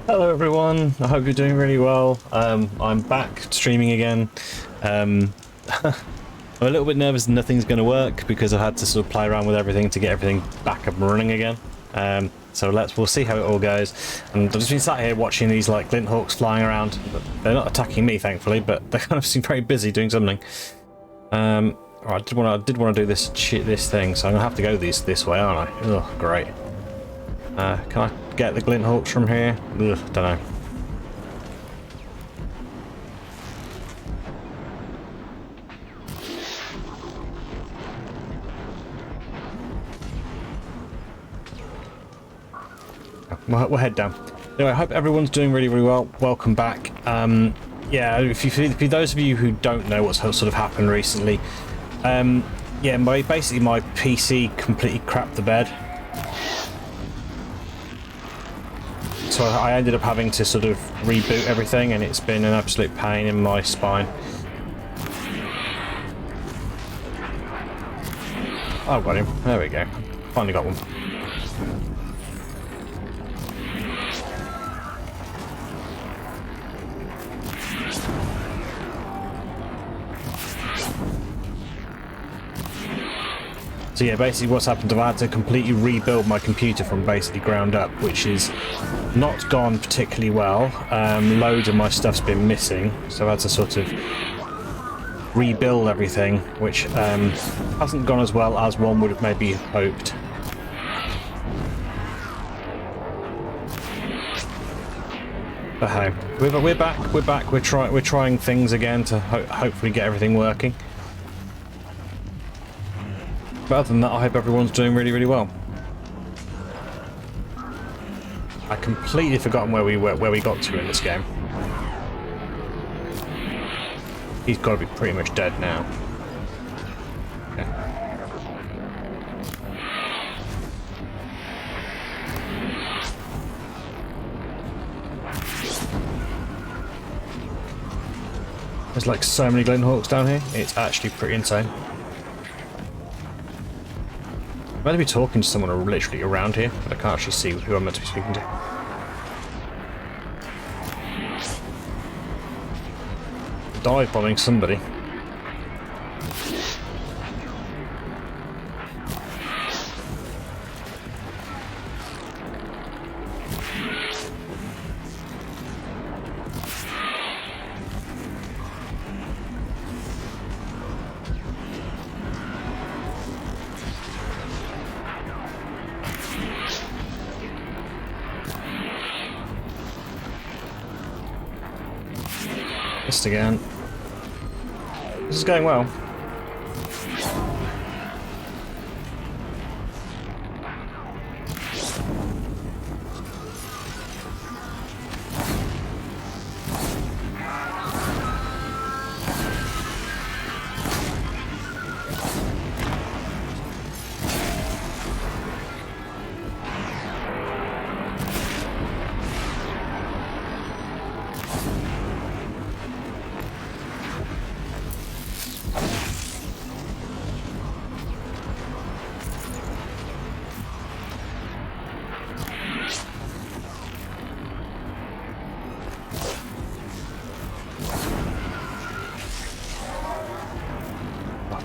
Hello everyone, I hope you're doing really well. I'm back streaming again. I'm a little bit nervous that nothing's going to work because I've had to sort of play around with everything to get everything back up and running again. So we'll see how it all goes. And I've just been sat here watching these like glint hawks flying around. They're not attacking me, thankfully, but they kind of seem very busy doing something. I did want to do this thing, so I'm gonna have to go this way, aren't I? Oh, great. Can I get the glint hawks from here? Ugh, don't know. We'll head down. Anyway, I hope everyone's doing really well. Welcome back. Yeah, for those of you who don't know what's sort of happened recently, yeah, basically my PC completely crapped the bed. So I ended up having to sort of reboot everything, and it's been an absolute pain in my spine. Oh, got him. There we go. Finally got one. So yeah, basically what's happened, I've had to completely rebuild my computer from basically ground up, which is not gone particularly well. Loads of my stuff's been missing, so I've had to sort of rebuild everything, which hasn't gone as well as one would have maybe hoped. But hey, we're back. We're trying things again to hopefully get everything working. But other than that, I hope everyone's doing really well. I completely forgotten where we got to in this game. He's got to be pretty much dead now. Okay. There's like so many glint hawks down here. It's actually pretty insane. I'm meant to be talking to someone literally around here, but I can't actually see who I'm meant to be speaking to. Dive bombing somebody. Missed again. This is going well.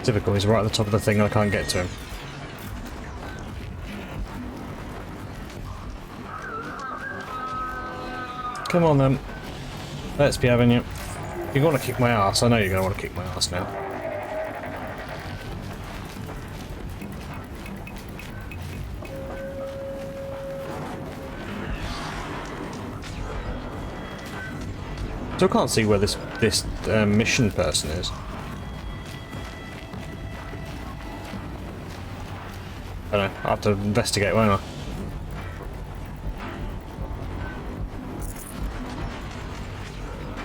Typical, he's right at the top of the thing and I can't get to him. Come on then. Let's be having you. You're going to kick my ass. I know you're going to want to kick my ass now. So I can't see where this mission person is. I don't know, I'll have to investigate, won't I?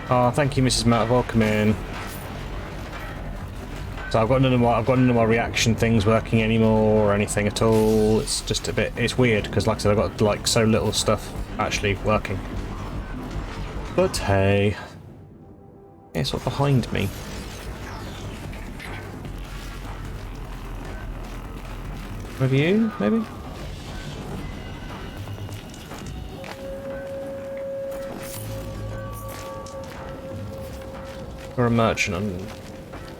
Oh, thank you, Mrs. Matterville. Come in. So I've got none of my reaction things working anymore or anything at all. It's just a bit. It's weird because, like I said, I've got like so little stuff actually working. But hey, it's sort of behind me. Review, maybe? Or a merchant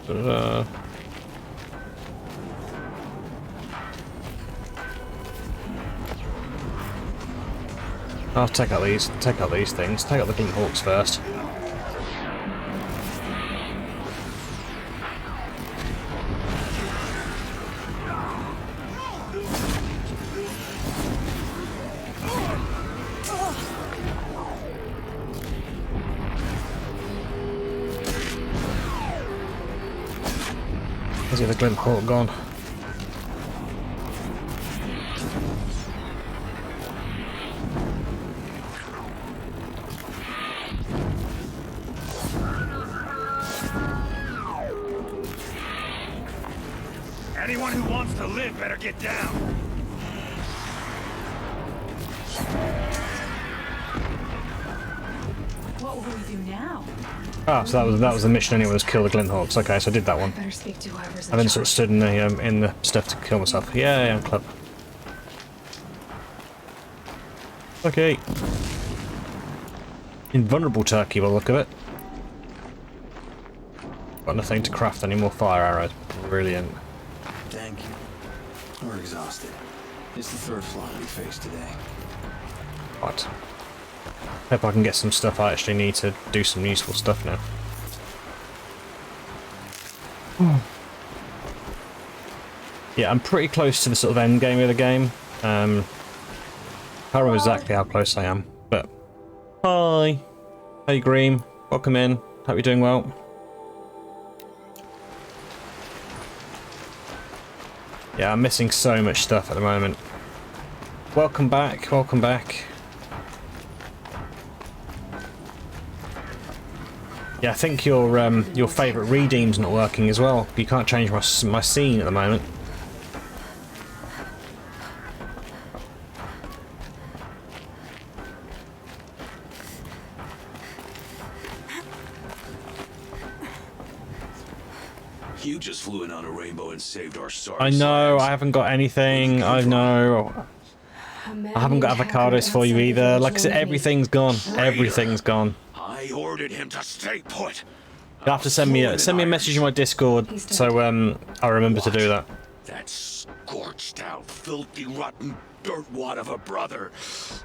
and... I'll take out these things. Take out the Glint Hawks first. Where's the other Glint Hawk gone? Anyone who wants to live better get down. What will we do now? Ah, so that was the mission anyway, was kill the Glint Hawks. Okay, so I did that one. Better speak to whoever's I then sort of stood in the stuff to kill myself. Yeah, I'm clever. Okay. Invulnerable turkey by the look of it. Got nothing to craft any more fire arrows. Brilliant. Thank you. We're exhausted. It's the third fly we faced today. What? Hope I can get some stuff. I actually need to do some useful stuff now. Yeah, I'm pretty close to the sort of end game of the game. Can't remember exactly how close I am, but... Hi! Hey Green, welcome in. Hope you're doing well. Yeah, I'm missing so much stuff at the moment. Welcome back, welcome back. Yeah, I think your favourite redeem's not working as well. You can't change my scene at the moment. You just flew in on a rainbow and saved our sorry I know, souls. I haven't got anything. I know. I haven't got avocados for you either. Like I said, everything's gone. Everything's gone. I ordered him to stay put. You'll have to send me a message in my Discord so I remember to do that. That scorched out, filthy, rotten dirtwad of a brother.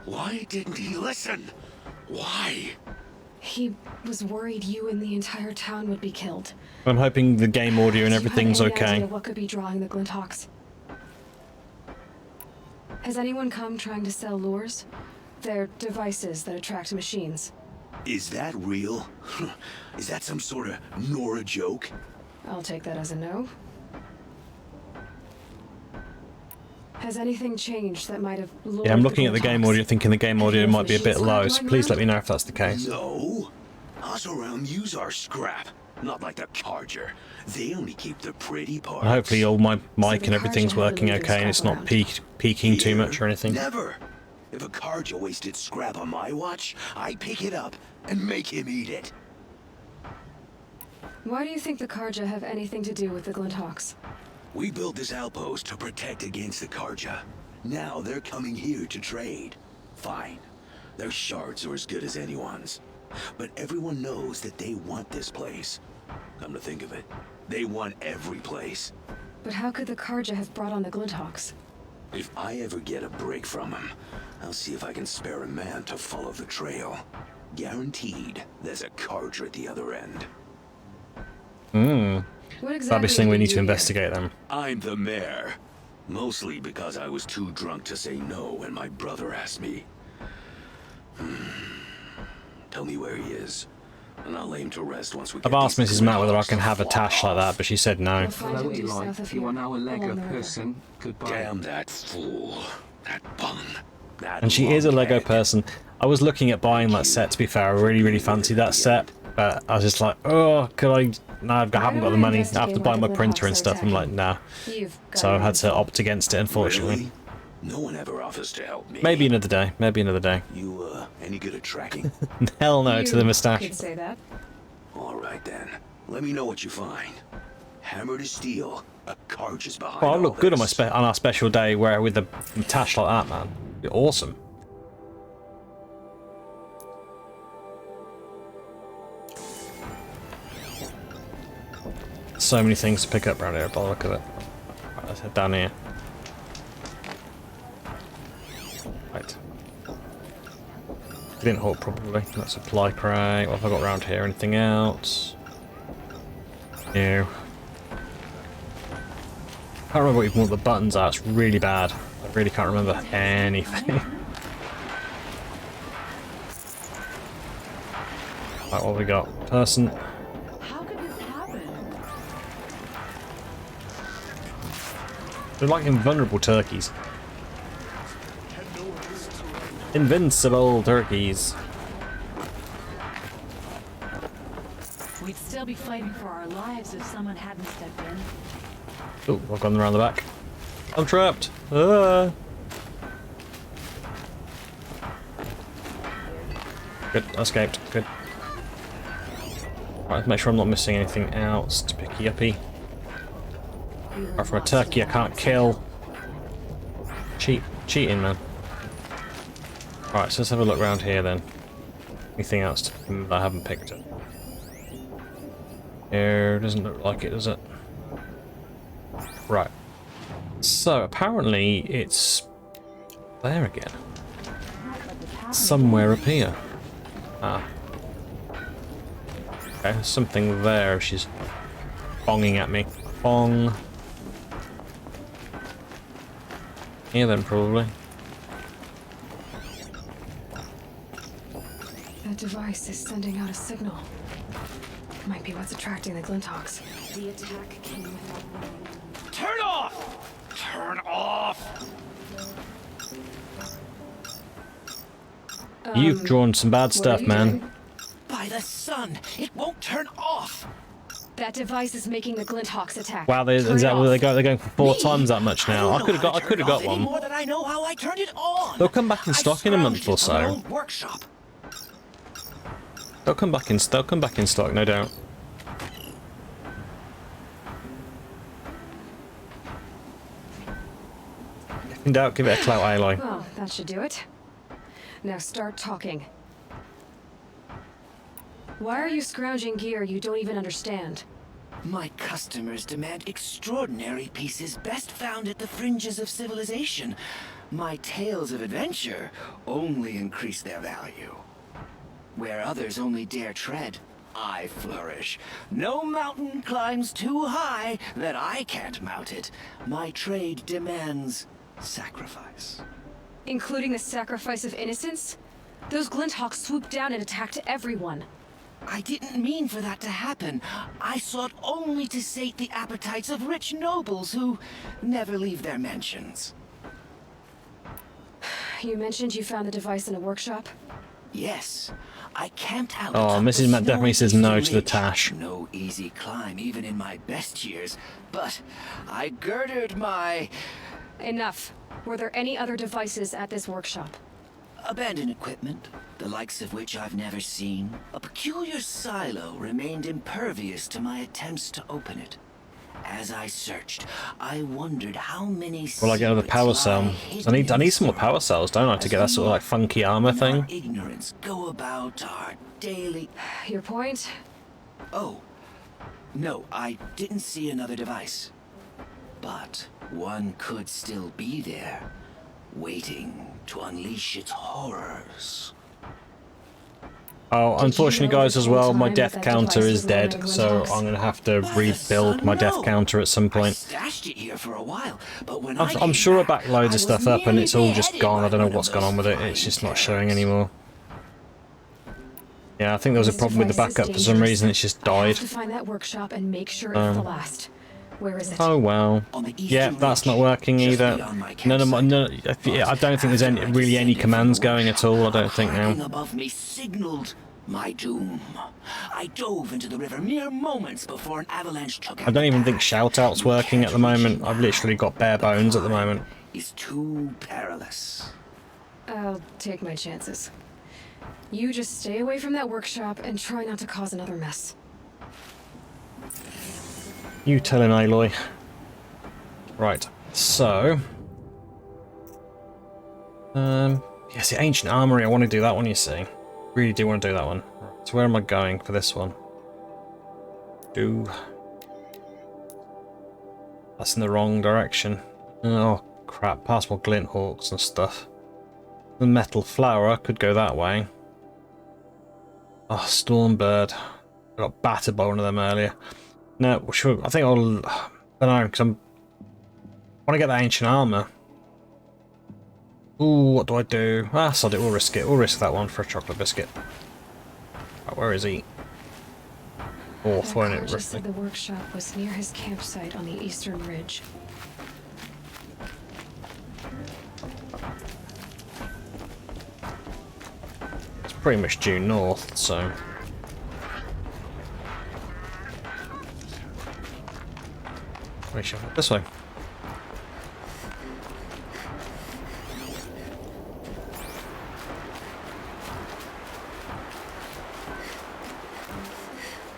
Why didn't he listen? Why? He was worried you and the entire town would be killed. I'm hoping the game audio and everything's Do you have any okay. idea what could be drawing the Glinthawks? Has anyone come trying to sell lures? They're devices that attract machines. Is that real? Is that some sort of Nora joke? I'll take that as a no. Has anything changed that might have lured Yeah, I'm looking at the game Glinthawks? audio thinking the game audio might be a bit low, so please let me know if that's the case. No. Us around use our scrap. Not like the Carger. They only keep the pretty parts. And hopefully all my mic the and everything's Carja have working the okay and it's not scrap around. peaking too Here, much or anything. Never. If a Carja wasted scrap on my watch, I pick it up and make him eat it. Why do you think the Carja have anything to do with the Glinthawks? We built this outpost to protect against the Carja. Now they're coming here to trade. Fine. Their shards are as good as anyone's. But everyone knows that they want this place. Come to think of it, they want every place. But how could the Carja have brought on the Glinthawks? If I ever get a break from them, I'll see if I can spare a man to follow the trail. Guaranteed, there's a Carja at the other end. What exactly That'll be something we did need you to do investigate then. I'm the mayor. Mostly because I was too drunk to say no when my brother asked me. Tell me where he is, and I'll lay him to rest once we get I've asked these Mrs. Matt whether I Glinthawks can to have a fuck tash like off. that, but she said no. We'll find Hello, him due Eli. south of You here, are now a Lego along the river. person. Goodbye. Damn that fool. That bum. That And she is a Lego lunkhead. person. I was looking at buying that set, to be fair. I really fancied that set, but I was just like, oh, could I? No, I haven't got the money. I have to buy my printer and stuff. I'm like, nah. You've got So I it. had to opt against it, unfortunately. Really? No one ever offers to help me. Maybe another day. Maybe another day. You, any good at tracking? Hell no to the You moustache. could say that. All right, then. Let me know what you find. Hammer to steel. A Carja is behind Well, I all look good on this. on our special day, where with a tash like that, man. You're awesome. so many things to pick up around here by the look of it. Right, let's head down here. Right. Didn't hold probably. Not supply crate. What have I got around here? Anything else? No. I can't remember even what the buttons are. It's really bad. I really can't remember anything. Right, what have we got? Person. How could this happen? They're like invulnerable turkeys. Invincible turkeys. We'd still be fighting for our lives if someone hadn't stepped in. Oh, I've gone around the back. I'm trapped. Ah. Good, I escaped. Good. Right, make sure I'm not missing anything else to picky uppy. Apart from a turkey I can't kill. Cheating, man. Right, so let's have a look around here then. Anything else that I haven't picked up? Here, doesn't look like it, does it? Right. So apparently it's there again. Somewhere up here. Ah. Okay, there's something there. She's bonging at me. Bong. Here then, probably. That device is sending out a signal. Might be what's attracting the Glinthawks. The attack came without warning. Turn off! Turn off! You've drawn some bad What are stuff, you man. doing? By the sun, it won't turn off. That device is making the Glinthawks attack. Wow, is Turn that it what off. they're going for 4 Me? times that much now? I could have got one. More than I know how I turned it on. They'll come back in stock in a month or scrounged it from an so. old workshop. They'll come back in stock, no doubt. If in doubt, give it a clout, Aloy. Well, that should do it. Now start talking. Why are you scrounging gear you don't even understand? My customers demand extraordinary pieces best found at the fringes of civilization. My tales of adventure only increase their value. Where others only dare tread, I flourish. No mountain climbs too high that I can't mount it. My trade demands sacrifice. Including the sacrifice of innocence? Those Glinthawks swooped down and attacked everyone. I didn't mean for that to happen. I sought only to sate the appetites of rich nobles who never leave their mansions. You mentioned you found the device in a workshop? Yes, I camped out. Oh, atop Mrs. the Matt definitely says snowy no to the ridge. Tash. No easy climb, even in my best years. But I girded my Enough. Were there any other devices at this workshop? abandoned equipment, the likes of which I've never seen. A peculiar silo remained impervious to my attempts to open it. As I searched, I wondered how many. Well, I get another power cell. I need some more power cells, don't I, to get that sort of like funky armor thing? Ignorance go about our daily. Your point? Oh, no, I didn't see another device. But one could still be there, waiting to unleash its horrors. Oh, Did you unfortunately, know guys, this as whole well, my time death that counter device is was dead, loading so Glinthawks? I'm gonna have to By the rebuild sun, my death no. counter at some I point. stashed it here for a while, but when I'm sure I backloaded stuff up and it's all just gone. I don't know what's gone on with it. It's just not showing anymore. Yeah, I think there was a This problem with the device is backup for some dangerous. reason. It's just I have died. to find that workshop and make sure it's the last. Where is it? Oh well. Yeah, that's not working either. None of my, no, I don't think there's any, really any commands going at all. I don't think Hurricane now. above me signaled my doom. I dove into the river mere moments before an avalanche took. I don't even think shout-out's working at the moment. I've literally got bare bones at the moment. Is too perilous. I'll take my chances. You just stay away from that workshop and try not to cause another mess. You tell him, Aloy. Right, so... yes, the Ancient Armory, I want to do that one, you see. Really do want to do that one. Right, so where am I going for this one? That's in the wrong direction. Oh crap, past more glint hawks and stuff. The metal flower could go that way. Oh, Stormbird. I got battered by one of them earlier. No, sure, I think I'll... I don't know, because I want to get that ancient armor. Ooh, what do I do? Ah, sod it, we'll risk it. We'll risk that one for a chocolate biscuit. Right, where is he? North, won't it, Just roughly? said the workshop was near his campsite on the eastern ridge. It's pretty much due north, so... We shall head this way.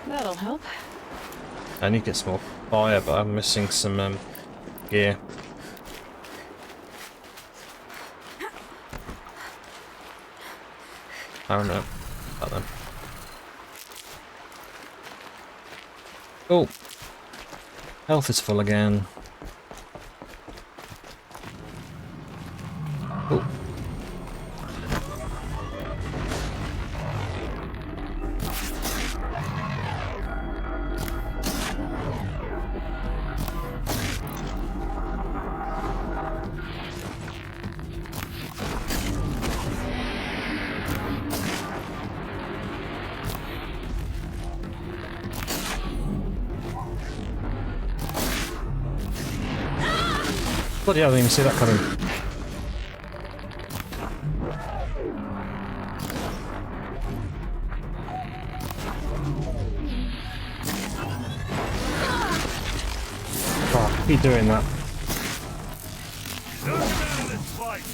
That'll help. I need to get some more fire, but I'm missing some gear. I don't know about them. Oh, health is full again. Oh. Bloody hell, I didn't even see that coming. Oh, keep doing that. Nothing out of this fight.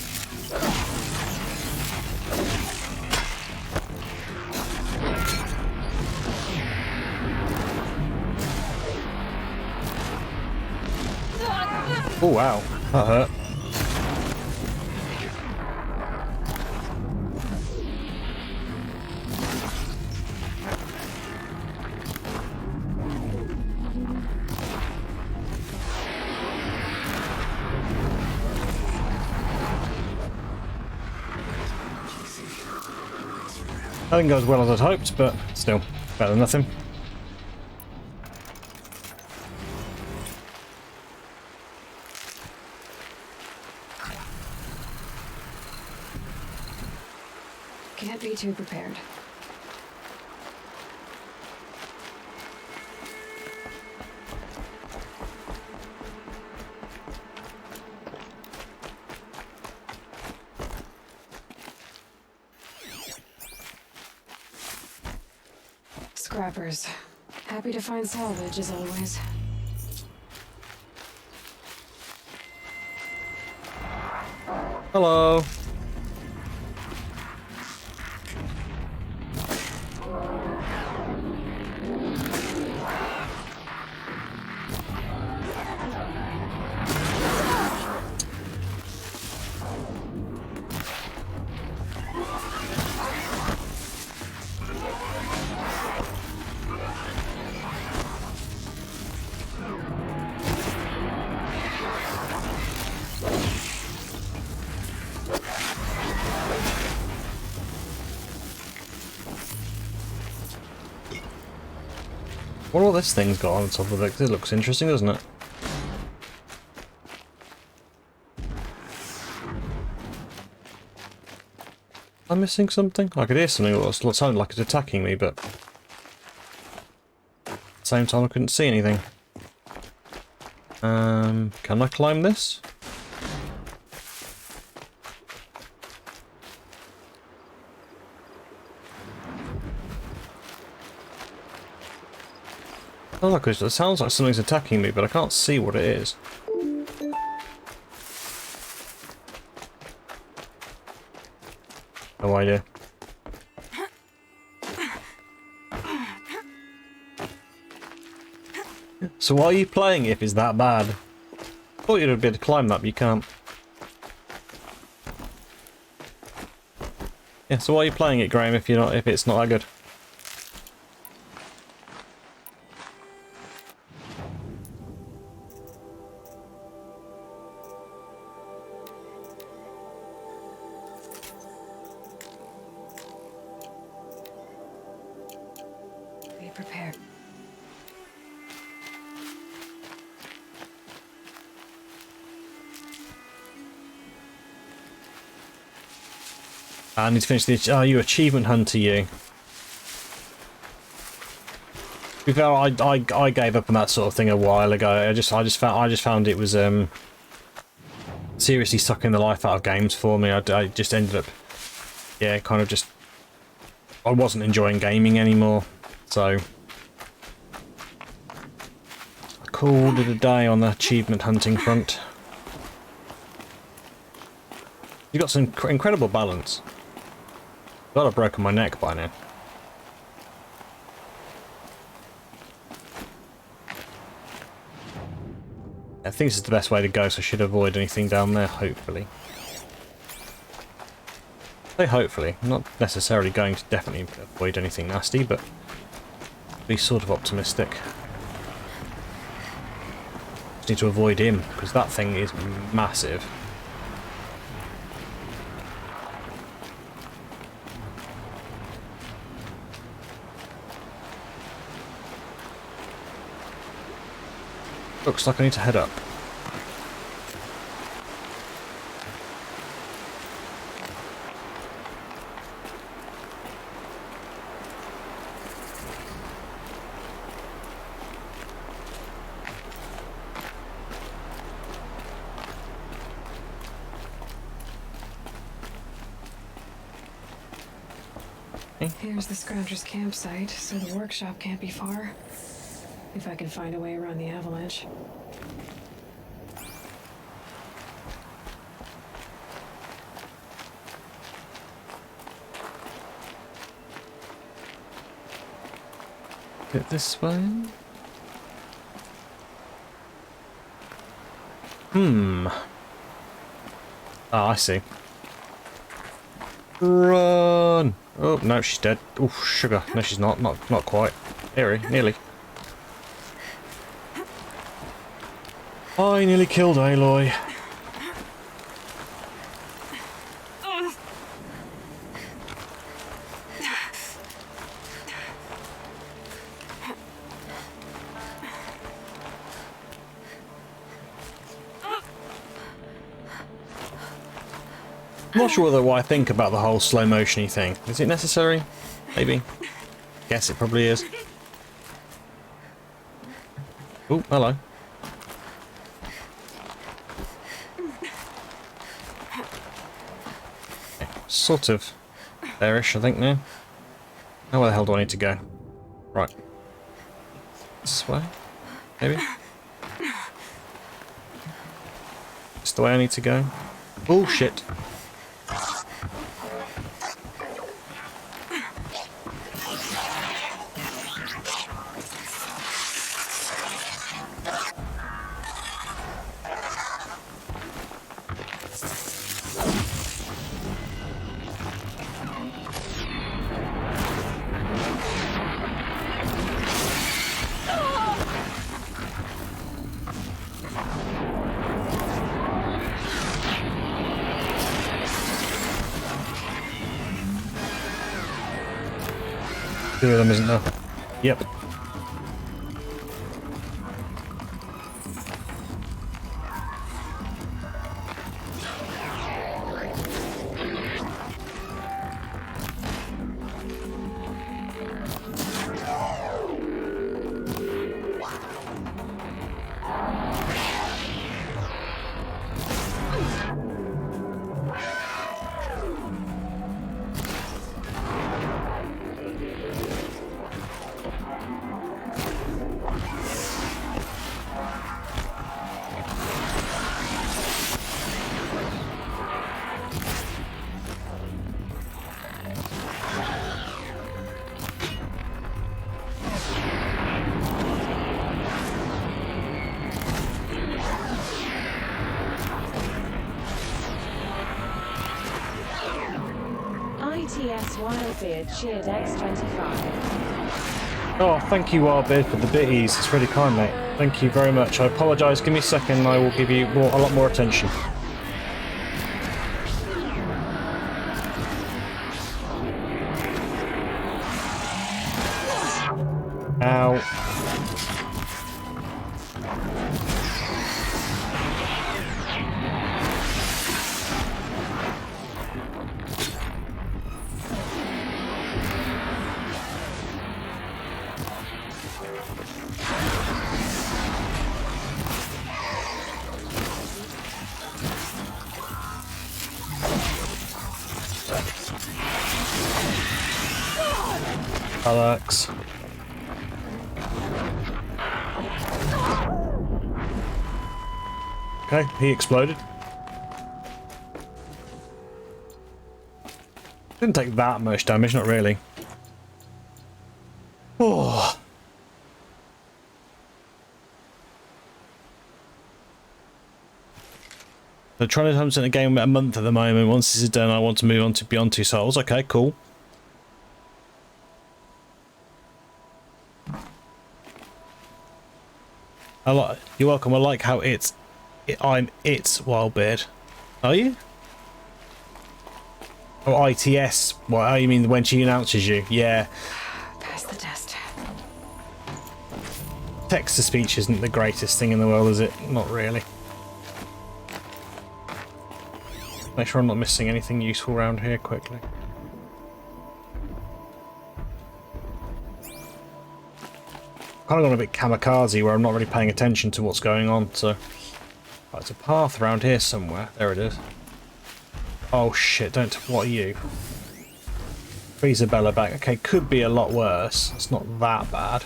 Oh wow, that hurt. I didn't go as well as I'd hoped, but still, better than nothing. Can't be too prepared. Scrappers. Happy to find salvage as always. Hello. What all this thing's got on top of it? It looks interesting, doesn't it? Am I missing something? I could hear something that sounded like it's attacking me, but at the same time I couldn't see anything. Can I climb this? Oh look, it sounds like something's attacking me, but I can't see what it is. No idea. So why are you playing if it's that bad? I thought you'd be able to climb that, but you can't. Yeah, so why are you playing it, Graham, if it's not that good? I need to finish the... Oh, you achievement hunter, you. To be fair, I gave up on that sort of thing a while ago. I just found it was seriously sucking the life out of games for me. I just ended up, yeah, kind of just... I wasn't enjoying gaming anymore, so I called it a day on the achievement hunting front. You got some incredible balance. God, I've broken my neck by now. I think this is the best way to go, so I should avoid anything down there, hopefully. I say hopefully. I'm not necessarily going to definitely avoid anything nasty, but be sort of optimistic. Just need to avoid him, because that thing is massive. Looks like I need to head up. Here's the Scrounger's campsite, so the workshop can't be far. If I can find a way around the avalanche. Get this way. Oh, I see. Run! Oh, no, she's dead. Oh, sugar. No, she's not. Not quite. Nearly. I nearly killed Aloy. I'm not sure what I think about the whole slow motion-y thing. Is it necessary? Maybe. Guess it probably is. Oh, hello. Okay, sort of there-ish, I think, now. Now where the hell do I need to go? Right. This way? Maybe? It's the way I need to go. Bullshit. Two of them, isn't there? Yep. ITS Wildbeard cheered X25. Oh, thank you, Wildbeard, for the bitties. It's really kind, mate. Thank you very much. I apologise. Give me a second and I will give you a lot more attention. Ow. Alex. Okay, he exploded. Didn't take that much damage, not really. Oh. So trying to hunt in a game a month at the moment. Once this is done, I want to move on to Beyond Two Souls. Okay, cool. You're welcome. I like how I'm Wildbeard. Are you? Oh, ITS. What? Oh, you mean when she announces you? Yeah. Pass the test. Text to speech isn't the greatest thing in the world, is it? Not really. Make sure I'm not missing anything useful around here quickly. Kind of gone a bit kamikaze where I'm not really paying attention to what's going on, so... Right, there's a path around here somewhere. There it is. Oh shit, don't... What are you? Isabella back. Okay, could be a lot worse. It's not that bad.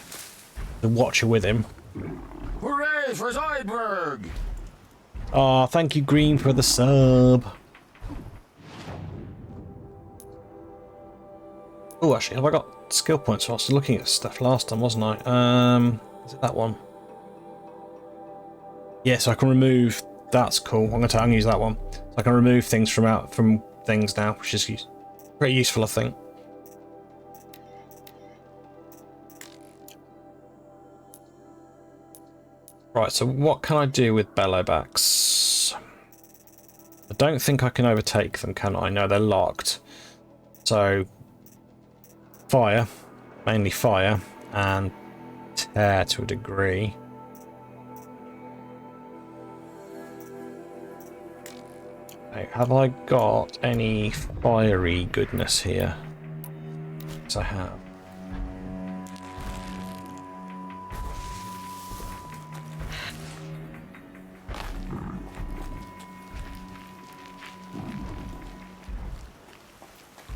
The Watcher with him. Hooray for Zoidberg! Oh, thank you, Green, for the sub. Oh, actually, have I got skill points? I was looking at stuff last time, wasn't I? Is it that one? Yeah, so I can remove... That's cool. I'm gonna use that one. So I can remove things from things now, which is pretty useful, I think. Right, so what can I do with bellowbacks? I don't think I can overtake them, can I? No, they're locked. So... Fire, mainly fire, and tear to a degree. Okay, have I got any fiery goodness here? Yes, I have.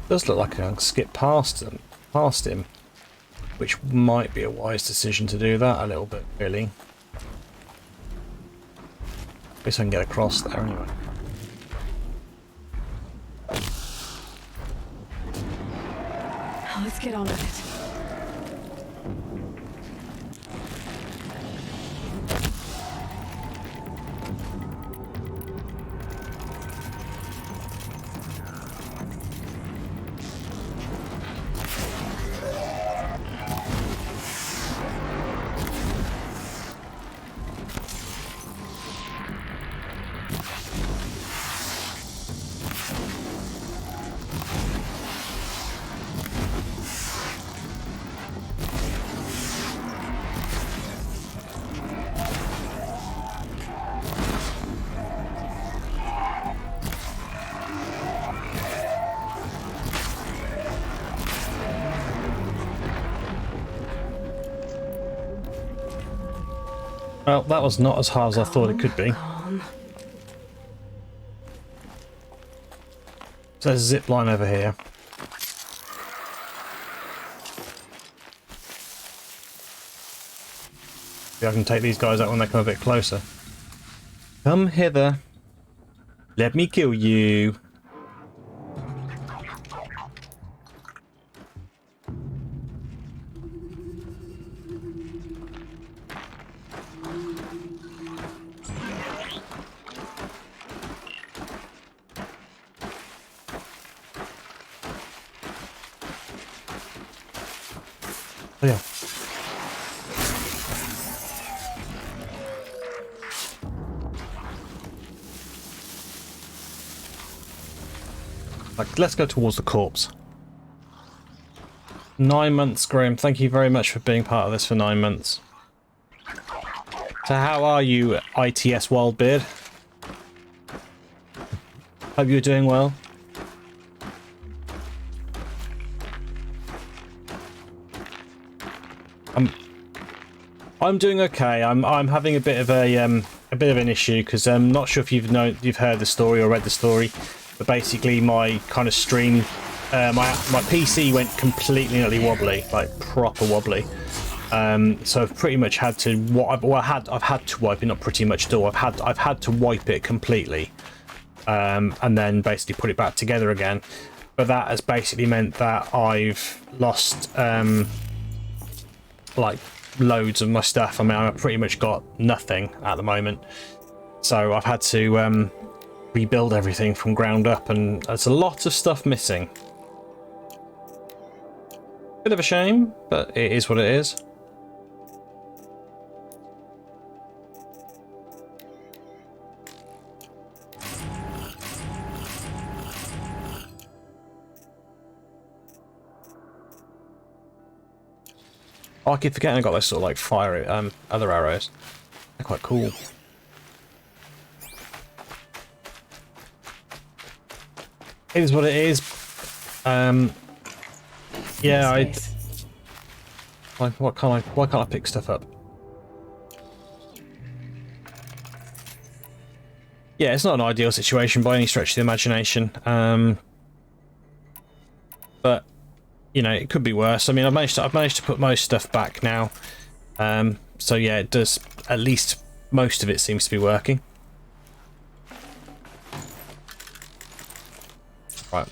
Does look like I can skip past him, which might be a wise decision to do that a little bit, really. At least I can get across there anyway. Let's get on with it. Well, that was not as hard as I thought it could be. So there's a zip line over here. Maybe I can take these guys out when they come a bit closer. Come hither. Let me kill you. Oh, yeah. Like, let's go towards the corpse. 9 months, Graham. Thank you very much for being part of this for 9 months. So how are you, ITS Wildbeard? Hope you're doing well. I'm doing okay. I'm having a bit of an issue because I'm not sure if you've heard the story or read the story, but basically my kind of stream my PC went completely nearly wobbly, like proper wobbly. So I've pretty much had to I've had to wipe it, not pretty much still. I've had to wipe it completely, and then basically put it back together again. But that has basically meant that I've lost like loads of my stuff. I mean, I've pretty much got nothing at the moment. So I've had to rebuild everything from ground up, and there's a lot of stuff missing. Bit of a shame, but it is what it is. Oh, I keep forgetting I got those sort of like fire other arrows. They're quite cool. It is what it is. Yeah, why can't I pick stuff up? Yeah, it's not an ideal situation by any stretch of the imagination. But you know, it could be worse. I mean, I've managed to put most stuff back now. So yeah, it does. At least most of it seems to be working. Right.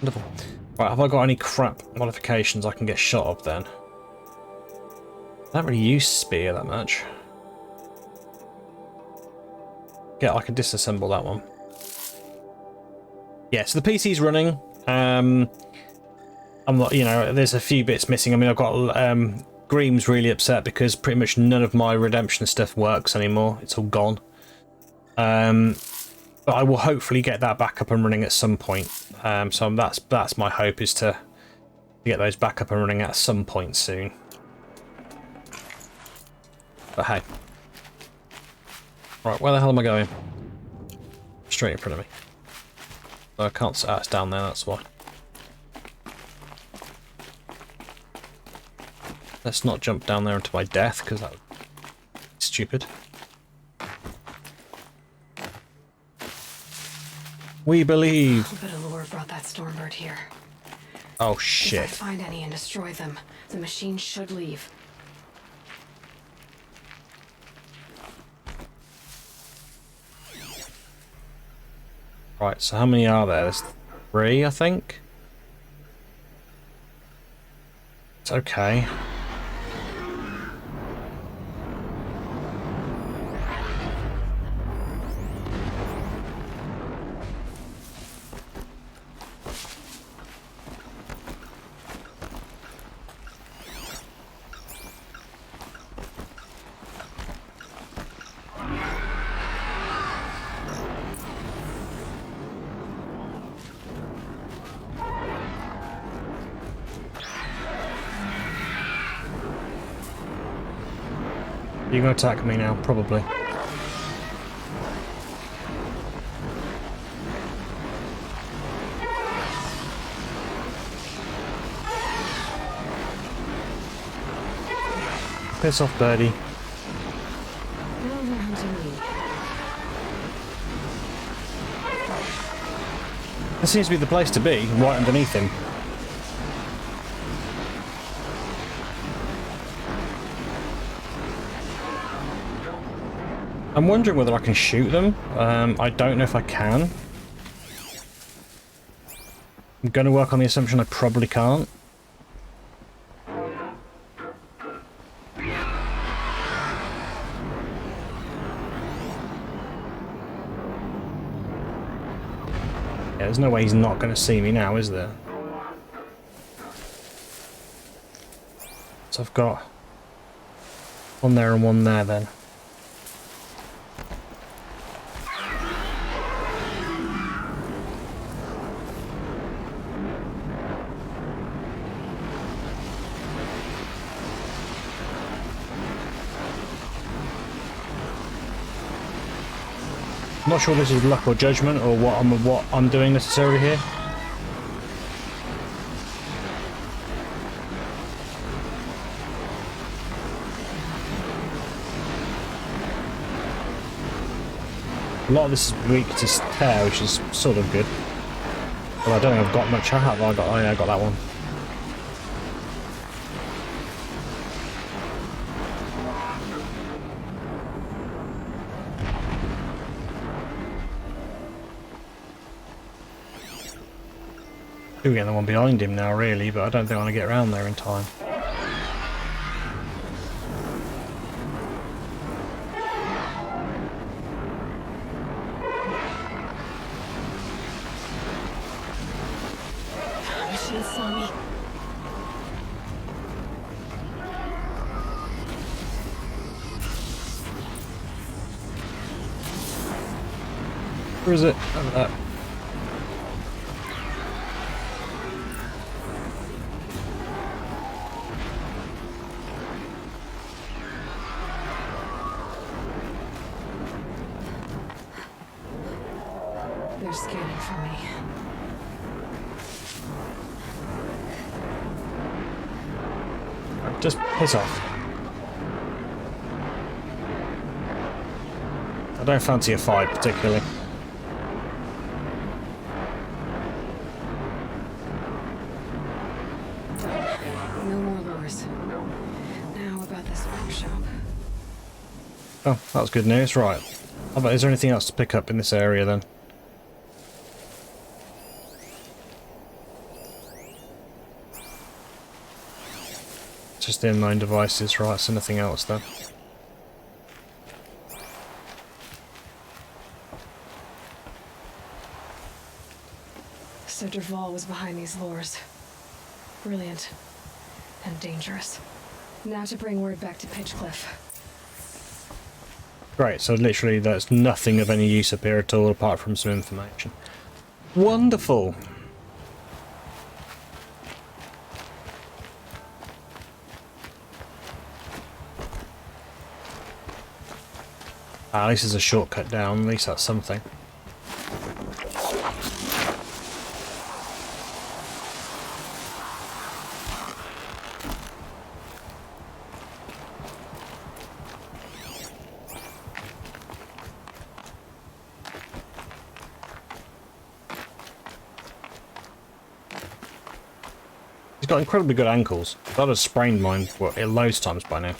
Wonderful. Right, have I got any crap modifications I can get shot of then? I don't really use spear that much. Yeah, I can disassemble that one. Yeah, so the PC's running. I'm not, you know, there's a few bits missing. I mean, I've got Greem's really upset because pretty much none of my redemption stuff works anymore. It's all gone. But I will hopefully get that back up and running at some point. So that's my hope, is to get those back up and running at some point soon. But hey. Right, where the hell am I going? Straight in front of me. Oh, I can't. It's down there, that's why. Let's not jump down there into my death, because that's stupid. We believe. A bit of lore brought that Stormbird here. Oh If I shit. find any and destroy them, the machine should leave. Right, so how many are there? There's 3, I think. It's okay. You're gonna attack me now, probably. Piss off, birdie. Now they're hunting me. That seems to be the place to be, right underneath him. I'm wondering whether I can shoot them. I don't know if I can. I'm going to work on the assumption I probably can't. Yeah, there's no way he's not going to see me now, is there? So I've got one there and one there then. I'm not sure this is luck or judgment or what I'm doing necessarily here. A lot of this is weak to tear, which is sort of good. But I don't think I've got much. Have I got? Oh yeah, I got that one. Do get the one behind him now, really, but I don't think I want to get around there in time. Machine saw me. Where is it? Over there. They're scanning for me. Just piss off. I don't fancy a fight particularly. No more lures. Now about this workshop. Oh, that was good news. Right. How about, is there anything else to pick up in this area then? Just the inline devices, right, so nothing else then. So Derval was behind these lures. Brilliant. And dangerous. Now to bring word back to Pitchcliff. Great, so literally there's nothing of any use up here at all apart from some information. Wonderful! At least there's a shortcut down, at least that's something. He's got incredibly good ankles. I'd have sprained mine loads of times by now.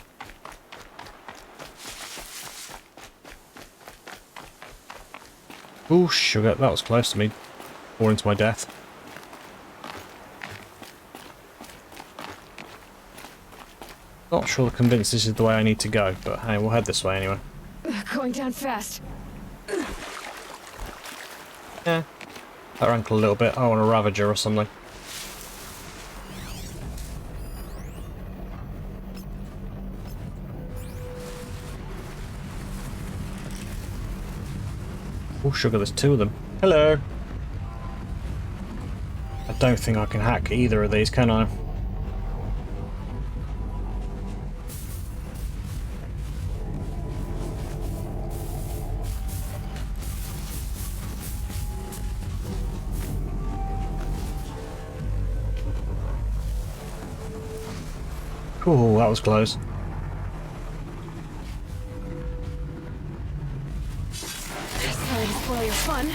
Ooh, sugar, that was close to me falling to my death. Not sure convinced this is the way I need to go, but hey, we'll head this way anyway. Going down fast. Yeah. That ankle a little bit. I want a Ravager or something. Oh, sugar, there's two of them. Hello! I don't think I can hack either of these, can I? Cool, that was close. Sorry to spoil your fun.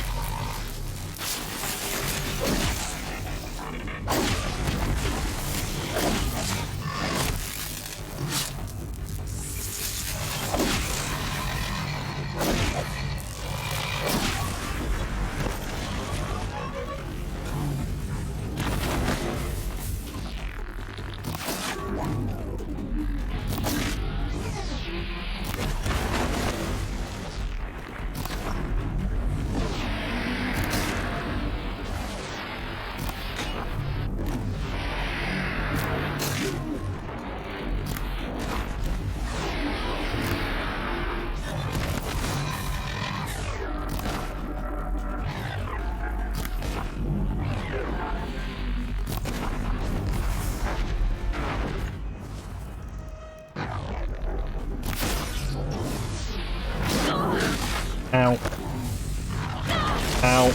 Ow. Ow.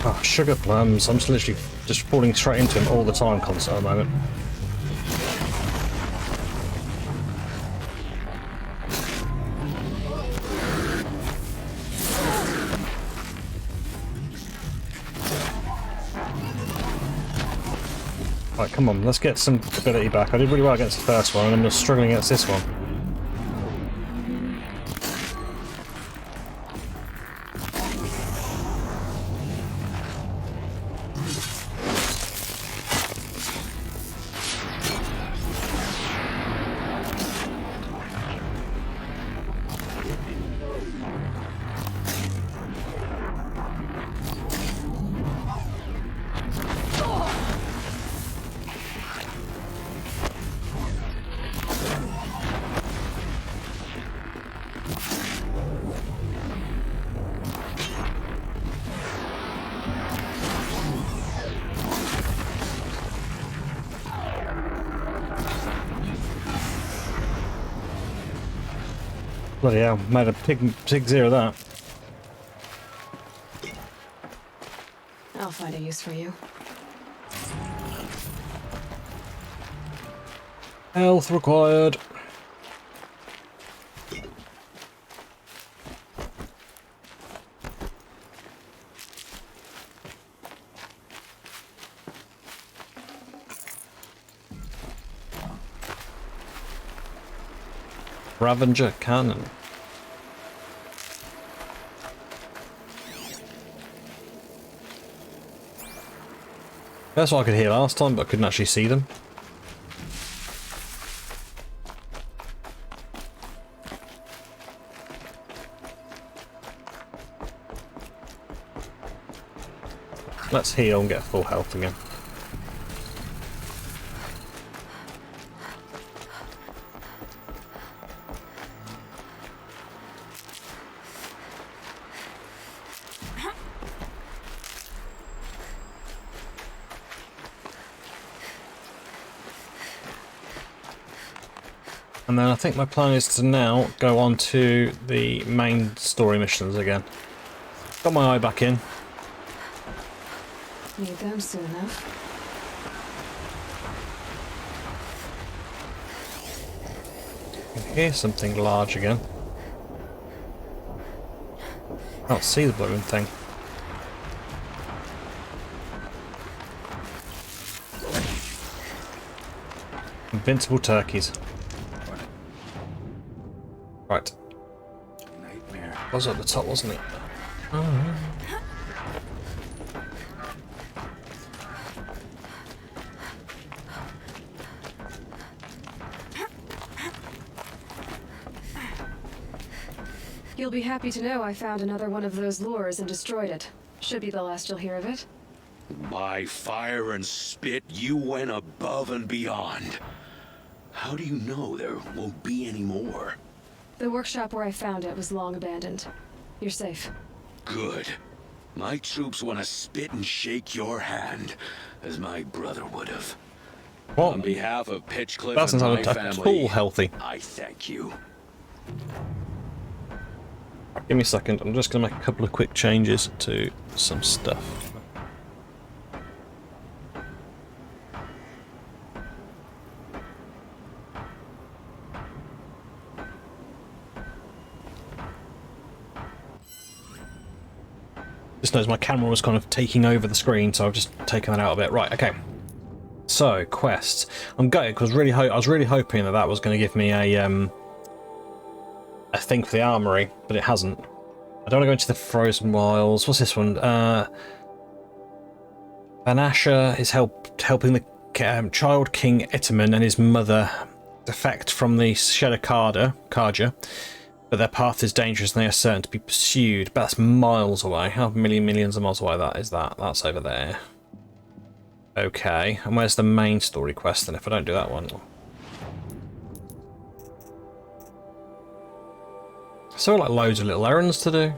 Oh, sugar plums. I'm just literally just falling straight into him all the time, constant at the moment. Right, come on, let's get some ability back. I did really well against the first one, and I'm just struggling against this one. Bloody hell, made a pig zero of that. I'll find a use for you. Health required. Ravager cannon. That's what I could hear last time, but I couldn't actually see them. Let's heal and get full health again. And then I think my plan is to now go on to the main story missions again. Got my eye back in. Need them soon enough. I can hear something large again. Can't see the blooming thing. Invincible turkeys. Right. Nightmare. Was at the top, wasn't it? Oh. You'll be happy to know I found another one of those lures and destroyed it. Should be the last you'll hear of it. By fire and spit, you went above and beyond. How do you know there won't be any more? The workshop where I found it was long abandoned. You're safe. Good. My troops want to spit and shake your hand, as my brother would have. What? On behalf of Pitchcliff That and sounds my like a family, tool healthy. I thank you. Give me a second. I'm just going to make a couple of quick changes to some stuff. Just noticed my camera was kind of taking over the screen, so I've just taken that out a bit. Right, okay. So, quests. I'm gutted because I was really hoping that that was going to give me a thing for the armory, but it hasn't. I don't want to go into the Frozen Wilds. What's this one? Vanasha is helping the child King Itaman and his mother defect from the Shadow Karja, but their path is dangerous and they are certain to be pursued. But that's miles away. How millions of miles away that is that? That's over there. Okay, and where's the main story quest then if I don't do that one? So like loads of little errands to do.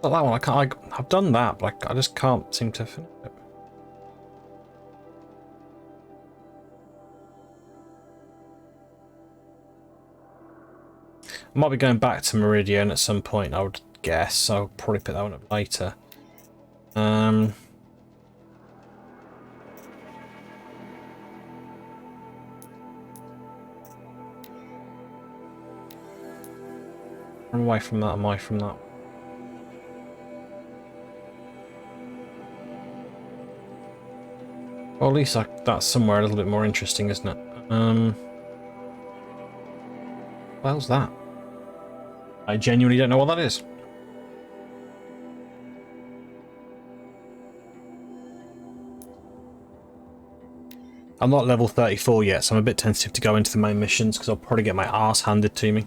Not that one. I can't. I've done that, but I just can't seem to finish it. I might be going back to Meridian at some point. I would guess. I'll probably pick that one up later. away from that am I from that? Well, at least that's somewhere a little bit more interesting, isn't it? What the hell's that? I genuinely don't know what that is. I'm not level 34 yet, so I'm a bit tentative to go into the main missions because I'll probably get my arse handed to me.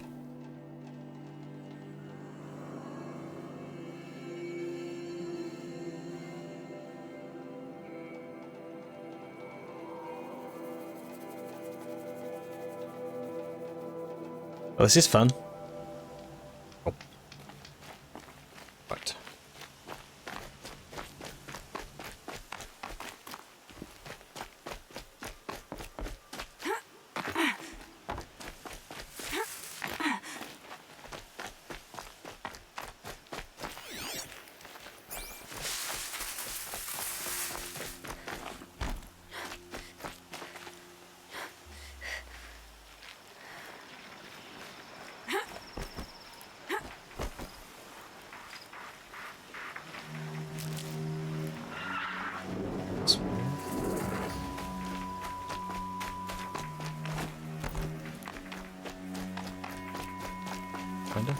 Oh, this is fun. Oh. Right. Kinda.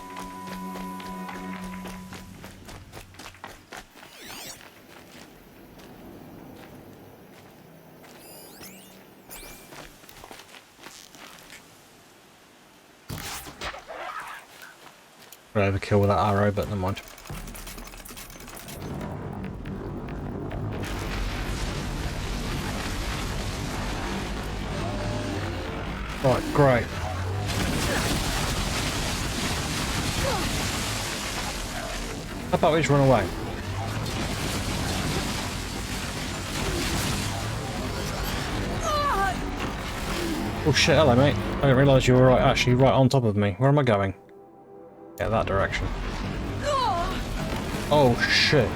Overkill with that arrow, but never mind. Right, great. How about we just run away? Oh shit, hello mate. I didn't realise you were actually right on top of me. Where am I going? Yeah, that direction. Oh shit.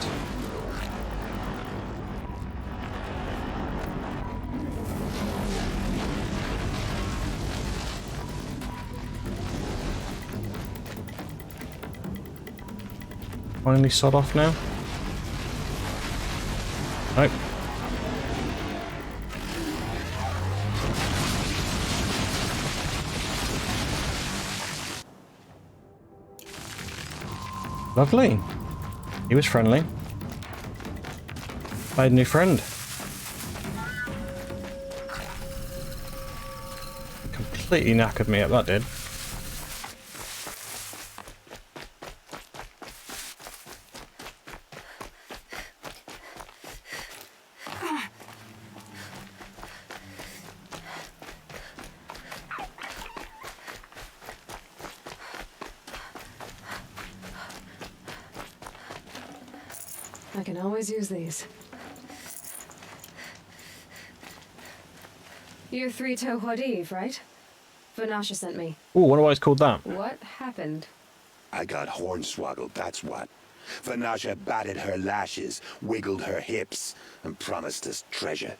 Finally sod off now? Nope. Lovely. He was friendly. I had a new friend. Completely knackered me up, that did. I can always use these. You're three-toe Huadiv, right? Vanasha sent me. Ooh, wonder why it's called that. What happened? I got hornswoggled, that's what. Vanasha batted her lashes, wiggled her hips, and promised us treasure.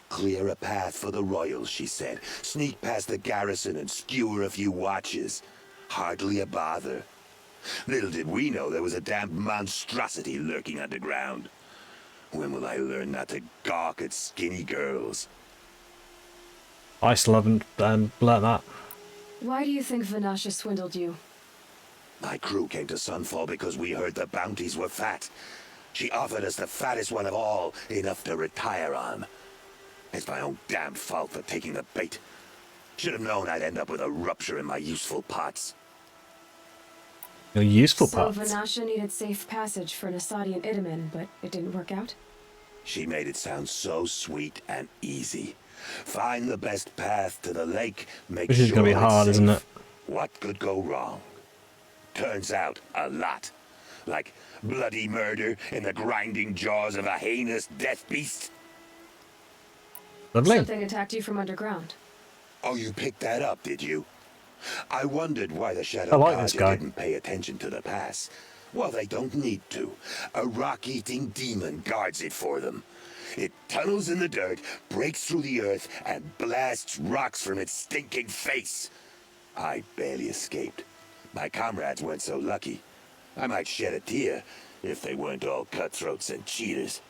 Clear a path for the royals, she said. Sneak past the garrison and skewer a few watches. Hardly a bother. Little did we know there was a damned monstrosity lurking underground. When will I learn not to gawk at skinny girls? I still haven't learned that. Why do you think Vanasha swindled you? My crew came to Sunfall because we heard the bounties were fat. She offered us the fattest one of all, enough to retire on. It's my own damned fault for taking the bait. Should have known I'd end up with a rupture in my useful parts. Your useful So parts. Vanasha needed safe passage for Nasadi and Idaman, but it didn't work out? She made it sound so sweet and easy. Find the best path to the lake, make This is sure gonna be it's hard, isn't safe. it? What could go wrong? Turns out, a lot. Like bloody murder in the grinding jaws of a heinous death beast. Lovely. Something attacked you from underground. Oh, you picked that up, did you? I wondered why the Shadow I like this Guardian guy. didn't pay attention to the pass. Well, they don't need to. A rock-eating demon guards it for them. It tunnels in the dirt, breaks through the earth, and blasts rocks from its stinking face. I barely escaped. My comrades weren't so lucky. I might shed a tear if they weren't all cutthroats and cheaters.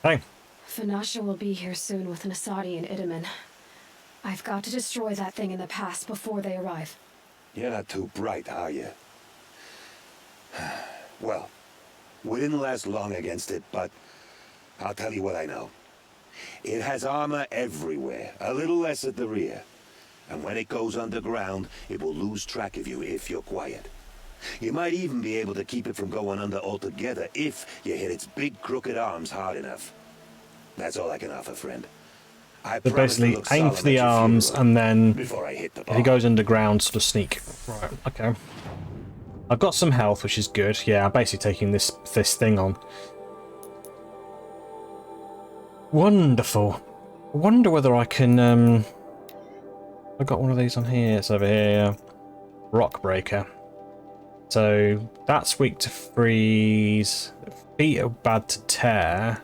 Hey, Finasha will be here soon with Nasadi and Idaman. I've got to destroy that thing in the past before they arrive. You're not too bright, are you? Well, we didn't last long against it, but I'll tell you what I know. It has armor everywhere, a little less at the rear. And when it goes underground, it will lose track of you if you're quiet. You might even be able to keep it from going under altogether if you hit its big crooked arms hard enough. That's all I can offer, friend. I so promise to basically look aim solemn for the at your arms funeral and then before I hit the if he bar. goes underground, sort of sneak. Right, okay. I've got some health, which is good. Yeah, I'm basically taking this thing on. Wonderful. I wonder whether I can, I've got one of these on here. It's over here. Rock Breaker. So that's weak to freeze. Feet are bad to tear.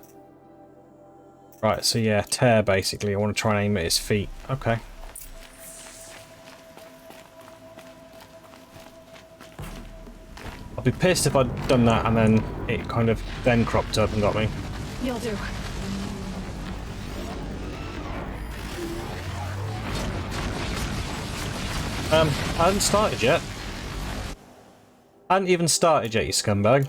Right, so yeah, tear basically. I want to try and aim at his feet. Okay. I'd be pissed if I'd done that and then it kind of then cropped up and got me. You'll do. I hadn't started yet. I hadn't even started yet, you scumbag.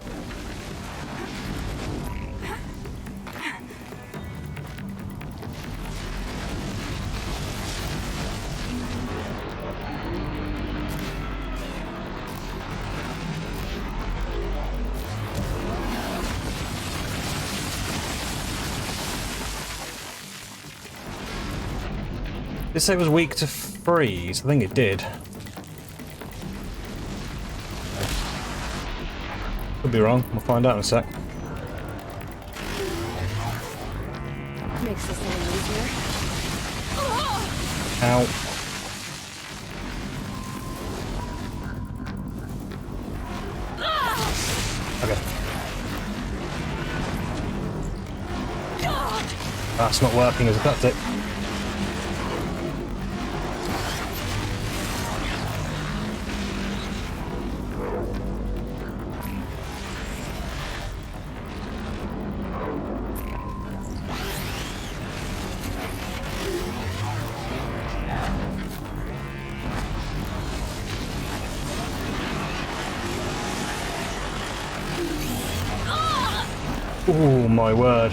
Did it say it was weak to freeze? I think it did. Could be wrong. We'll find out in a sec. Makes this a little easier. Ow. Okay. That's not working as a tactic. Oh my word.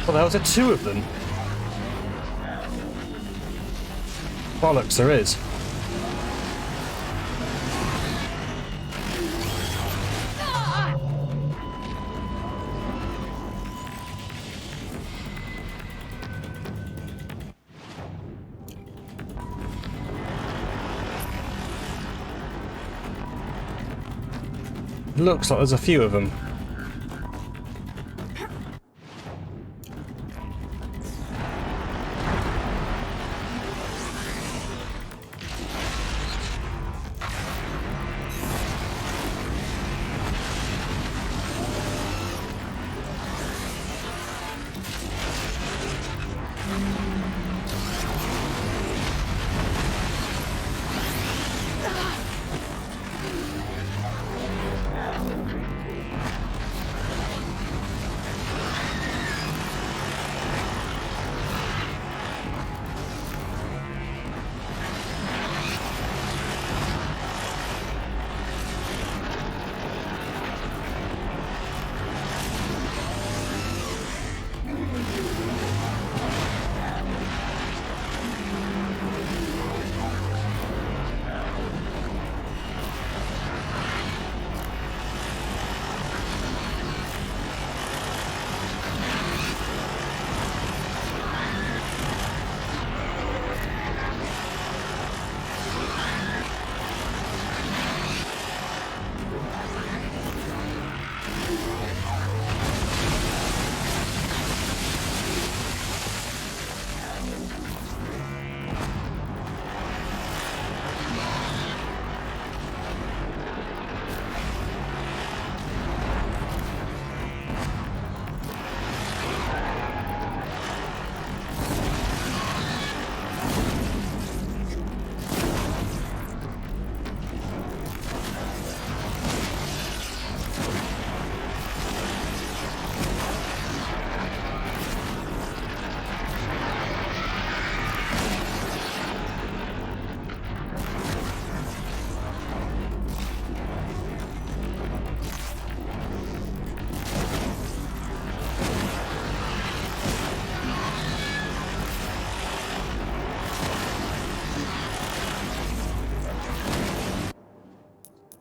Well, there was two of them. Bollocks, there is. Looks like there's a few of them.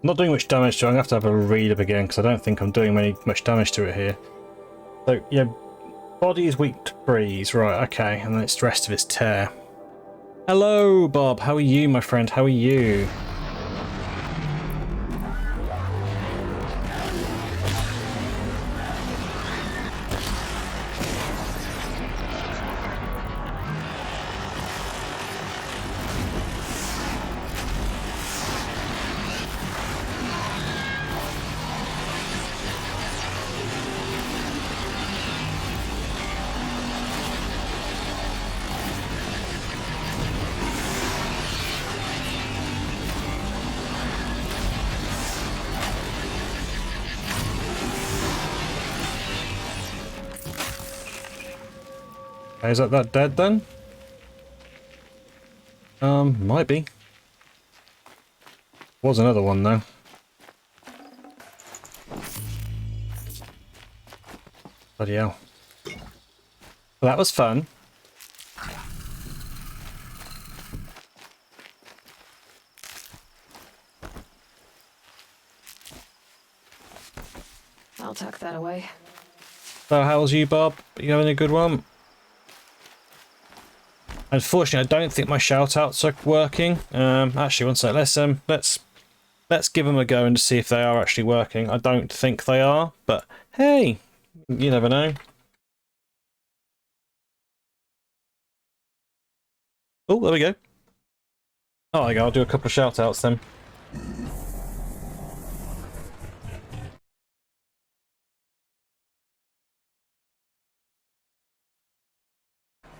I'm not doing much damage to it. I'm going to have a read up again because I don't think I'm doing much damage to it here. So, yeah, body is weak to freeze. Right, okay. And then it's the rest of its tear. Hello, Bob. How are you, my friend? How are you? Is that dead then? Might be. Was another one though. Bloody hell. Well, that was fun. I'll tuck that away. So how's you, Bob? Are you having a good one? Unfortunately, I don't think my shout-outs are working. Actually, one sec. Let's give them a go and see if they are actually working. I don't think they are, but hey, you never know. Oh, there we go. Oh, there you go. I'll do a couple of shout-outs then.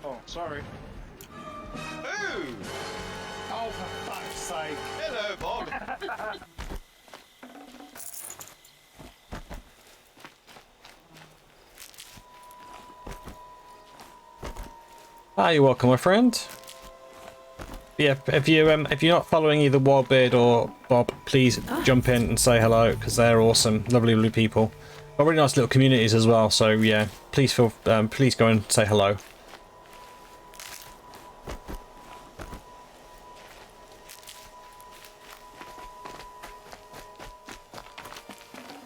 Oh, sorry. Ooh! Oh, for fuck's sake! Hello, Bob. Ah, you're welcome, my friend. Yeah, if you're not following either Wildbeard or Bob, please jump in and say hello because they're awesome, lovely, lovely people. Got really nice little communities as well. So yeah, please please go and say hello.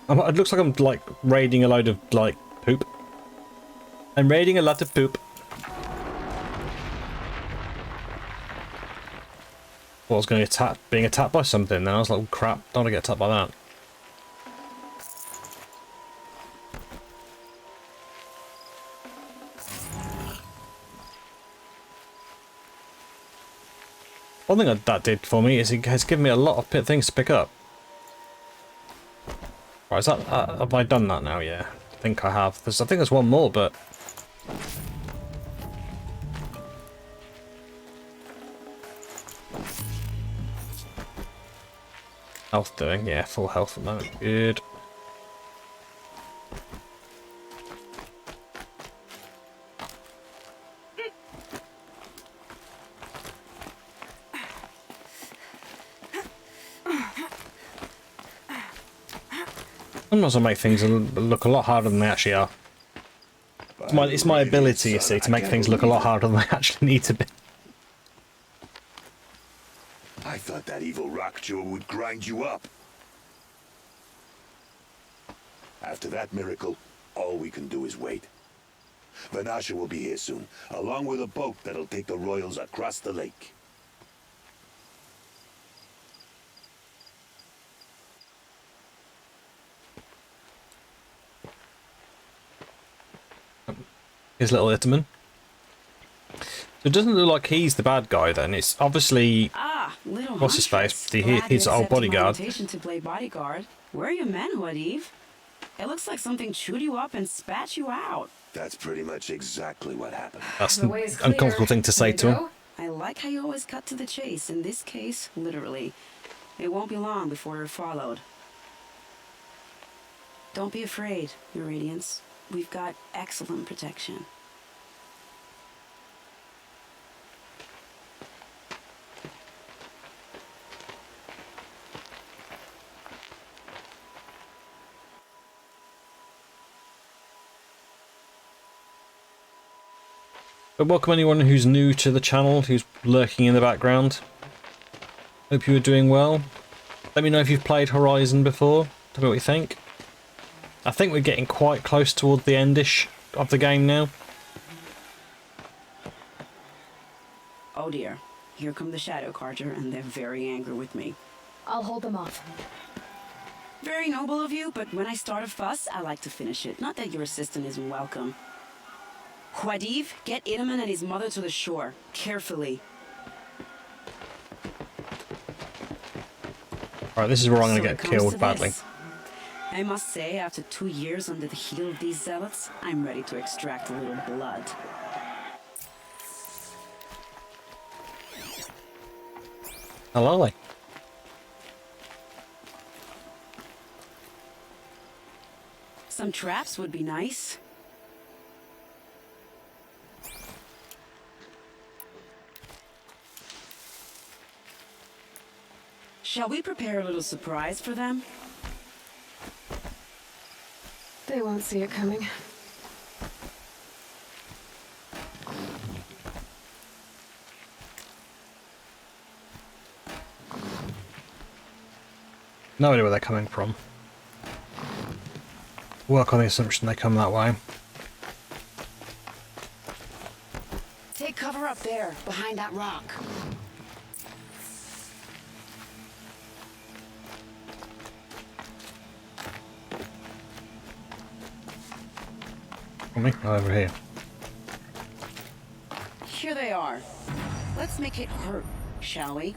It looks like I'm like raiding a load of like poop. I'm raiding a lot of poop. Well, I was going to being attacked by something. Then I was like, oh, crap! Don't want to get attacked by that. One thing that did for me is it has given me a lot of things to pick up. Right, is that have I done that now? Yeah, I think I have. I think there's one more, but health doing, yeah, full health at the moment. Good. Sometimes I make things look a lot harder than they actually are. It's my ability, you see, to make things look a lot harder than they actually need to be. I thought that evil rockjaw would grind you up. After that miracle, all we can do is wait. Vanasha will be here soon, along with a boat that'll take the royals across the lake. His little Itterman. So it doesn't look like he's the bad guy then. It's obviously Little what's his face? Huntress. His old bodyguard. Invitation to play bodyguard. Where are your manhood, Eve? It looks like something chewed you up and spat you out. That's pretty much exactly what happened. That's The an way is clear. uncomfortable thing to say to him. I like how you always cut to the chase. In this case, literally. It won't be long before you're followed. Don't be afraid, Your Radiance. We've got excellent protection. But welcome anyone who's new to the channel, who's lurking in the background. Hope you are doing well. Let me know if you've played Horizon before. Tell me what you think. I think we're getting quite close toward the end-ish of the game now. Oh dear. Here come the Shadow Carter, and they're very angry with me. I'll hold them off. Very noble of you, but when I start a fuss, I like to finish it. Not that your assistant isn't welcome. Huadiv, get Idaman and his mother to the shore. Carefully. Alright, this is where I'm going So to it get comes killed to badly. this. I must say, after 2 years under the heel of these zealots, I'm ready to extract a little blood. Hello. Some traps would be nice. Shall we prepare a little surprise for them? They won't see it coming. No idea where they're coming from. Work on the assumption they come that way. Take cover up there, behind that rock. Me? Oh, over here. Here they are. Let's make it hurt, shall we?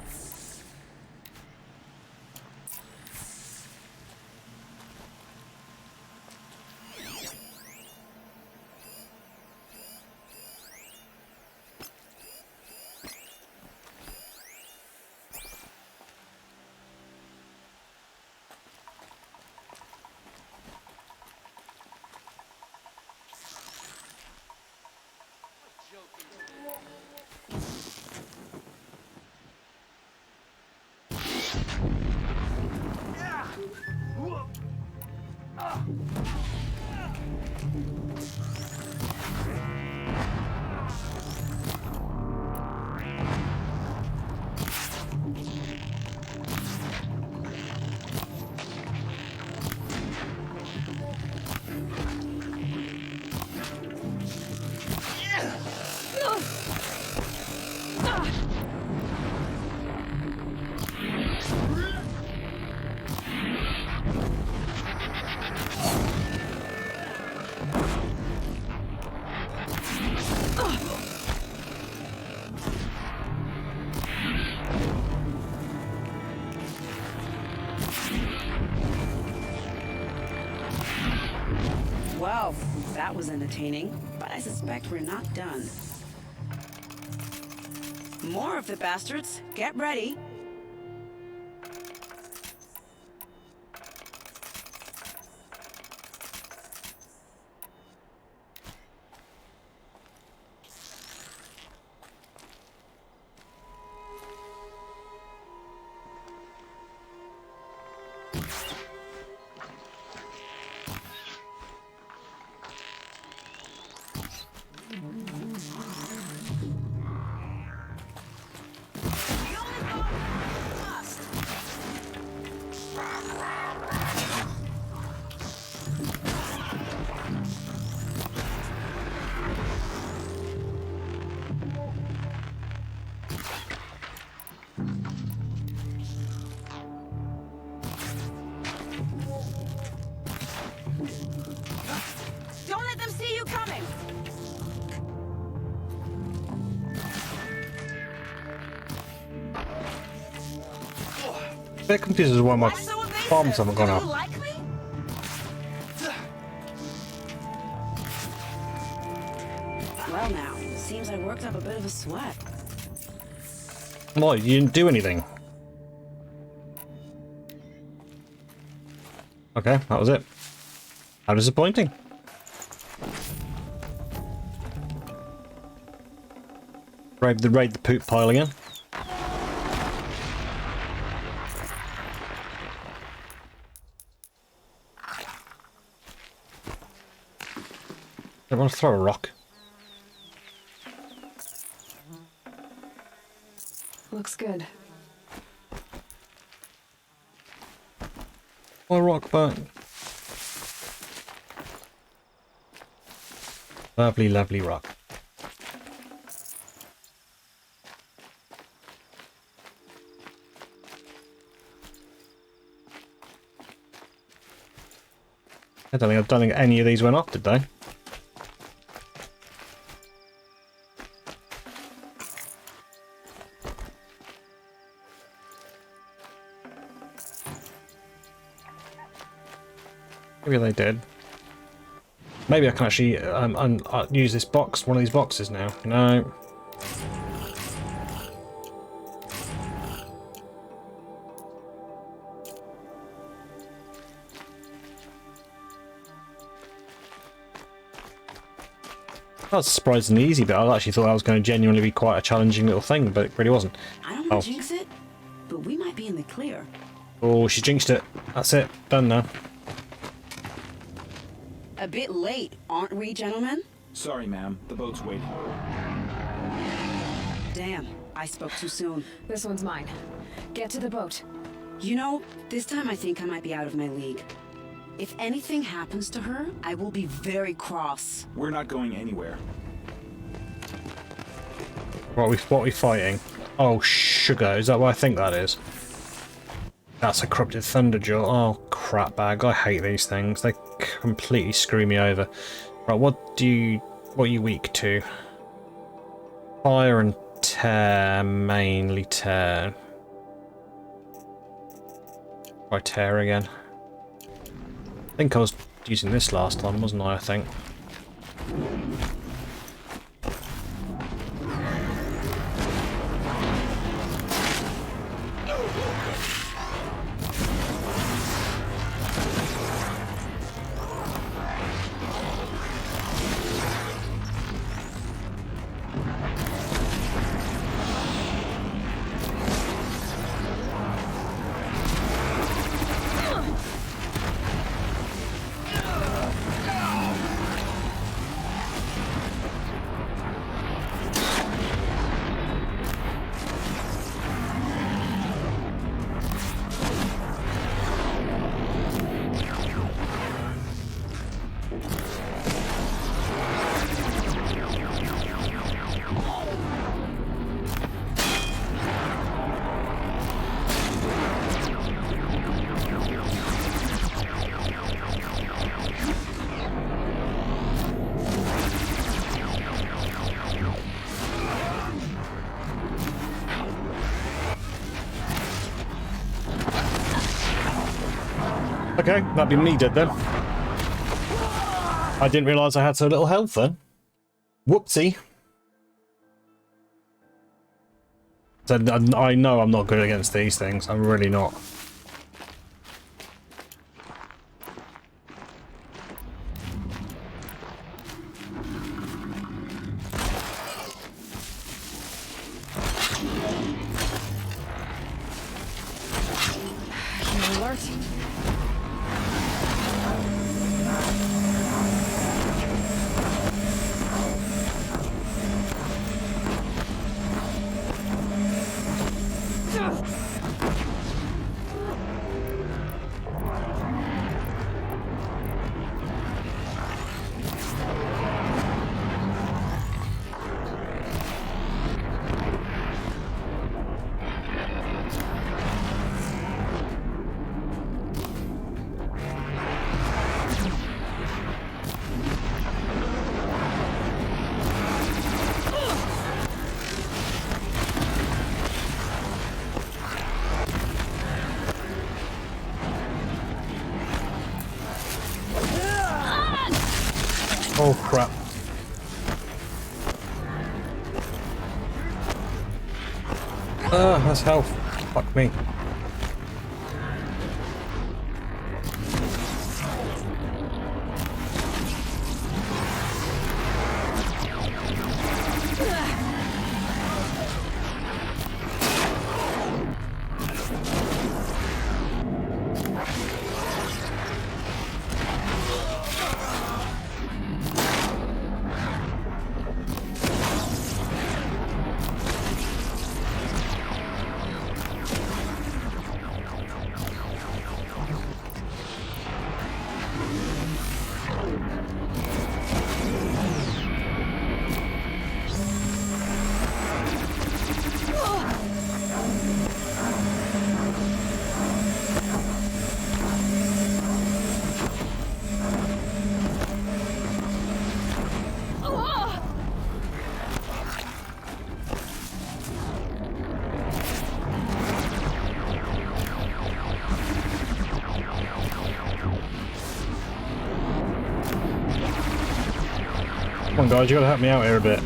Well, that was entertaining, but I suspect we're not done. More of the bastards. Get ready. Don't let them see you coming! A bit confused as to why my bombs haven't gone up. Well now, seems I worked up a bit of a sweat. Why? You didn't do anything. Okay, that was it. How disappointing. Raid the poop pile again. I want to throw a rock. Looks good. More rock back. Lovely, lovely rock. I don't think any of these went off, did they? Maybe they did. Maybe I can actually use this box, one of these boxes now. No. That was surprisingly easy, but I actually thought that was going to genuinely be quite a challenging little thing, but it really wasn't. I don't want to jinx it, but we might be in the clear. Oh, she jinxed it. That's it. Done now. A bit late, aren't we, gentlemen? Sorry, ma'am. The boat's waiting. Damn, I spoke too soon. This one's mine. Get to the boat. You know, this time I think I might be out of my league. If anything happens to her, I will be very cross. We're not going anywhere. What are we fighting? Oh, sugar. Is that what I think that is? That's a corrupted thunderjaw. Oh, crap bag. I hate these things. They completely screw me over. Right, what are you weak to? Fire and tear. Mainly tear. Try tear again. I think I was using this last time, wasn't I think? Okay, that'd be me dead then. I didn't realise I had so little health then. Whoopsie. So I know I'm not good against these things. I'm really not. Oh crap. Ah, that's health. Fuck me. Come on, guys, you gotta help me out here a bit.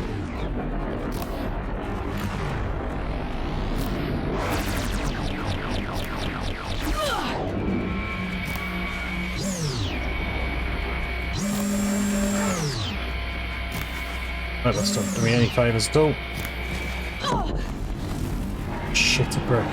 Oh, that's not doing me any favours at all. Shit, a brick.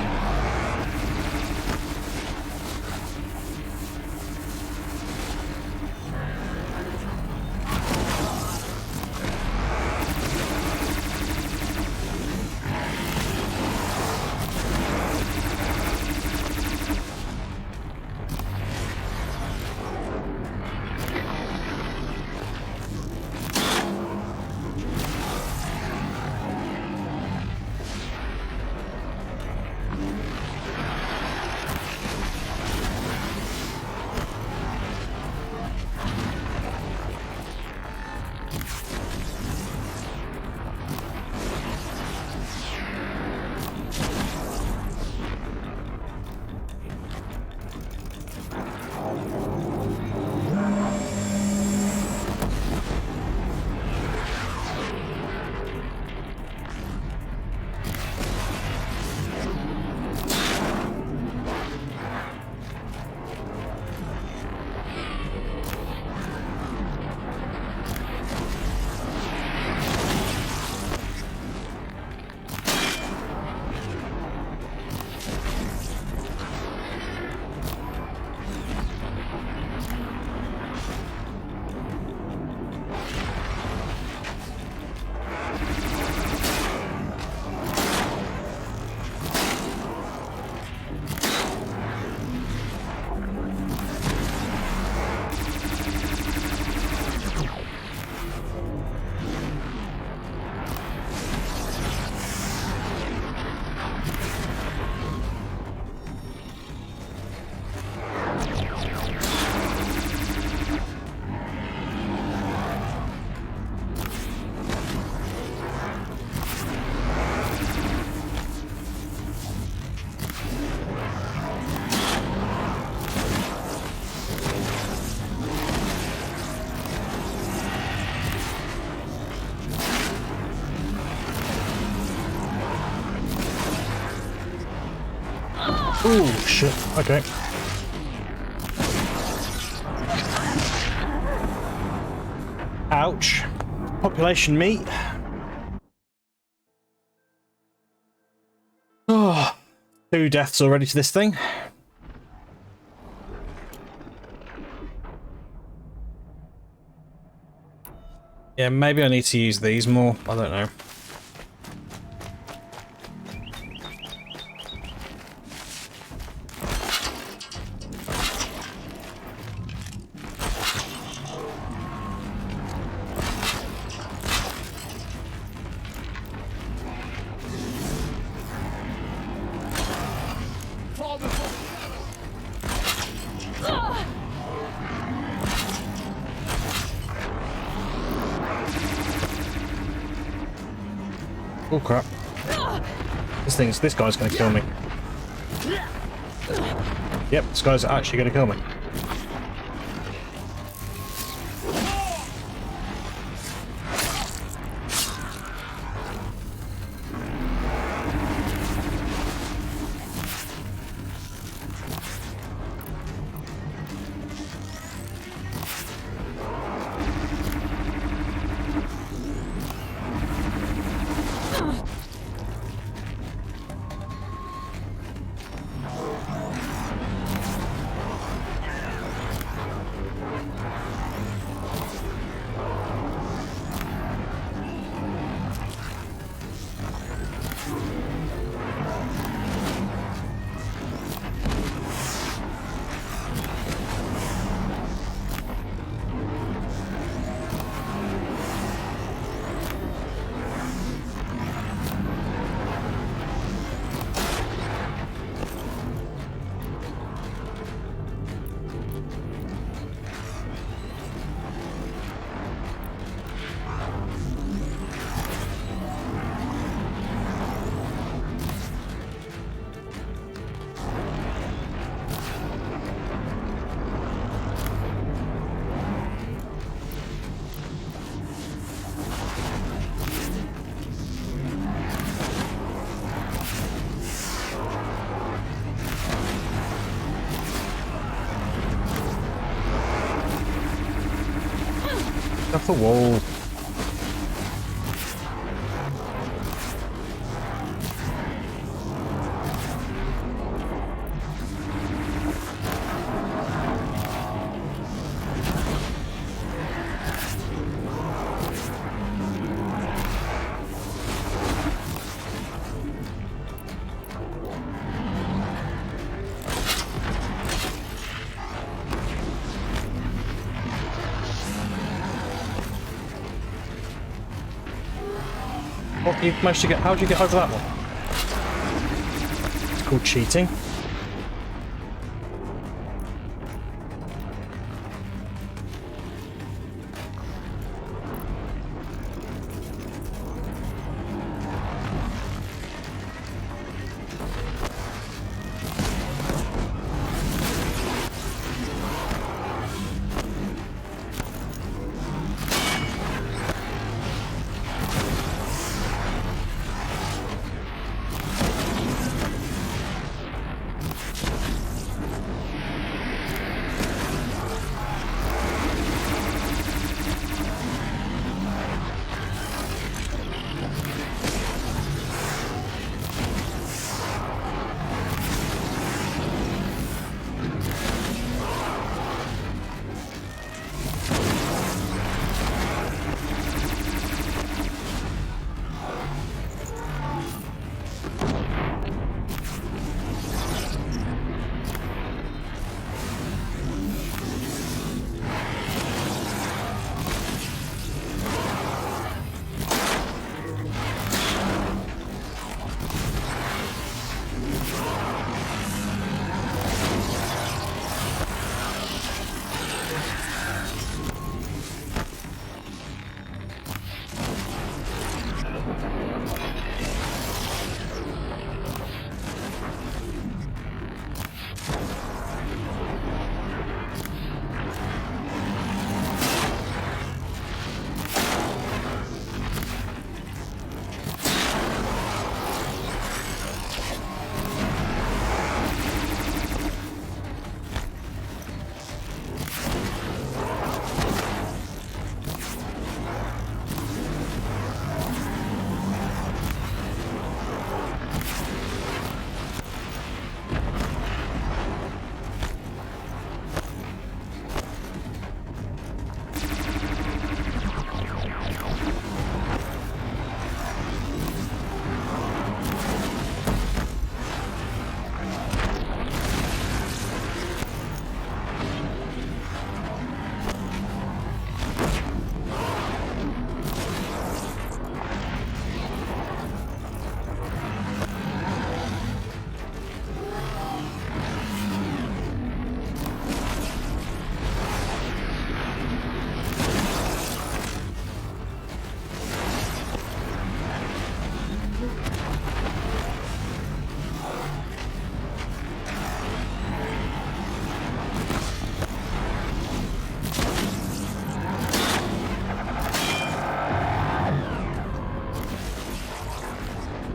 Ooh, shit. Okay. Ouch. Population meat. Oh, 2 deaths already to this thing. Yeah, maybe I need to use these more. I don't know. Oh crap. This guy's gonna kill me. Yep, this guy's actually gonna kill me. Off the wall. Oh, you managed to get. How did you get over that one? It's called cheating.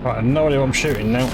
Right, I have no idea what I'm shooting now.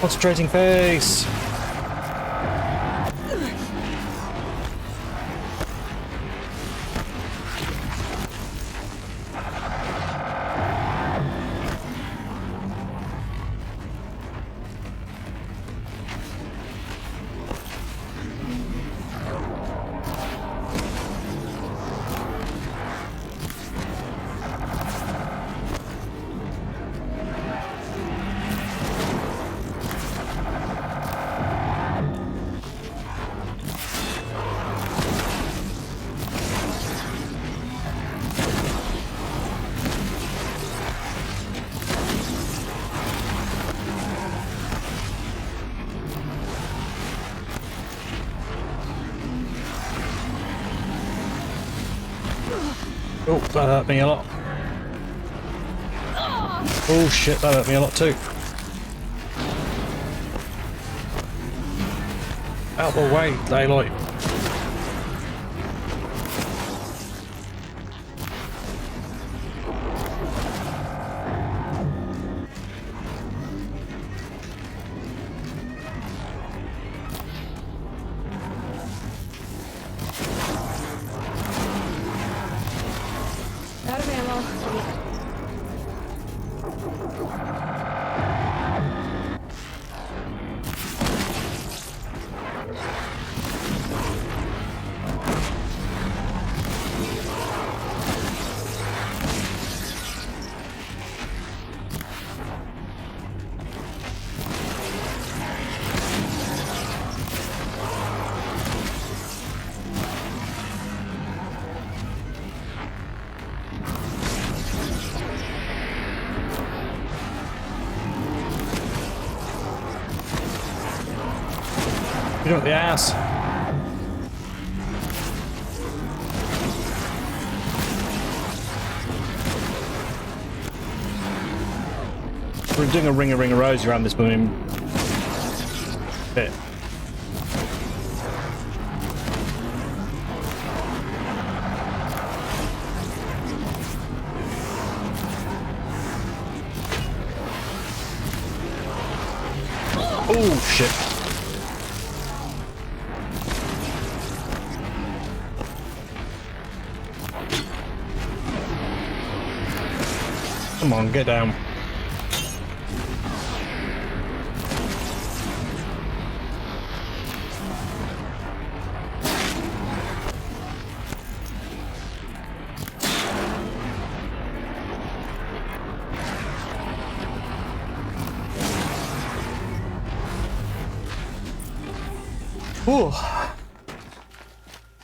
Concentrating face! Oh, that hurt me a lot. Oh shit, that hurt me a lot too. Out the way, daylight. Out of ammo. You know the ass. We're doing a ring of rosy around this boom bit. Oh shit. Come on, get down. Ooh.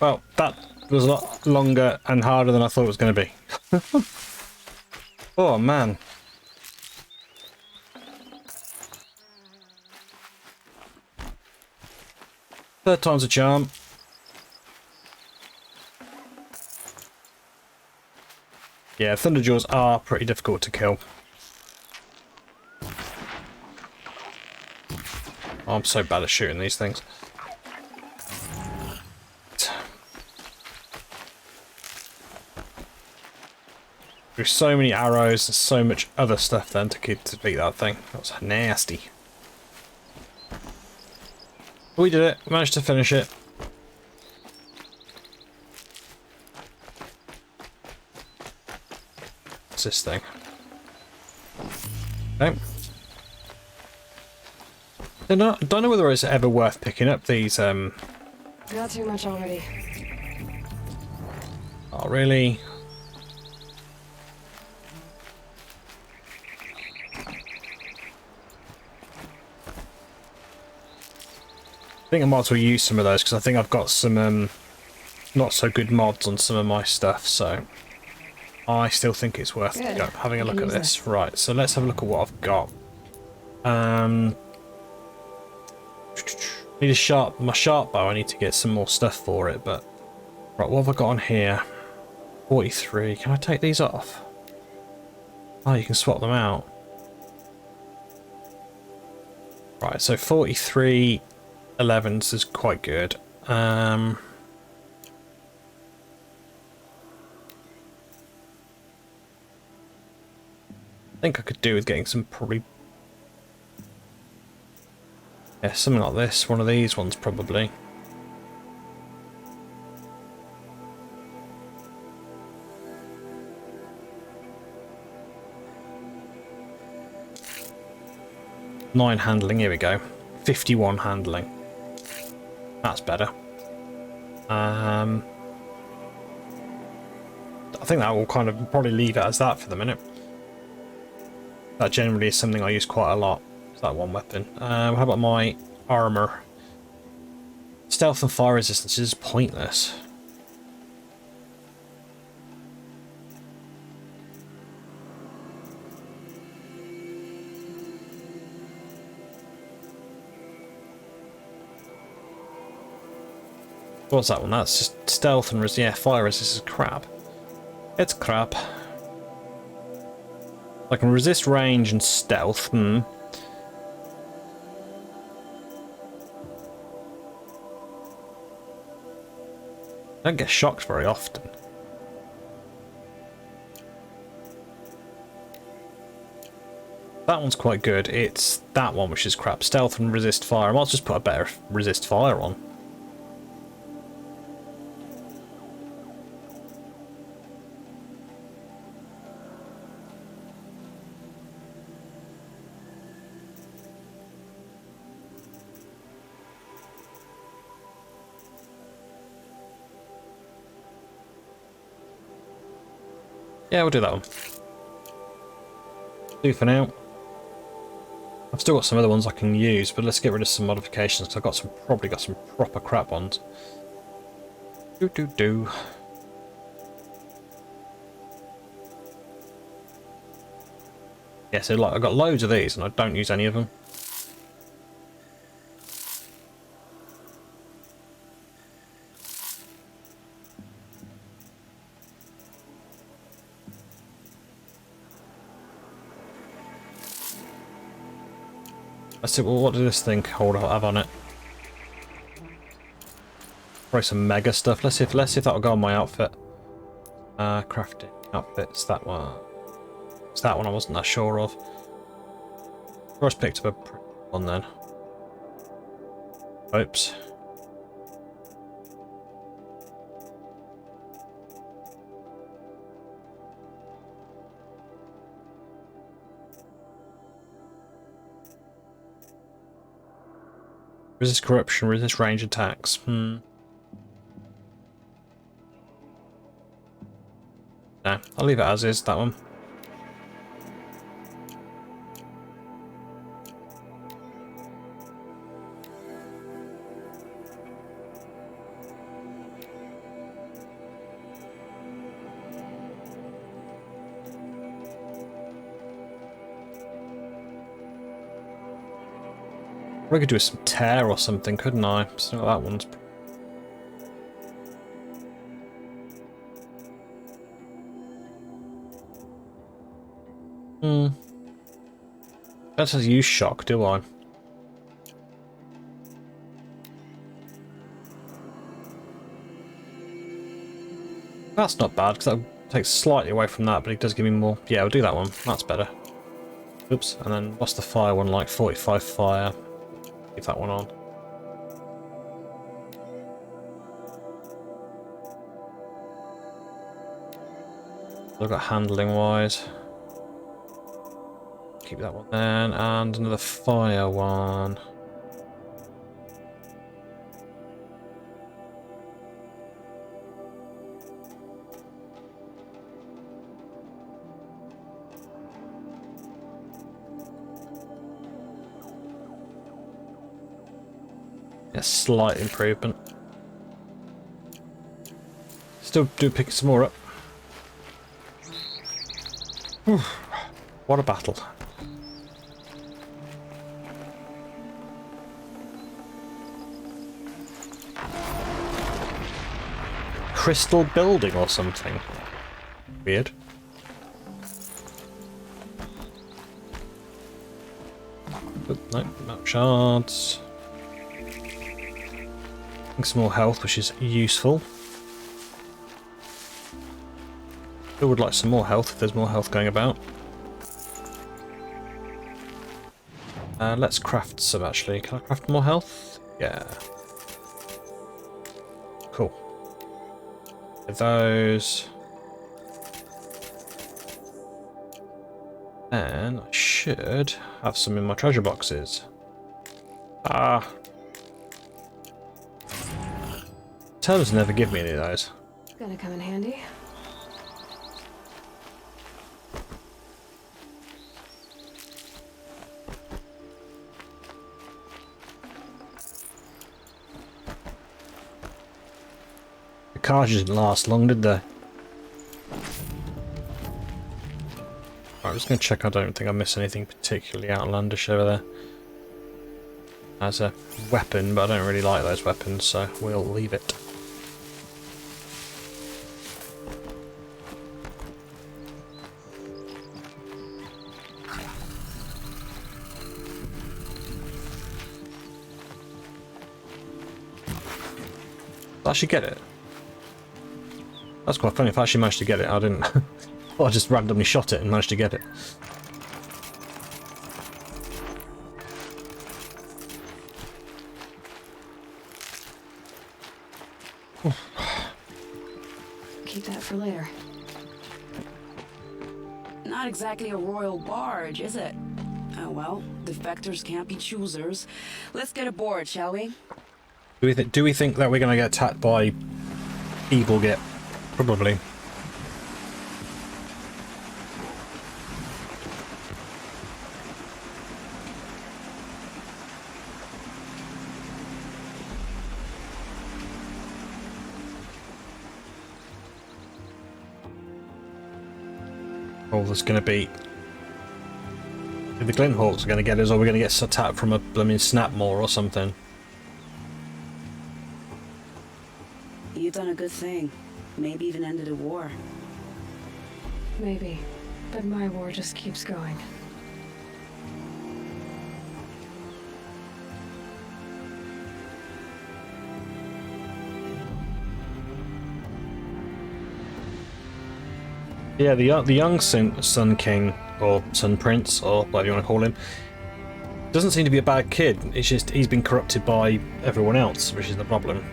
Well, that was a lot longer and harder than I thought it was going to be. Oh man. Third time's a charm. Yeah, Thunderjaws are pretty difficult to kill. Oh, I'm so bad at shooting these things. There's so many arrows and so much other stuff then to beat that thing. That was nasty. We did it. We managed to finish it. What's this thing? Okay. Don't know whether it's ever worth picking up these. Not too much already. Oh, really? I think I might as well use some of those because I think I've got some not so good mods on some of my stuff, so I still think it's worth having a look at this. Right, so let's have a look at what I've got. Need my sharp bow. I need to get some more stuff for it, but right, what have I got on here? 43. Can I take these off? Oh, you can swap them out. Right, so 43 11s is quite good. I think I could do with getting some probably Yeah, something like this. One of these ones probably. Nine handling, here we go. 51 handling. That's better. I think that will kind of probably leave it as that for the minute. That generally is something I use quite a lot. It's that one weapon. How about my armor? Stealth and fire resistance is pointless. What's that one? That's just stealth and yeah, fire resist is crap. It's crap. I can resist range and stealth. I don't get shocked very often. That one's quite good. It's that one which is crap. Stealth and resist fire. I might just put a better resist fire on. Yeah, we'll do that one. Do for now. I've still got some other ones I can use, but let's get rid of some modifications. I've got some, probably got some proper crap ones. Do. Yeah, so like I've got loads of these and I don't use any of them. Let's see, well, what does this thing have on it? Probably some mega stuff. Let's see if that'll go on my outfit. Crafting outfits, that one. It's that one I wasn't that sure of. I just picked up a one then. Oops. Resist corruption, resist range attacks. No, I'll leave it as is, that one. I could do some tear or something, couldn't I? So that one's. That says use shock, do I? That's not bad, because that takes slightly away from that, but it does give me more. Yeah, we'll do that one. That's better. Oops, and then what's the fire one like? 45 fire. Leave that one on. Look at handling wise. Keep that one then, and another fire one. A slight improvement. Still do pick some more up. Whew. What a battle. Crystal building or something. Weird. Nope, map shards. Some more health, which is useful. I would like some more health if there's more health going about. Let's craft some actually. Can I craft more health? Yeah. Cool. With those. And I should have some in my treasure boxes. Ah. Terms never give me any of those. Gonna come in handy. The cars didn't last long, did they? I'm just going to check. I don't think I missed anything particularly outlandish over there. As a weapon, but I don't really like those weapons, so we'll leave it. Did I actually get it? That's quite funny. If I actually managed to get it, I didn't. Well, I just randomly shot it and managed to get it. Keep that for later. Not exactly a royal barge, is it? Oh well, defectors can't be choosers. Let's get aboard, shall we? Do we think that we're going to get attacked by evil git? Probably. Oh, there's going to be... The Glinthawks are going to get us, or we're going to get attacked from a blooming Snapmaw or something. You've done a good thing. Maybe even ended a war. Maybe. But my war just keeps going. Yeah, the young Sun King, or Sun Prince, or whatever you want to call him, doesn't seem to be a bad kid. It's just he's been corrupted by everyone else, which is the problem.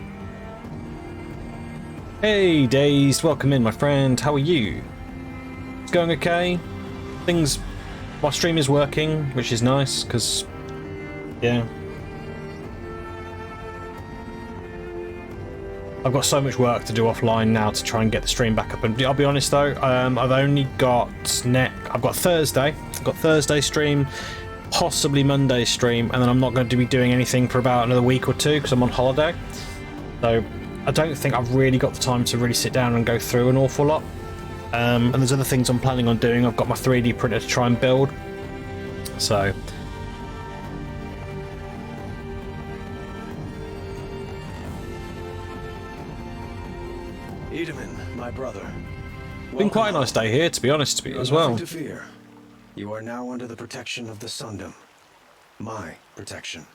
Hey, Dazed, welcome in, my friend. How are you? It's going okay. My stream is working, which is nice, because, yeah. I've got so much work to do offline now to try and get the stream back up. And I'll be honest though, I've only got I've got Thursday. I've got Thursday stream, possibly Monday stream, and then I'm not going to be doing anything for about another week or two because I'm on holiday. So I don't think I've really got the time to really sit down and go through an awful lot. And there's other things I'm planning on doing. I've got my 3D printer to try and build. So. Edelman, my brother. Been quite a nice day here, to be honest with you, as well. Nothing to fear. You are now under the protection of the Sundom. My protection.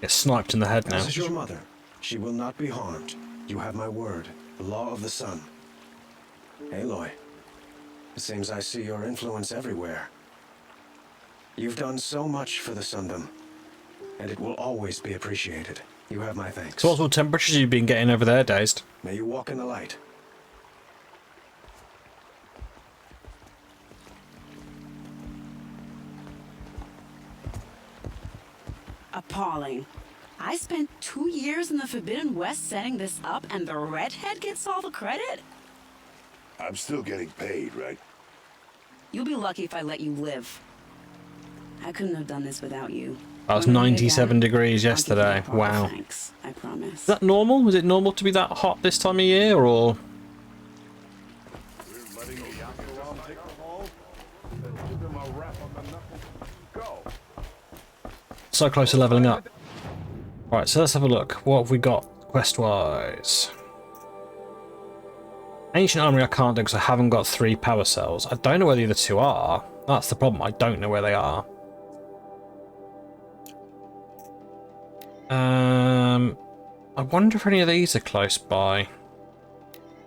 Get sniped in the head now. This is your mother. She will not be harmed. You have my word. The law of the sun. Aloy, it seems I see your influence everywhere. You've done so much for the Sundom, and it will always be appreciated. You have my thanks. So what temperatures have you been getting over there, Dazed? May you walk in the light. Appalling. I spent 2 years in the Forbidden West setting this up, and the redhead gets all the credit? I'm still getting paid, right? You'll be lucky if I let you live. I couldn't have done this without you. I was 97 degrees yesterday. Wow. Thanks, I promise. Is that normal? Is it normal to be that hot this time of year, or...? So close to leveling up. Right, so let's have a look. What have we got quest-wise? Ancient Armory I can't do because I haven't got 3 power cells. I don't know where the other 2 are. That's the problem. I don't know where they are. I wonder if any of these are close by.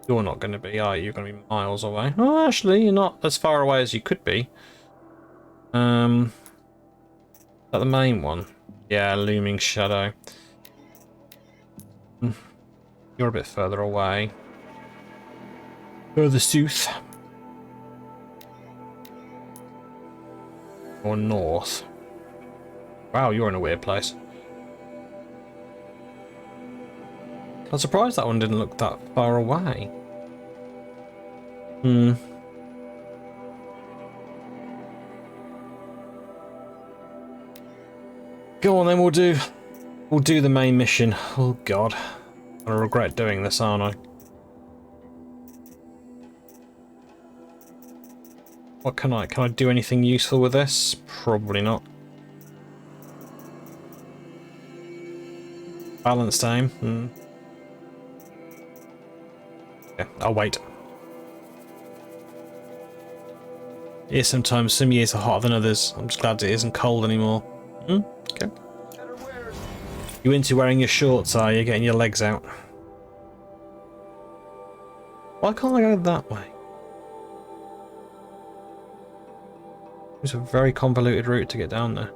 You're not going to be, are you? You're going to be miles away. Oh, actually, you're not as far away as you could be. that the main one? Yeah, looming shadow. You're a bit further away. Further south. Or north. Wow, you're in a weird place. I'm surprised that one didn't look that far away. Go on then, we'll do the main mission. Oh god. I regret doing this, aren't I? What can I do anything useful with this? Probably not. Balanced aim. Okay, I'll wait. Yeah, sometimes some years are hotter than others. I'm just glad it isn't cold anymore. Okay. You into wearing your shorts, are you? Getting your legs out? Why can't I go that way? It's a very convoluted route to get down there.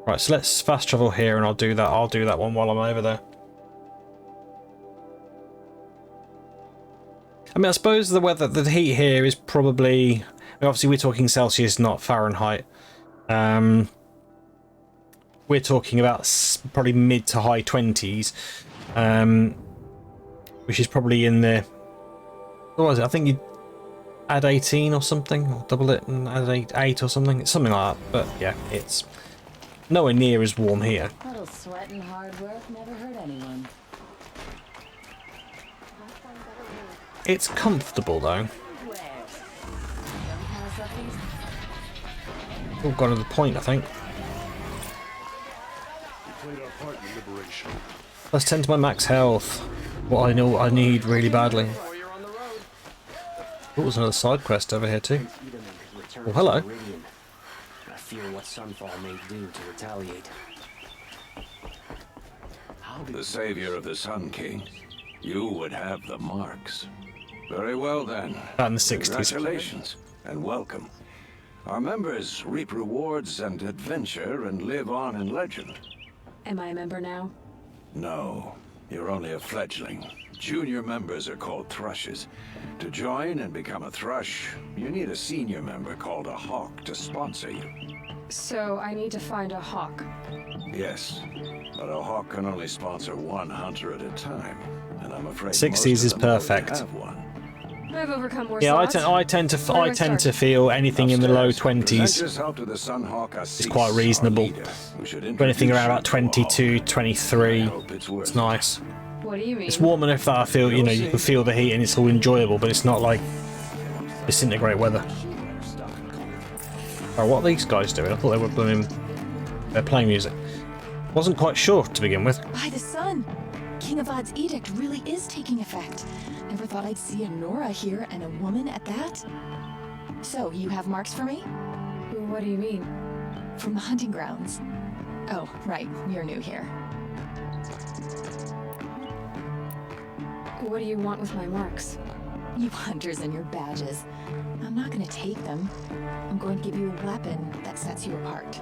Right, so let's fast travel here and I'll do that one while I'm over there. I mean, I suppose the heat here is probably... I mean, obviously we're talking Celsius, not Fahrenheit. We're talking about probably mid to high 20s, which is probably in the... What was it? I think you add 18 or something, or double it and add 8 or something. It's something like that, but yeah, it's nowhere near as warm here. A little sweat and hard work never hurt anyone. It's comfortable though. All got to the point, I think. Plus 10 to my max health. What I know I need really badly. Oh, there's another side quest over here too. Oh, hello. I fear what Sunfall may do to retaliate. The savior of the Sun King. You would have the marks. Very well then. Back in the 60s. Congratulations and welcome. Our members reap rewards and adventure and live on in legend. Am I a member now? No, you're only a fledgling. Junior members are called thrushes. To join and become a thrush, you need a senior member called a hawk to sponsor you. So I need to find a hawk. Yes, but a hawk can only sponsor one hunter at a time, and I'm afraid 60s is perfect. have one. I've overcome more Yeah, slots. I tend to feel anything in the low 20s is quite reasonable. Anything around about 22, 23, it's nice. What do you mean? It's warm enough that I feel, you know, you can feel the heat and it's all enjoyable, but it's not like disintegrate weather. Alright, what are these guys doing? I thought they were blooming. They're playing music. Wasn't quite sure to begin with. By the sun! King Avad's edict really is taking effect. Never thought I'd see a Nora here and a woman at that. So, you have marks for me? What do you mean? From the hunting grounds. Oh, right, you're new here. What do you want with my marks? You hunters and your badges. I'm not gonna take them. I'm going to give you a weapon that sets you apart.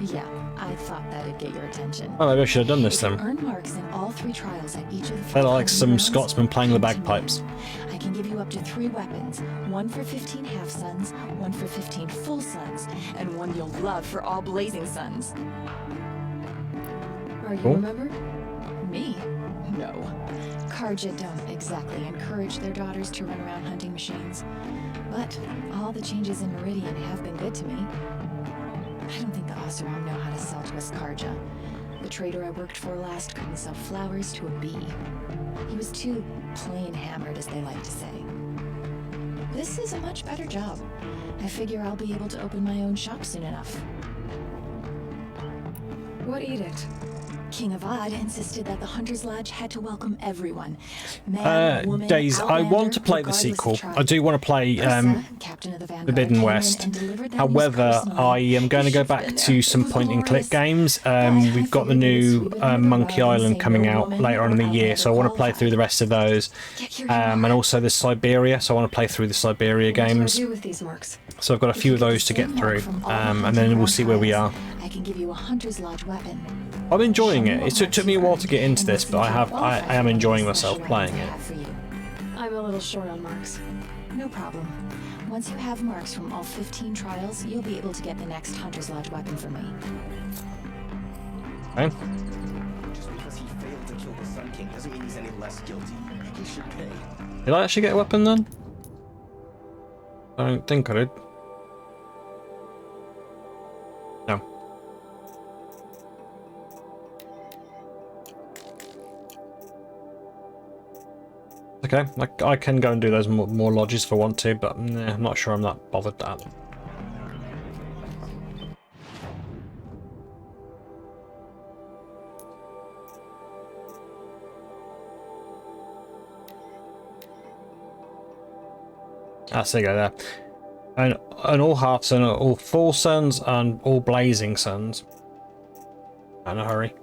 Yeah, I thought that'd get your attention. Oh, maybe I should have done this then. Earn marks in all 3 trials at each of the They're like some Scotsman playing the bagpipes. I can give you up to 3 weapons. 1 for 15 half-suns, 1 for 15 full suns, and 1 you'll love for all blazing suns. Are you a member? Me? No. Karja don't exactly encourage their daughters to run around hunting machines. But all the changes in Meridian have been good to me. I don't think the Oseram know how to sell to us Karja. The trader I worked for last couldn't sell flowers to a bee. He was too plain hammered, as they like to say. This is a much better job. I figure I'll be able to open my own shop soon enough. What edict? King Avad insisted that the Hunter's Lodge had to welcome everyone. Man, woman, Days, I want to play the regardless of sequel. tribe. I do want to play Captain of the Vanguard, Forbidden came in West. and delivered that However, news personally. I am going to go back to some point-and-click games. We've got the new Monkey Island coming out later on in the year, so I want to play through the rest of those. And also the Siberia, so I want to play through the Siberia games. What do I do with these marks? So I've got a few of those to get through, and then we'll see where we are. I can give you a Hunter's Lodge weapon. I'm enjoying it. It took me a while to get into this, but I am enjoying myself playing it. I'm a little short on marks. No problem. Once you have marks from all 15 trials, you'll be able to get the next Hunter's Lodge weapon from me. Okay. Just because he failed to kill the Sun King doesn't mean he's any less guilty. He should pay. Did I actually get a weapon then? I don't think I did. No. Okay, I can go and do those more lodges if I want to, but nah, I'm not sure I'm that bothered at them. That's there you go there. And all half sun, all full suns, and all blazing suns. Not in a hurry.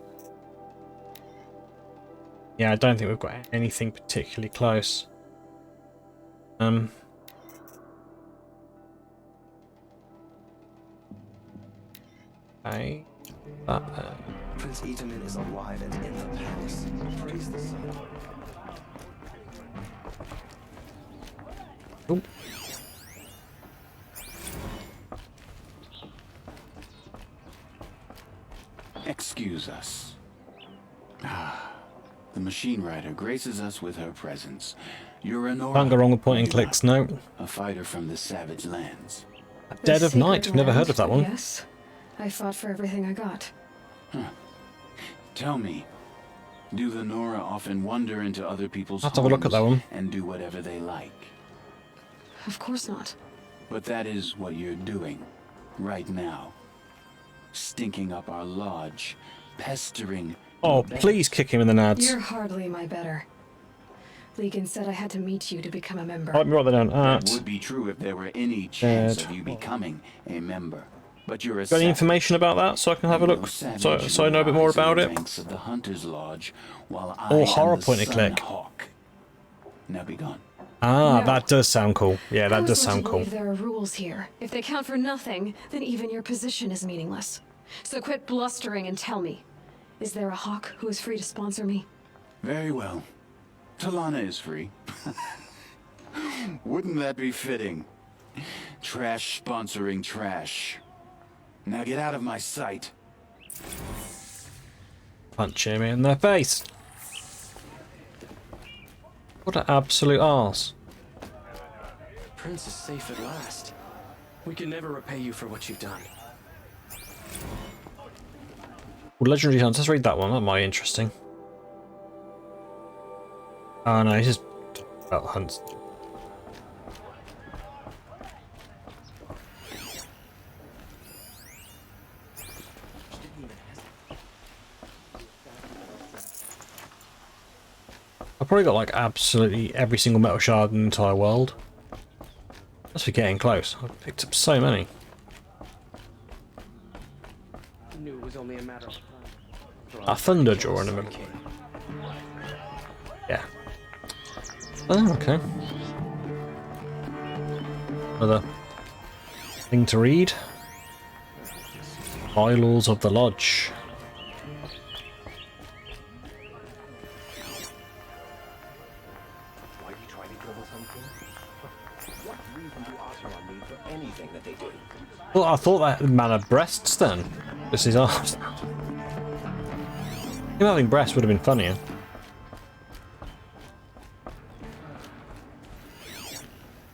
Yeah, I don't think we've got anything particularly close. Okay. Prince Itaman is alive and in the palace. Praise the sun. Oop. Excuse us. The machine rider graces us with her presence. You're an Can't go wrong with point and clicks, no. A fighter from the savage lands. Dead of Night, I've never heard of that one. Yes, I fought for everything I got. Huh. Tell me, do the Nora often wander into other people's Let's have a look at that one. and do whatever they like? Of course not. But that is what you're doing right now. Stinking up our lodge, pestering. Oh, please kick him in the nads. You're hardly my better. Legan said I had to meet you to become a member. Let me write that down. That would be true if there were any chance of you becoming a member. But you're a Got any information about that so I can have a look, so I know a bit more about it? Of the Hunter's Lodge, while Or I horror am the point and Sun click. Hawk. Now be gone. Ah, No. that does sound cool. Yeah, that I was does led to sound cool. believe there are rules here. If they count for nothing, then even your position is meaningless. So quit blustering and tell me. Is there a hawk who is free to sponsor me? Very well. Talana is free. Wouldn't that be fitting? Trash sponsoring trash. Now get out of my sight. Punch him in the face. What an absolute arse. Prince is safe at last. We can never repay you for what you've done. Well, Legendary Hunts, let's read that one. That might be interesting. Oh no, he's just about hunts. I've probably got like absolutely every single metal shard in the entire world. Must be getting close. I've picked up so many. I knew it was only a matter of time. A thunder jaw in a minute. Yeah. Oh, okay. Another thing to read. Bylaws of the Lodge. Why do you try to kill the Sun King? What reason do Oseram need for anything that they do? Well, I thought that man had breasts then. This is arse. Him having breasts would have been funnier.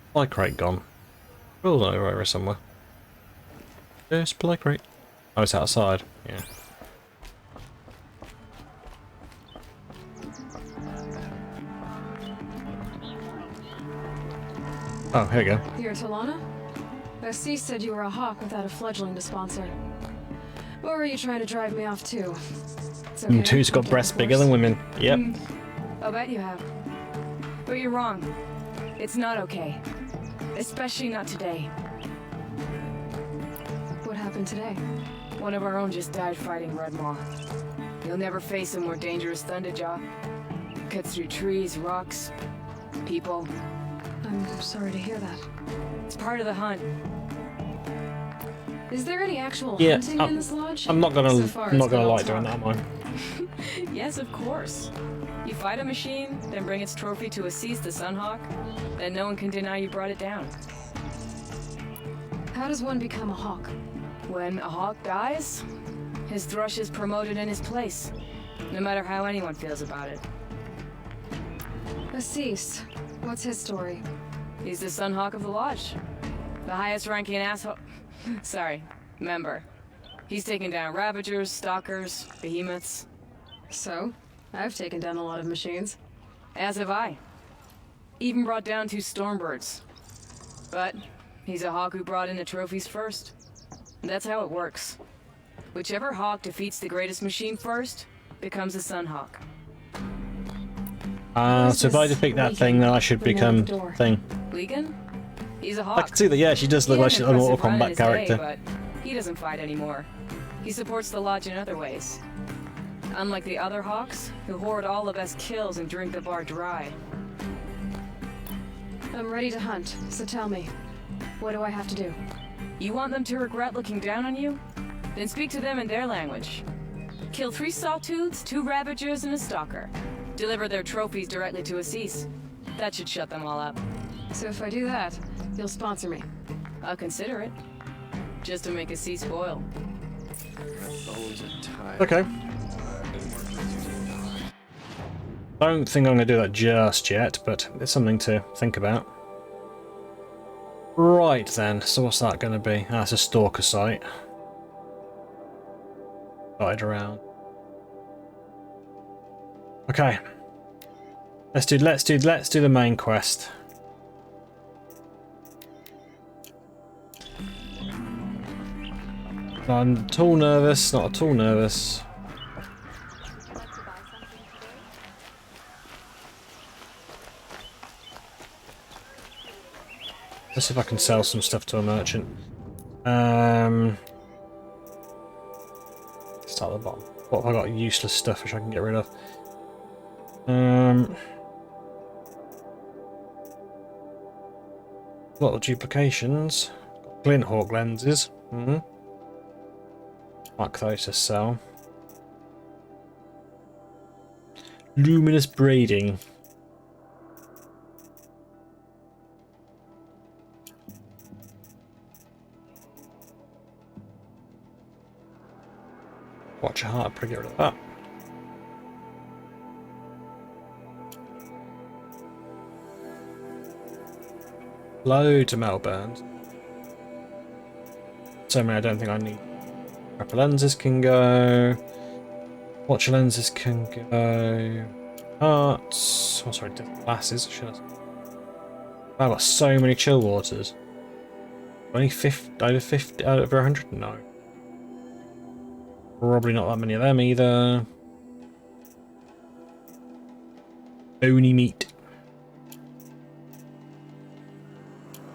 Supply crate gone. Rules on it right here somewhere. Yeah, supply crate. Oh, it's outside. Yeah. Oh, here we go. You're Talana? Assis said you were a hawk without a fledgling to sponsor. Or are you trying to drive me off too? It's okay. Who's got breasts bigger than women? Yep. I'll bet you have. But you're wrong. It's not okay. Especially not today. What happened today? One of our own just died fighting Red Maw. You'll never face a more dangerous Thunderjaw. Cuts through trees, rocks, people. I'm sorry to hear that. It's part of the hunt. Is there any actual Yeah, hunting in this lodge? I'm not gonna So like doing that, am I? Yes, of course. You fight a machine, then bring its trophy to Assis the Sunhawk, then no one can deny you brought it down. How does one become a hawk? When a hawk dies, his thrush is promoted in his place, no matter how anyone feels about it. Assis. What's his story? He's the Sunhawk of the Lodge. The highest ranking asshole... Sorry, member. He's taken down Ravagers, Stalkers, Behemoths. So? I've taken down a lot of machines. As have I. Even brought down 2 Stormbirds. But he's a hawk who brought in the trophies first. That's how it works. Whichever hawk defeats the greatest machine first becomes a Sunhawk. So if I defeat that thing, then I should become thing. Legan? He's a hawk. I can see that, yeah, she does look like she's an Mortal Kombat character. But he doesn't fight anymore. He supports the lodge in other ways. Unlike the other hawks, who hoard all the best kills and drink the bar dry. I'm ready to hunt, so tell me, what do I have to do? You want them to regret looking down on you? Then speak to them in their language. Kill 3 Sawtooths, 2 Ravagers, and a Stalker. Deliver their trophies directly to Assis. That should shut them all up. So if I do that, you'll sponsor me? I'll consider it. Just to make Assis spoil. Okay. Don't think I'm going to do that just yet, but it's something to think about. Right then, so what's that going to be? That's a stalker site. Guide around. Okay. Let's do the main quest. I'm at all nervous, not at all nervous. Let's see if I can sell some stuff to a merchant. Start at the bottom. What have I got? Useless stuff which I can get rid of. A lot of duplications. Got glint hawk lenses. Mark those to sell. Luminous braiding. Watch your heart, probably get rid of that. Loads of metal burns. So many I don't think I need. Upper lenses can go. Watcher lenses can go. Hearts. Oh, sorry, glasses. Shit. I've got so many chill waters. Only 50 out of 100? No. Probably not that many of them either. Bony meat.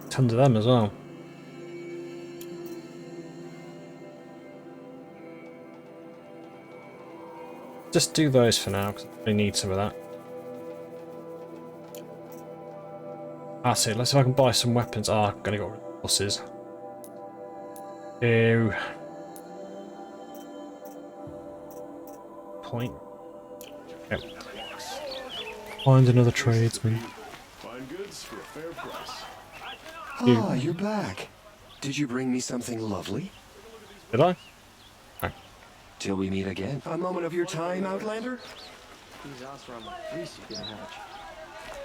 Tons of them as well. Just do those for now, because I need some of that. That's it. Let's see if I can buy some weapons. I'm gonna go with horses. Ew. Point. Yep. Find another tradesman. Fine goods for a fair price. Ah, you're back. Did you bring me something lovely? Did I? No. Till we meet again. A moment of your time, Outlander?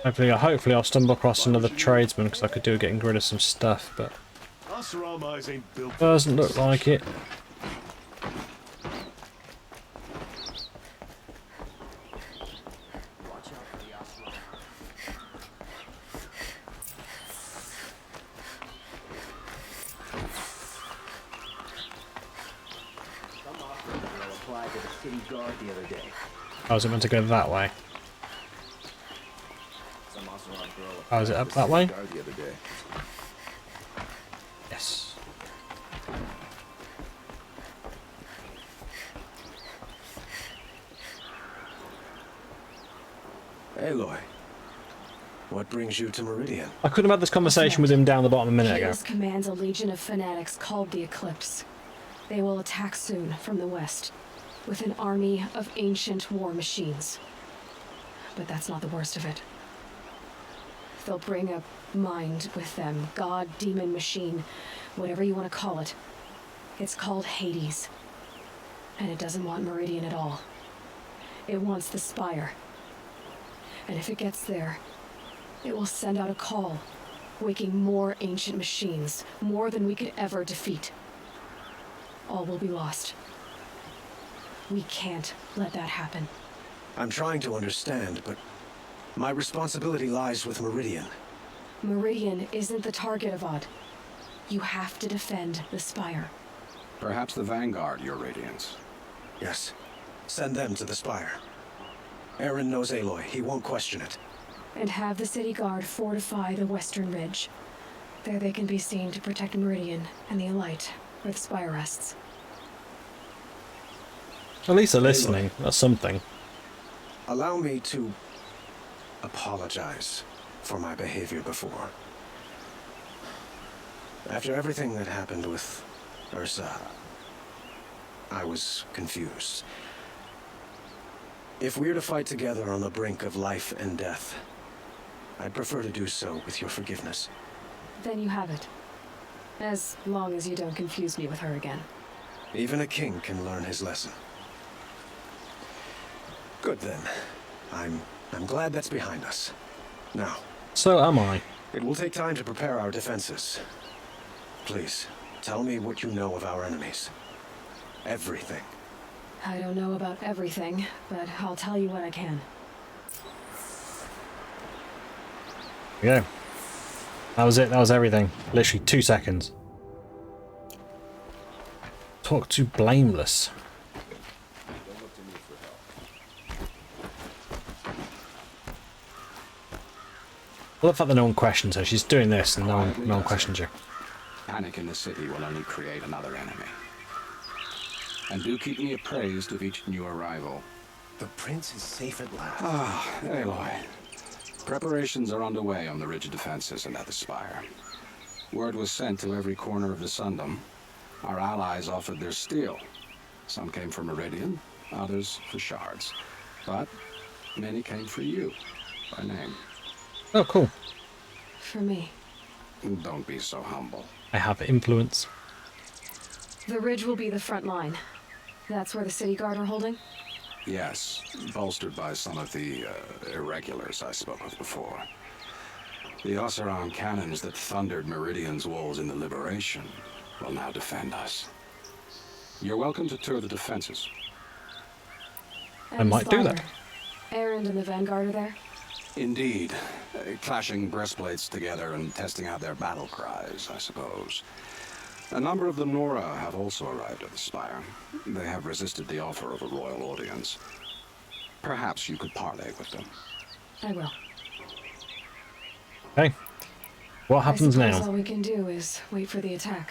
Hopefully I'll stumble across another tradesman, because I could do with getting rid of some stuff, but doesn't look like it. attack of the city guard the other day. Oh, is it meant to go that way? Oh, is it up that way? The other day. Yes. Aloy, what brings you to Meridian? I could have had this conversation with him down the bottom a minute ago. Chaos commands a legion of fanatics called the Eclipse. They will attack soon from the west, with an army of ancient war machines. But that's not the worst of it. They'll bring a mind with them, god, demon, machine, whatever you want to call it. It's called Hades. And it doesn't want Meridian at all. It wants the Spire. And if it gets there, it will send out a call, waking more ancient machines, more than we could ever defeat. All will be lost. We can't let that happen. I'm trying to understand, but my responsibility lies with Meridian. Meridian isn't the target, Avad. You have to defend the Spire. Perhaps the Vanguard, Your Radiance. Yes. Send them to the Spire. Aaron knows Aloy. He won't question it. And have the city guard fortify the western ridge. There they can be seen to protect Meridian and the Elite, where the Spire rests. At least they're listening. That's something. Allow me to apologize for my behavior before. After everything that happened with Ursa, I was confused. If we're to fight together on the brink of life and death, I'd prefer to do so with your forgiveness. Then you have it. As long as you don't confuse me with her again. Even a king can learn his lesson. Good then. I'm glad that's behind us. Now. So am I. It will take time to prepare our defenses. Please, tell me what you know of our enemies. Everything. I don't know about everything, but I'll tell you what I can. Yeah. That was it. That was everything. Literally 2 seconds. Talk to Blameless. I love the fact that no one questions her. She's doing this and no one questions her. Panic in the city will only create another enemy. And do keep me appraised of each new arrival. The prince is safe at last. Ah, Aloy. Preparations are underway on the ridge defenses and at the Spire. Word was sent to every corner of the Sundom. Our allies offered their steel. Some came for Meridian, others for shards. But many came for you, by name. Oh, cool. For me. Don't be so humble. I have influence. The ridge will be the front line. That's where the city guard are holding? Yes, bolstered by some of the irregulars I spoke of before. The Oseram cannons that thundered Meridian's walls in the Liberation will now defend us. You're welcome to tour the defenses. I might do that. Aaron and the Vanguard are there? Indeed. Clashing breastplates together and testing out their battle cries, I suppose. A number of the Nora have also arrived at the Spire. They have resisted the offer of a royal audience. Perhaps you could parley with them. I will. Okay. What happens I suppose now? All we can do is wait for the attack.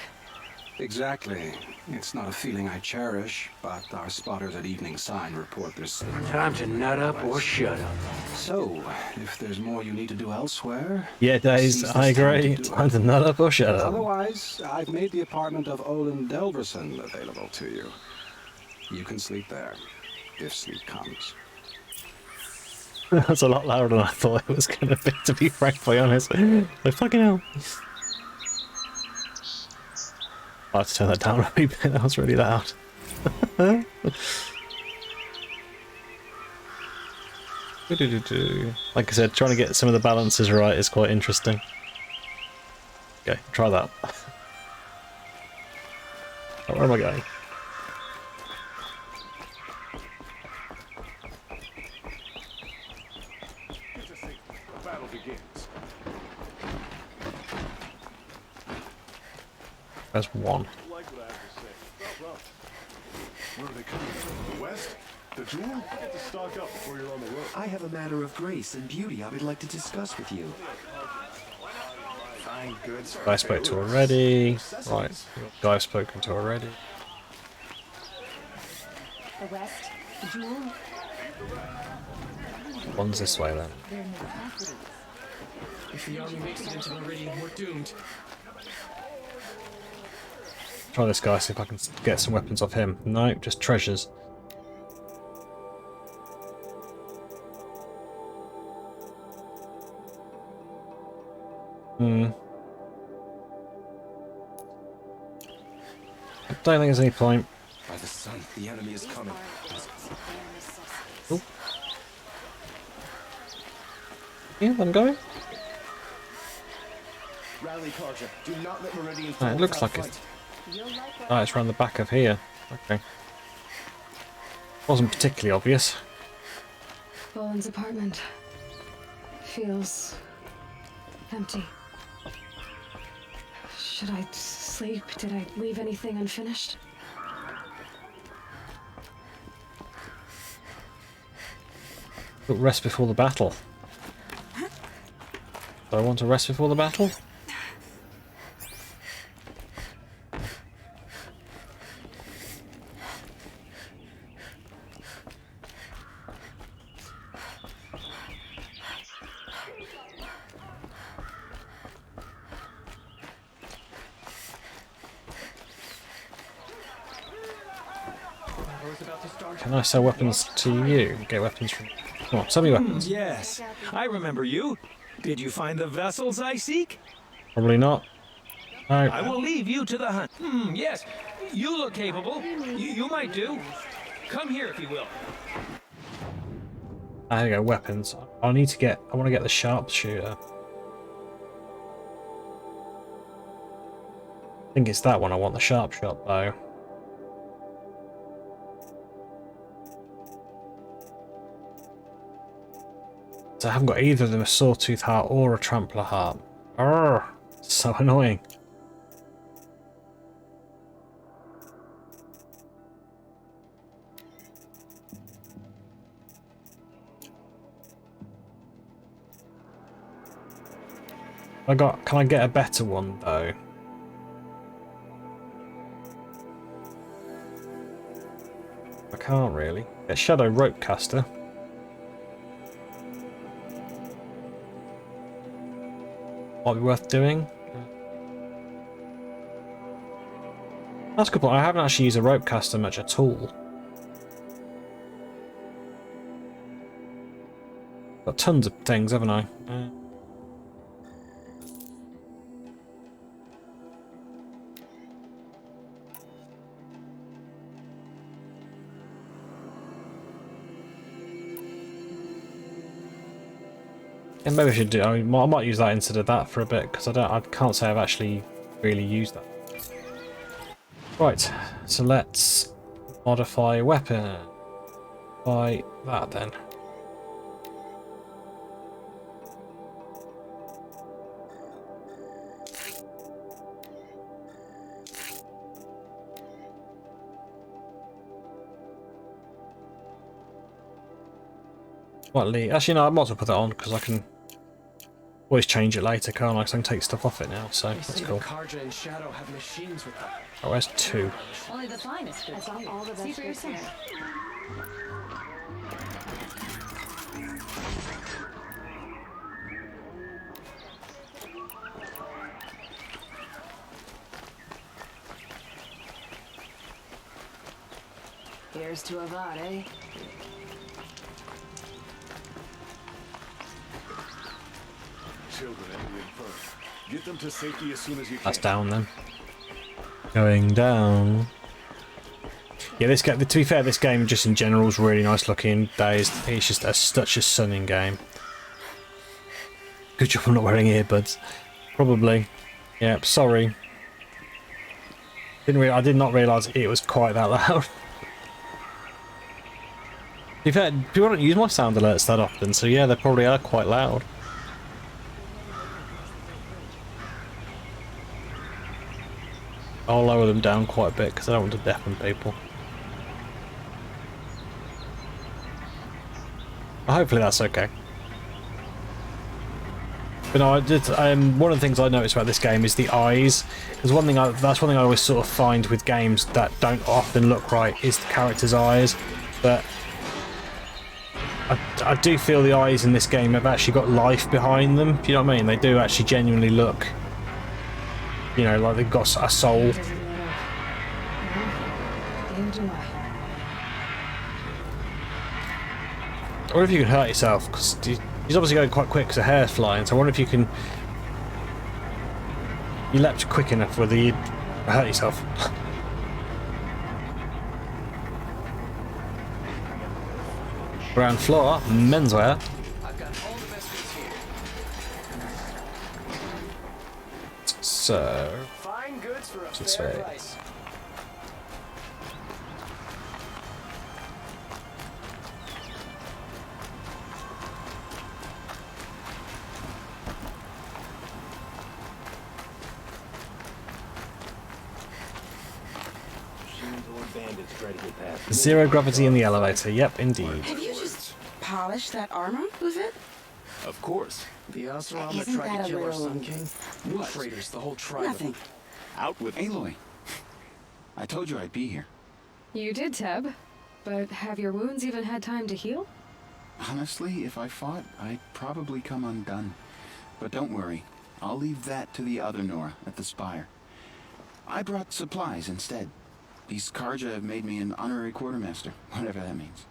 Exactly. It's not a feeling I cherish, but our spotters at Evening Sign report there's... Time to nut up or shut up. So, if there's more you need to do elsewhere... Yeah, Days, I agree. Time to nut up or shut up. Otherwise, I've made the apartment of Olin Delverson available to you. You can sleep there, if sleep comes. That's a lot louder than I thought it was going to be, to be frankly honest. Like, fucking hell. I had to turn that down a wee bit, that was really loud. Like I said, trying to get some of the balances right is quite interesting. Okay, try that. Oh, where am I going? The battle begins. There's one. Like what I have to say. Well done. Where are they coming from? The west? The jewel? Get to stock up before you're on the road. I have a matter of grace and beauty I would like to discuss with you. Fine goods. Guy I spoke to already. Right, guy I've spoken to already. The west, the jewel. One's this way then. If the army makes it into Meridian, we're doomed. Try this guy, see if I can get some weapons off him. No, just treasures. I don't think there's any point. By the sun, the enemy is coming. Ooh. Yeah, let him go. Rally, Karja. Do not let Meridian Oh, it looks like it's... Oh, it's around the back of here. Okay. Wasn't particularly obvious. Boland's apartment feels empty. Should I sleep? Did I leave anything unfinished? But rest before the battle. Do I want to rest before the battle? Can I sell weapons to you? Get weapons from... Come on, sell me weapons. Yes, I remember you. Did you find the vessels I seek? Probably not. No. I will leave you to the hunt. Yes, you look capable. You might do. Come here if you will. There you go, weapons. I need to get... I want to get the sharpshooter. I think it's that one I want, the sharp shot bow. So I haven't got either of them, a sawtooth heart or a trampler heart. Arrgh, so annoying. Can I get a better one though? I can't really. A shadow rope caster. Might be worth doing. That's a good point. I haven't actually used a rope caster much at all. Got tons of things, haven't I? Yeah, maybe I should do. I might use that instead of that for a bit because I can't say I've actually really used that. Right, so let's modify weapon by that then. What, Lee? Actually, no, I might as well put that on because I can always change it later, can't I? Because I can take stuff off it now, so that's cool. Karja and Shadow have machines with them. Oh, where's two? Only the finest. I found all the best. See for yourself. Here's to Avad, eh? Children entering first. Get them to safety as soon as you can. That's down then. Going down. Yeah, this game. To be fair, this game just in general is really nice looking. Days. It's just such a stunning game. Good job I'm not wearing earbuds. Probably. Yeah. Sorry. I did not realise it was quite that loud. To be fair, people don't use my sound alerts that often, so yeah, they probably are quite loud. I'll lower them down quite a bit because I don't want to deafen people. Hopefully that's okay. But no, one of the things I noticed about this game is the eyes. Because that's one thing I always sort of find with games that don't often look right is the characters' eyes. But I do feel the eyes in this game have actually got life behind them. Do you know what I mean? They do actually genuinely look, you know, like they've got a soul. I wonder if you can hurt yourself, because he's obviously going quite quick because the hair's flying, so I wonder if you can... You leapt quick enough whether you'd hurt yourself. Ground floor, menswear. So... Fine goods for a this fair way. price. Zero gravity in the elevator. Yep, indeed. Have you just polished that armor with it? Of course. The Oseram that Isn't tried that to a kill our little- Sun King? New traitors, the whole tribe. Nothing. Out with Aloy. I told you I'd be here. You did, Teb. But have your wounds even had time to heal? Honestly, if I fought, I'd probably come undone. But don't worry. I'll leave that to the other Nora at the Spire. I brought supplies instead. These Karja have made me an honorary quartermaster, whatever that means.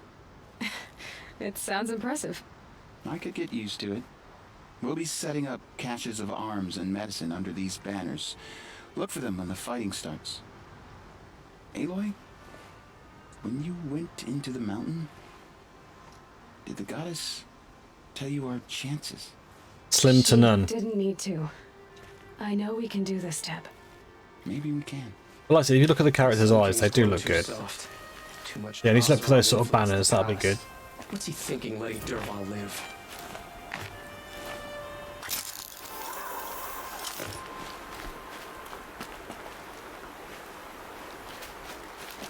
It sounds impressive. I could get used to it. We'll be setting up caches of arms and medicine under these banners. Look for them when the fighting starts. Aloy, when you went into the mountain, did the goddess tell you our chances? Slim to none. Didn't need to. I know we can do this, Teb. Maybe we can. Well, like I said, if you look at the characters' eyes, they do look good. Too much Yeah, need to look for those Oseram sort of influence banners, the that'll be goddess. good. What's he thinking, letting Durval live?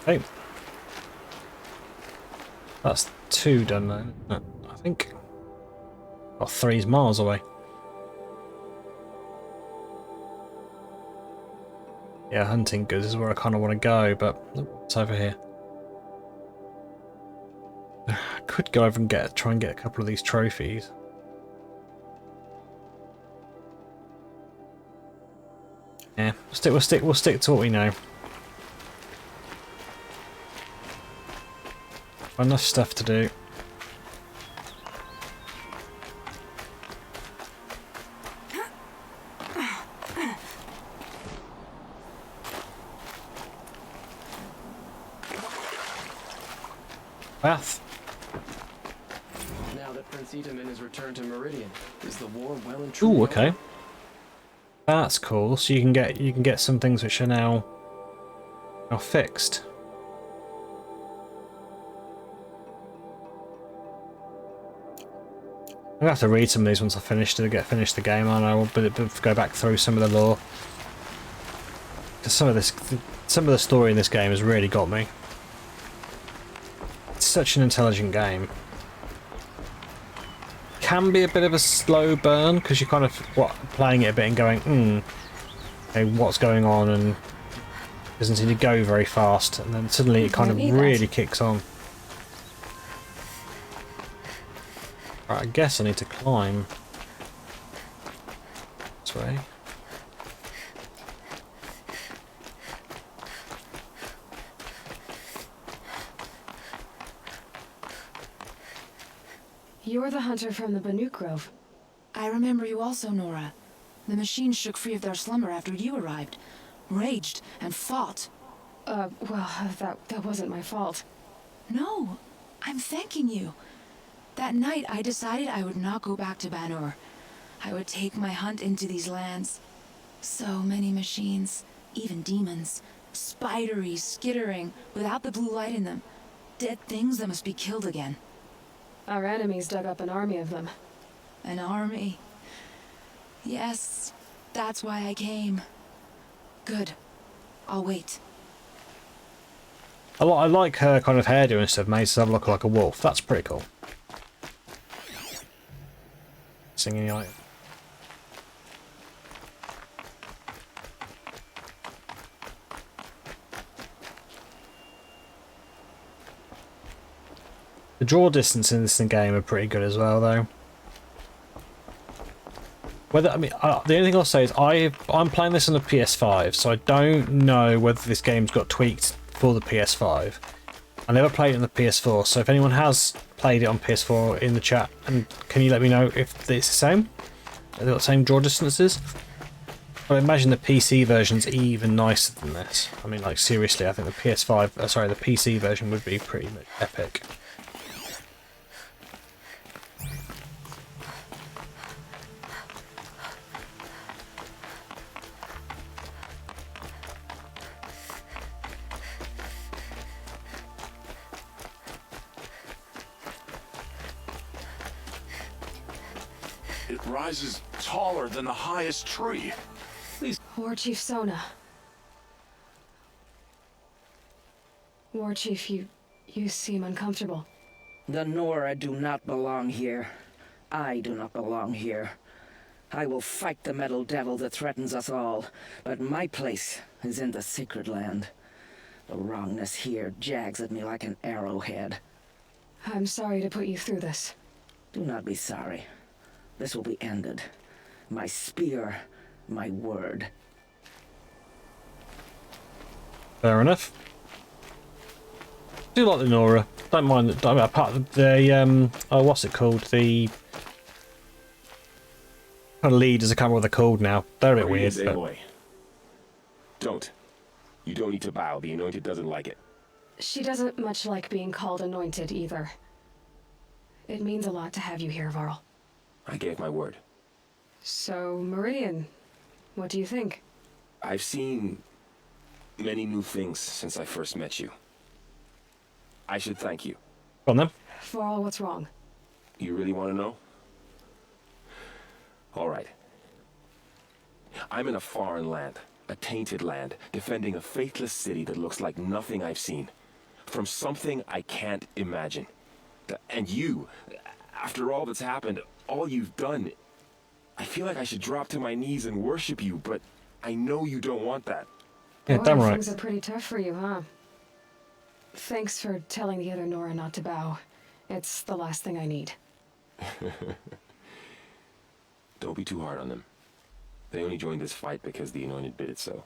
Hey. That's 2 done then, I think. Oh, 3's miles away. Yeah, hunting goods is where I kind of want to go, but it's over here. I could go over and try and get a couple of these trophies. Yeah, we'll stick to what we know. Enough stuff to do. Bath. Now that Prince Itaman has returned to Meridian, is the war well and truly Ooh, over? okay. That's cool. So you can get some things which are now fixed. I'm gonna have to read some of these once I finish the game, and I will go back through some of the lore. Because some of the story in this game has really got me. It's such an intelligent game. Can be a bit of a slow burn because you're kind of playing it a bit and going, okay, what's going on, and doesn't seem to go very fast, and then suddenly it kind of really kicks on. Right, I guess I need to climb this way. You're the hunter from the Banuk Grove. I remember you also, Nora. The machines shook free of their slumber after you arrived. Raged and fought. Well, that wasn't my fault. No, I'm thanking you. That night, I decided I would not go back to Banur. I would take my hunt into these lands. So many machines, even demons. Spidery, skittering, without the blue light in them. Dead things that must be killed again. Our enemies dug up an army of them. An army. Yes, that's why I came. Good. I'll wait. I like her kind of hairdo and stuff, makes her look like a wolf. That's pretty cool. missing any item. The draw distance in this game are pretty good as well, though. The only thing I'll say is I'm playing this on the PS5, so I don't know whether this game's got tweaked for the PS5. I never played it on the PS4, so if anyone has played it on PS4 in the chat, and can you let me know if it's the same? They've got the same draw distances? I imagine the PC version's even nicer than this. I mean, like, seriously, I think the the PC version would be pretty epic. It rises taller than the highest tree. War Chief Sona. War Chief, you seem uncomfortable. The Nora do not belong here. I do not belong here. I will fight the metal devil that threatens us all, but my place is in the sacred land. The wrongness here jags at me like an arrowhead. I'm sorry to put you through this. Do not be sorry. This will be ended. My spear, my word. Fair enough. Do like the Nora. Don't mind it. Apart from the what's it called? The kind of leaders. I can't remember what they're called now. They're a bit weird. But... Don't. You don't need to bow. The Anointed doesn't like it. She doesn't much like being called Anointed either. It means a lot to have you here, Varl. I gave my word. So, Meridian, what do you think? I've seen many new things since I first met you. I should thank you. Go on then. Varl, what's wrong? You really want to know? All right. I'm in a foreign land, a tainted land, defending a faithless city that looks like nothing I've seen. From something I can't imagine. And you, after all that's happened, all you've done, I feel like I should drop to my knees and worship you, but I know you don't want that. Yeah, damn right. Things are pretty tough for you, huh? Thanks for telling the other Nora not to bow. It's the last thing I need. Don't be too hard on them. They only joined this fight because the Anointed bid it so.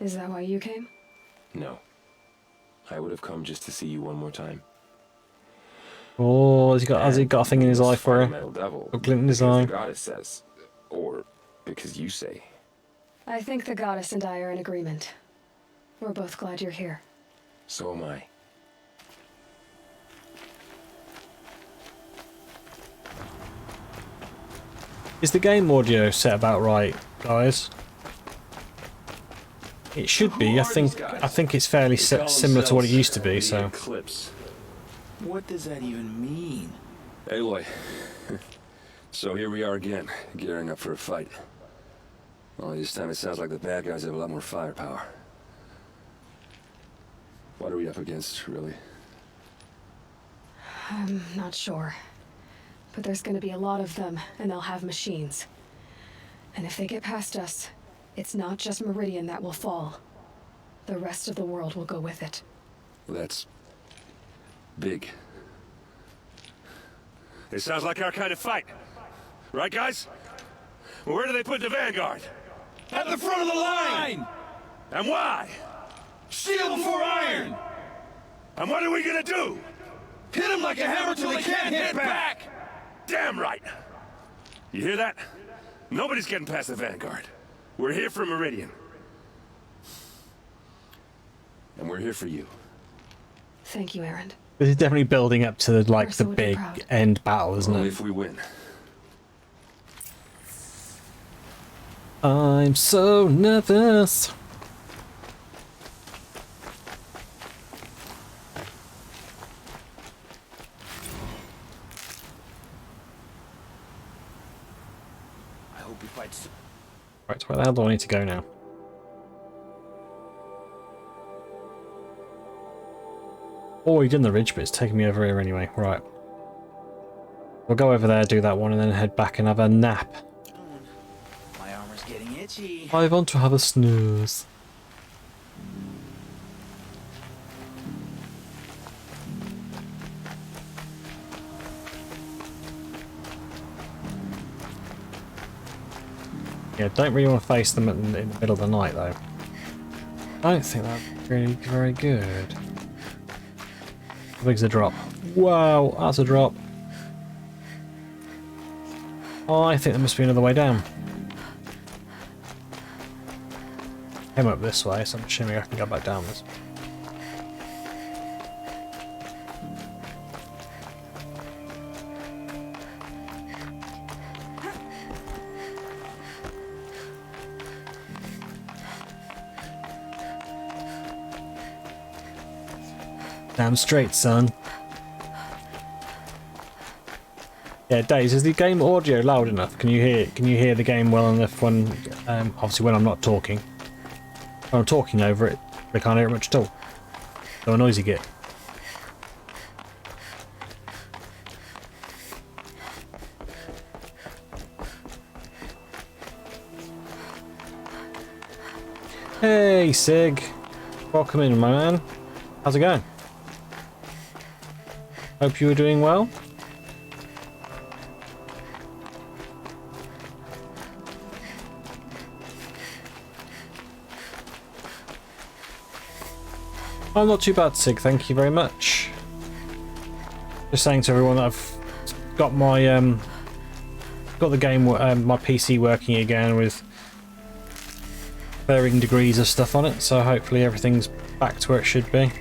Is that why you came? No. I would have come just to see you one more time. Oh, has he got a thing in his eye for her? A glint in his eye. The goddess says, or because you say. I think the goddess and I are in agreement. We're both glad you're here. So am I. Is the game audio set about right, guys? It should be. I think it's fairly similar to what it used to be. So. Eclipse. What does that even mean? Aloy. So here we are again, gearing up for a fight. Well, this time it sounds like the bad guys have a lot more firepower. What are we up against, really? I'm not sure. But there's gonna be a lot of them, and they'll have machines. And if they get past us, it's not just Meridian that will fall. The rest of the world will go with it. Well, that's big. It sounds like our kind of fight. Right, guys? Where do they put the Vanguard? At the front of the line! And why? Steel before iron! And what are we gonna do? Hit them like a hammer till they can't hit back! Damn right! You hear that? Nobody's getting past the Vanguard. We're here for Meridian. And we're here for you. Thank you, Erend. This is definitely building up to the big end battle, isn't Only it? if we win. I'm so nervous. I hope we fight soon. Right, where the hell do I need to go now? Oh, he done the ridge, but it's taking me over here anyway. Right. We'll go over there, do that one, and then head back and have a nap. My armor's getting itchy. I want to have a snooze. Yeah, don't really want to face them in the middle of the night, though. I don't think that's really very good. How big's the drop? Wow, that's a drop. Oh, I think there must be another way down. Came up this way, so I'm assuming I can go back down this. Damn straight, son. Yeah, Days, is the game audio loud enough? Can you hear the game well enough when obviously when I'm not talking? When I'm talking over it, I can't hear it much at all. So a noisy git. Hey Sig. Welcome in, my man. How's it going? Hope you were doing well. I'm not too bad, Sig, thank you very much. Just saying to everyone that I've got my got the game my PC working again with varying degrees of stuff on it, so hopefully everything's back to where it should be.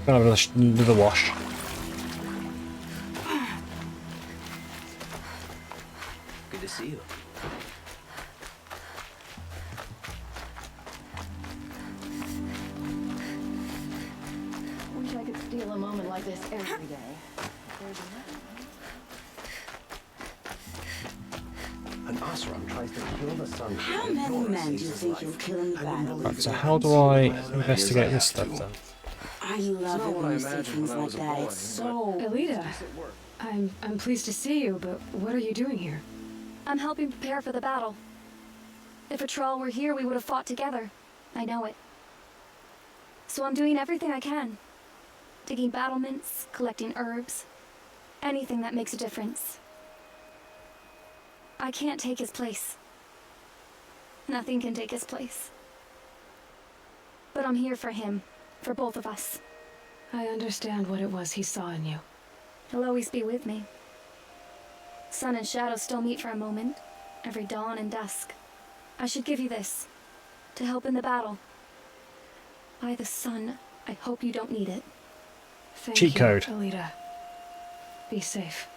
Gonna have another wash. Good to see you. Wish I could steal a moment like this every day. An Osram tries to kill the sun. How many men do you think you'll kill in battle? Right, so how do I investigate this stuff then? I love it when you say things like that. It's so... Elita, I'm pleased to see you, but what are you doing here? I'm helping prepare for the battle. If a troll were here, we would have fought together. I know it. So I'm doing everything I can. Digging battlements, collecting herbs. Anything that makes a difference. I can't take his place. Nothing can take his place. But I'm here for him. For both of us. I understand what it was he saw in you. He'll always be with me. Sun and shadow still meet for a moment, every dawn and dusk. I should give you this, to help in the battle. By the sun, I hope you don't need it. Thank Cheat you, code. Elita. Be safe.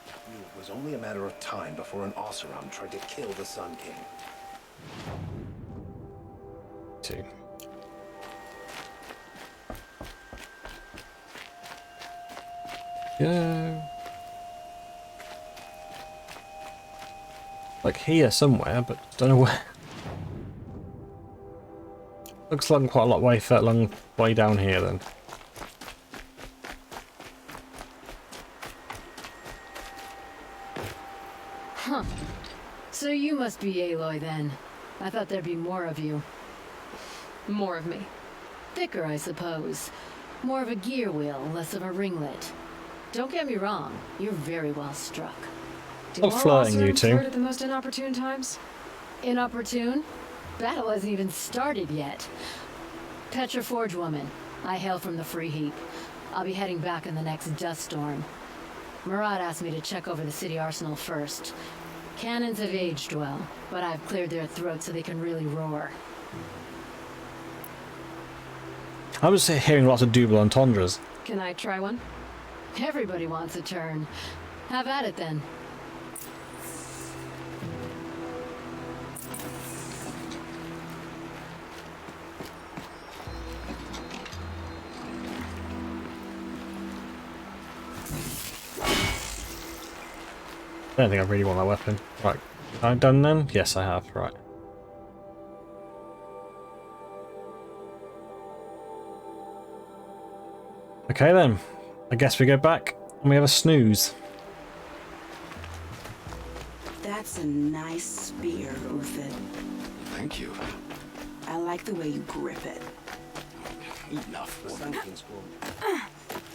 It was only a matter of time before an Osram tried to kill the Sun King. 2. Go. Like here somewhere, but don't know where. Looks like quite a long way down here then. Huh. So you must be Aloy then. I thought there'd be more of you. More of me. Thicker, I suppose. More of a gear wheel, less of a ringlet. Don't get me wrong, you're very well struck. Do I'm all flirting you Osrams two. flirt at the most inopportune times? Inopportune? Battle hasn't even started yet. Petra Forge woman. I hail from the Free Heap. I'll be heading back in the next dust storm. Murad asked me to check over the city arsenal first. Cannons have aged well, but I've cleared their throats so they can really roar. I was hearing lots of double entendres. Can I try one? Everybody wants a turn. Have at it then. I don't think I really want that weapon. Right, I'm done then? Yes, I have. Right. Okay then, I guess we go back and we have a snooze. That's a nice spear, Uthid. Thank you. I like the way you grip it. Enough.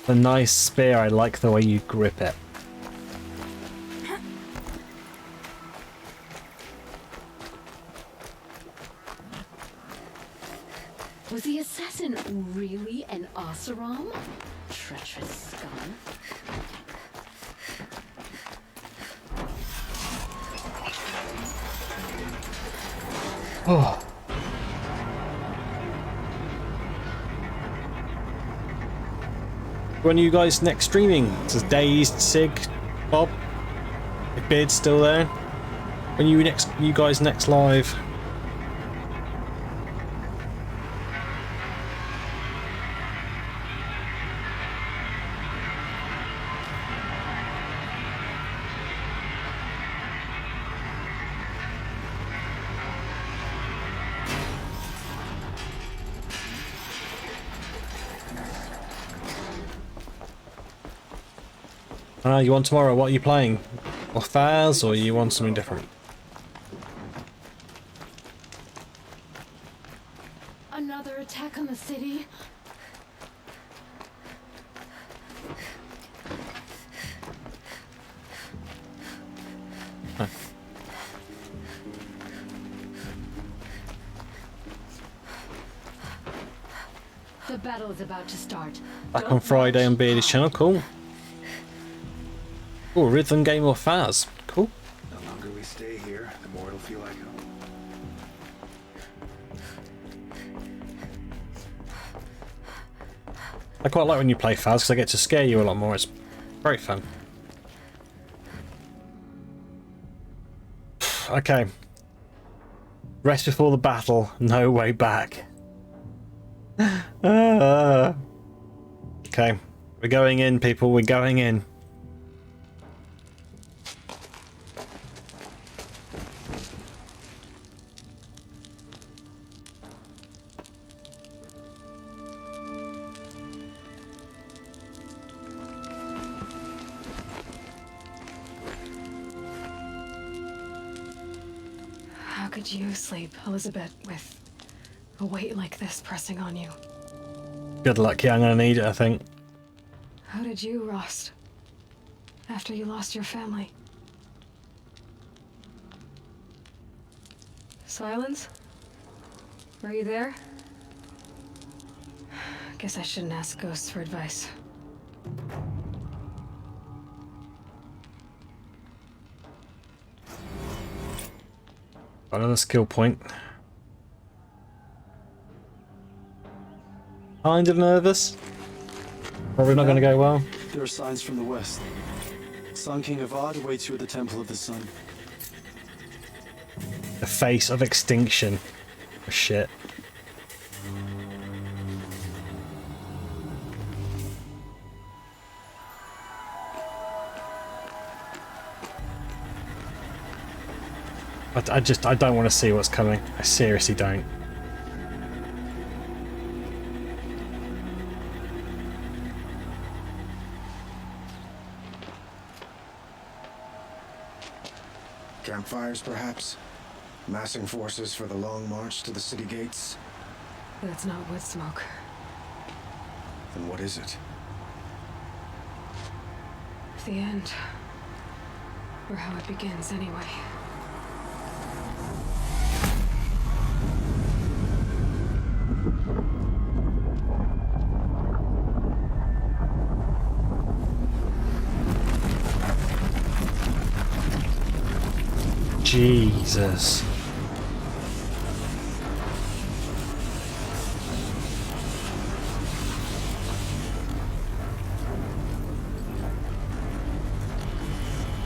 A nice spear, I like the way you grip it. Was the assassin really an Oseram? Treacherous scum. Oh. When are you guys next streaming? This is Dazed, Sig, Bob, if Beard's still there. When you guys next live? You want tomorrow? What are you playing? Or Faz, or you want something different? Another attack on the city? Huh. The battle is about to start. Back on Friday on Beardy's channel, cool. Oh, rhythm game or Faz, cool. The longer we stay here, the more it'll feel like home. I quite like when you play Faz because I get to scare you a lot more. It's very fun. Okay. Rest before the battle, no way back. Okay. We're going in, people, we're going in. How could you sleep, Elizabeth, with a weight like this pressing on you? Good luck, yeah, I'm gonna need it, I think. How did you, Rost? After you lost your family? Silence? Were you there? Guess I shouldn't ask ghosts for advice. Another skill point. Kind of nervous. Probably not going to go well. There are signs from the west. Sun King Avad awaits you at the Temple of the Sun. The face of extinction. Oh, shit. But I don't want to see what's coming. I seriously don't. Campfires, perhaps? Massing forces for the long march to the city gates? That's not wood smoke. Then what is it? The end. Or how it begins, anyway. Jesus.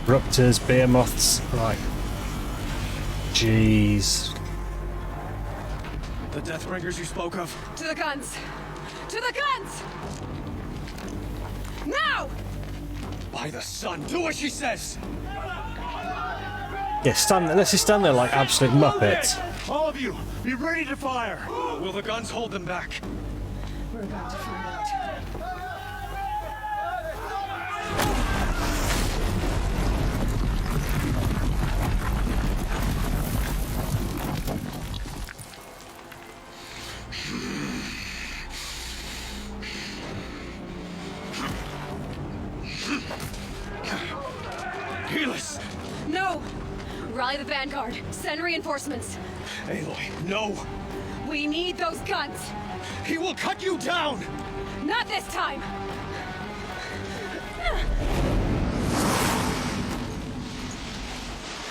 Raptors, behemoths, right. Jeez. The Deathbringers you spoke of? To the guns! To the guns! Now! By the sun, do what she says! Yeah, let's just stand there like absolute muppets. All of you, be ready to fire! Will the guns hold them back? We're about to find out. Helis! No! Rally the Vanguard. Send reinforcements. Aloy, no! We need those guns! He will cut you down! Not this time!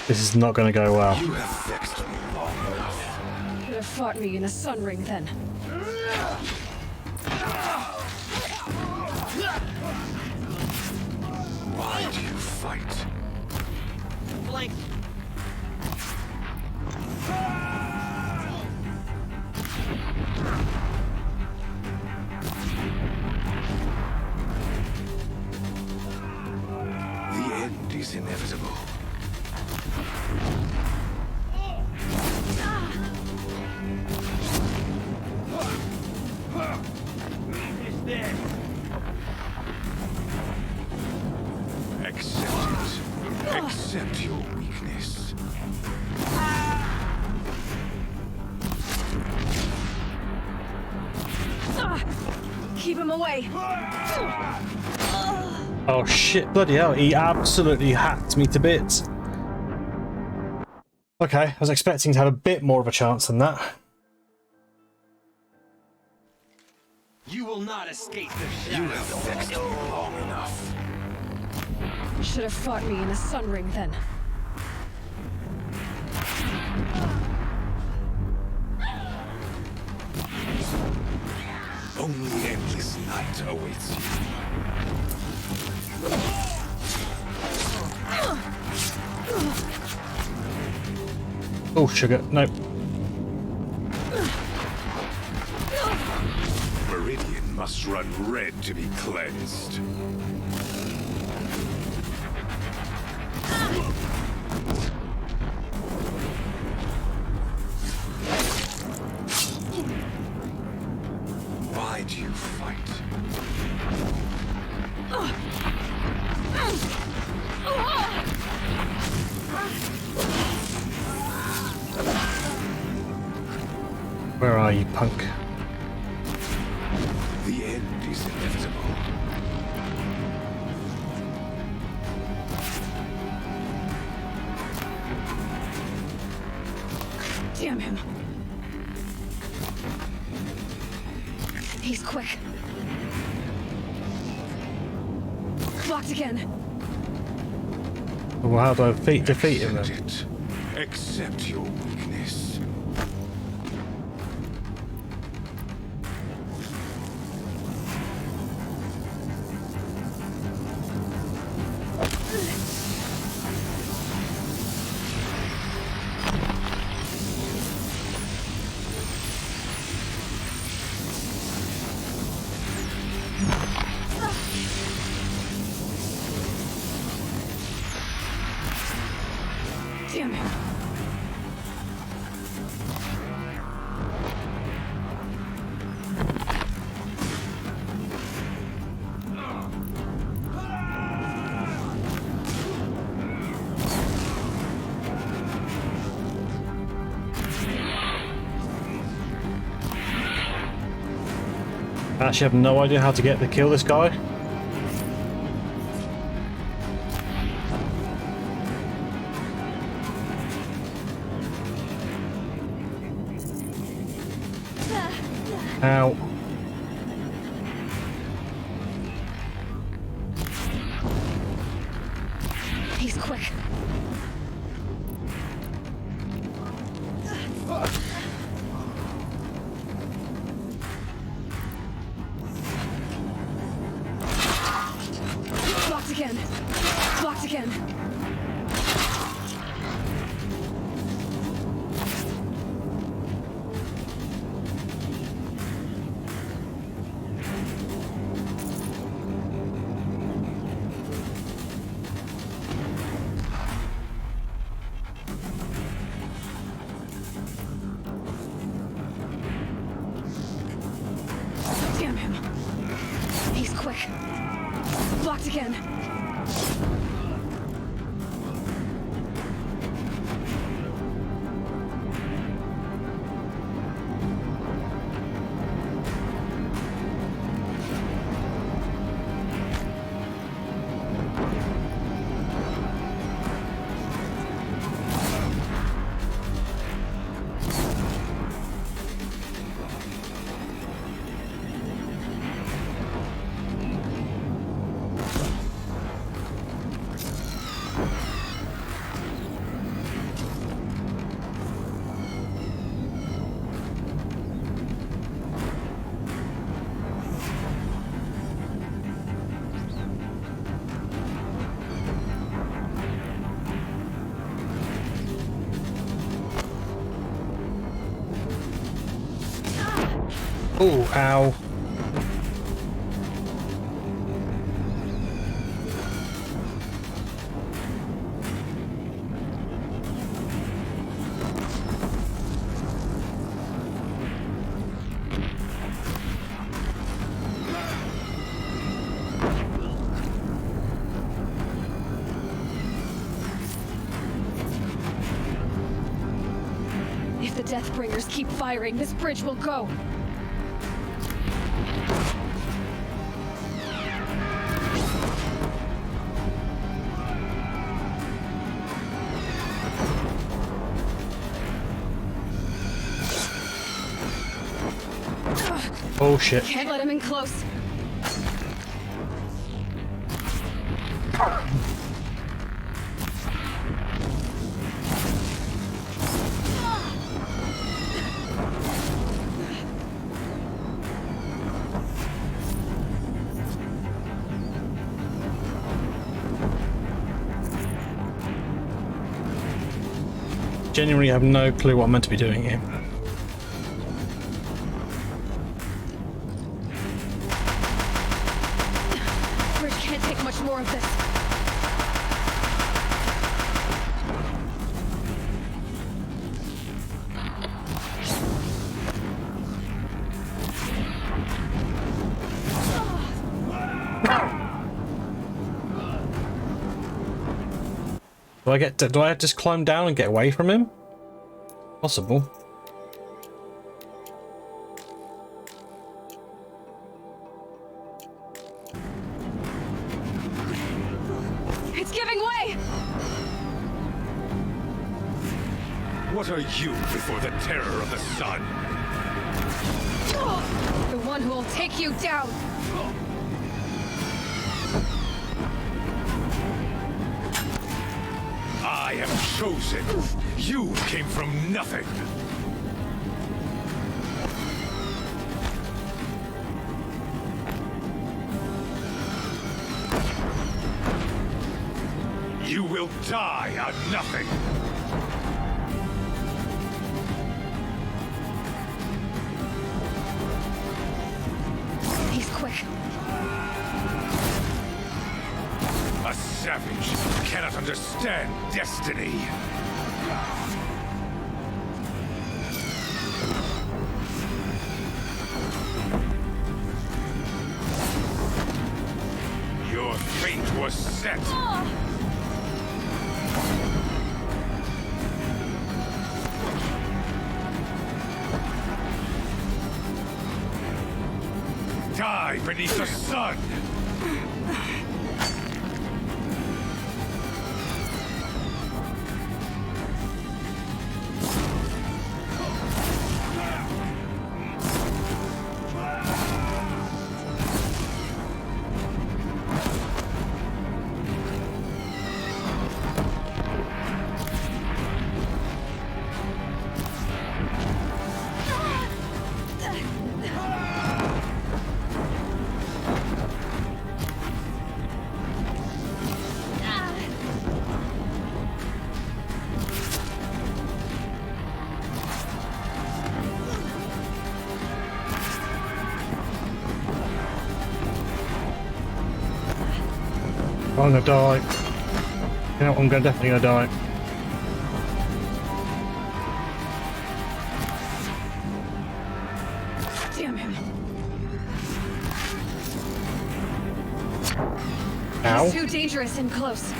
This is not going to go well. You have vexed me long enough. Could have fought me in a sun ring then. Why do you fight? Flank. The end is inevitable. Accept it. Accept your weakness. Keep him away! Oh shit, bloody hell, he absolutely hacked me to bits. Okay, I was expecting to have a bit more of a chance than that. You will not escape the You have vexed me long enough. Should have fought me in a sun ring then. Only endless night awaits you. Oh, sugar, nope. Meridian must run red to be cleansed. Why do you fight? Where are you, punk? The end is inevitable. Damn him. He's quick. Blocked again. Well, how do I defeat him then? Accept it. Accept your weakness. Damn him. I actually have no idea how to get to kill this guy. Ow. He's quick. Blocked again. Blocked again. Damn him. He's quick. Blocked again. Oh, ow. If the Deathbringers keep firing, this bridge will go. Oh shit. Can't let him in close. Genuinely have no clue what I'm meant to be doing here. Bridge can't take much more of this. Do I just climb down and get away from him? Possible. It's giving way! What are you before the terror of the sun? The one who will take you down! I am chosen. You came from nothing. You will die on nothing. He's quick. A savage cannot understand destiny. Your fate was set. Die beneath the sun. I'm gonna die. You know, definitely gonna die. Damn him. Ow. He's too dangerous and close.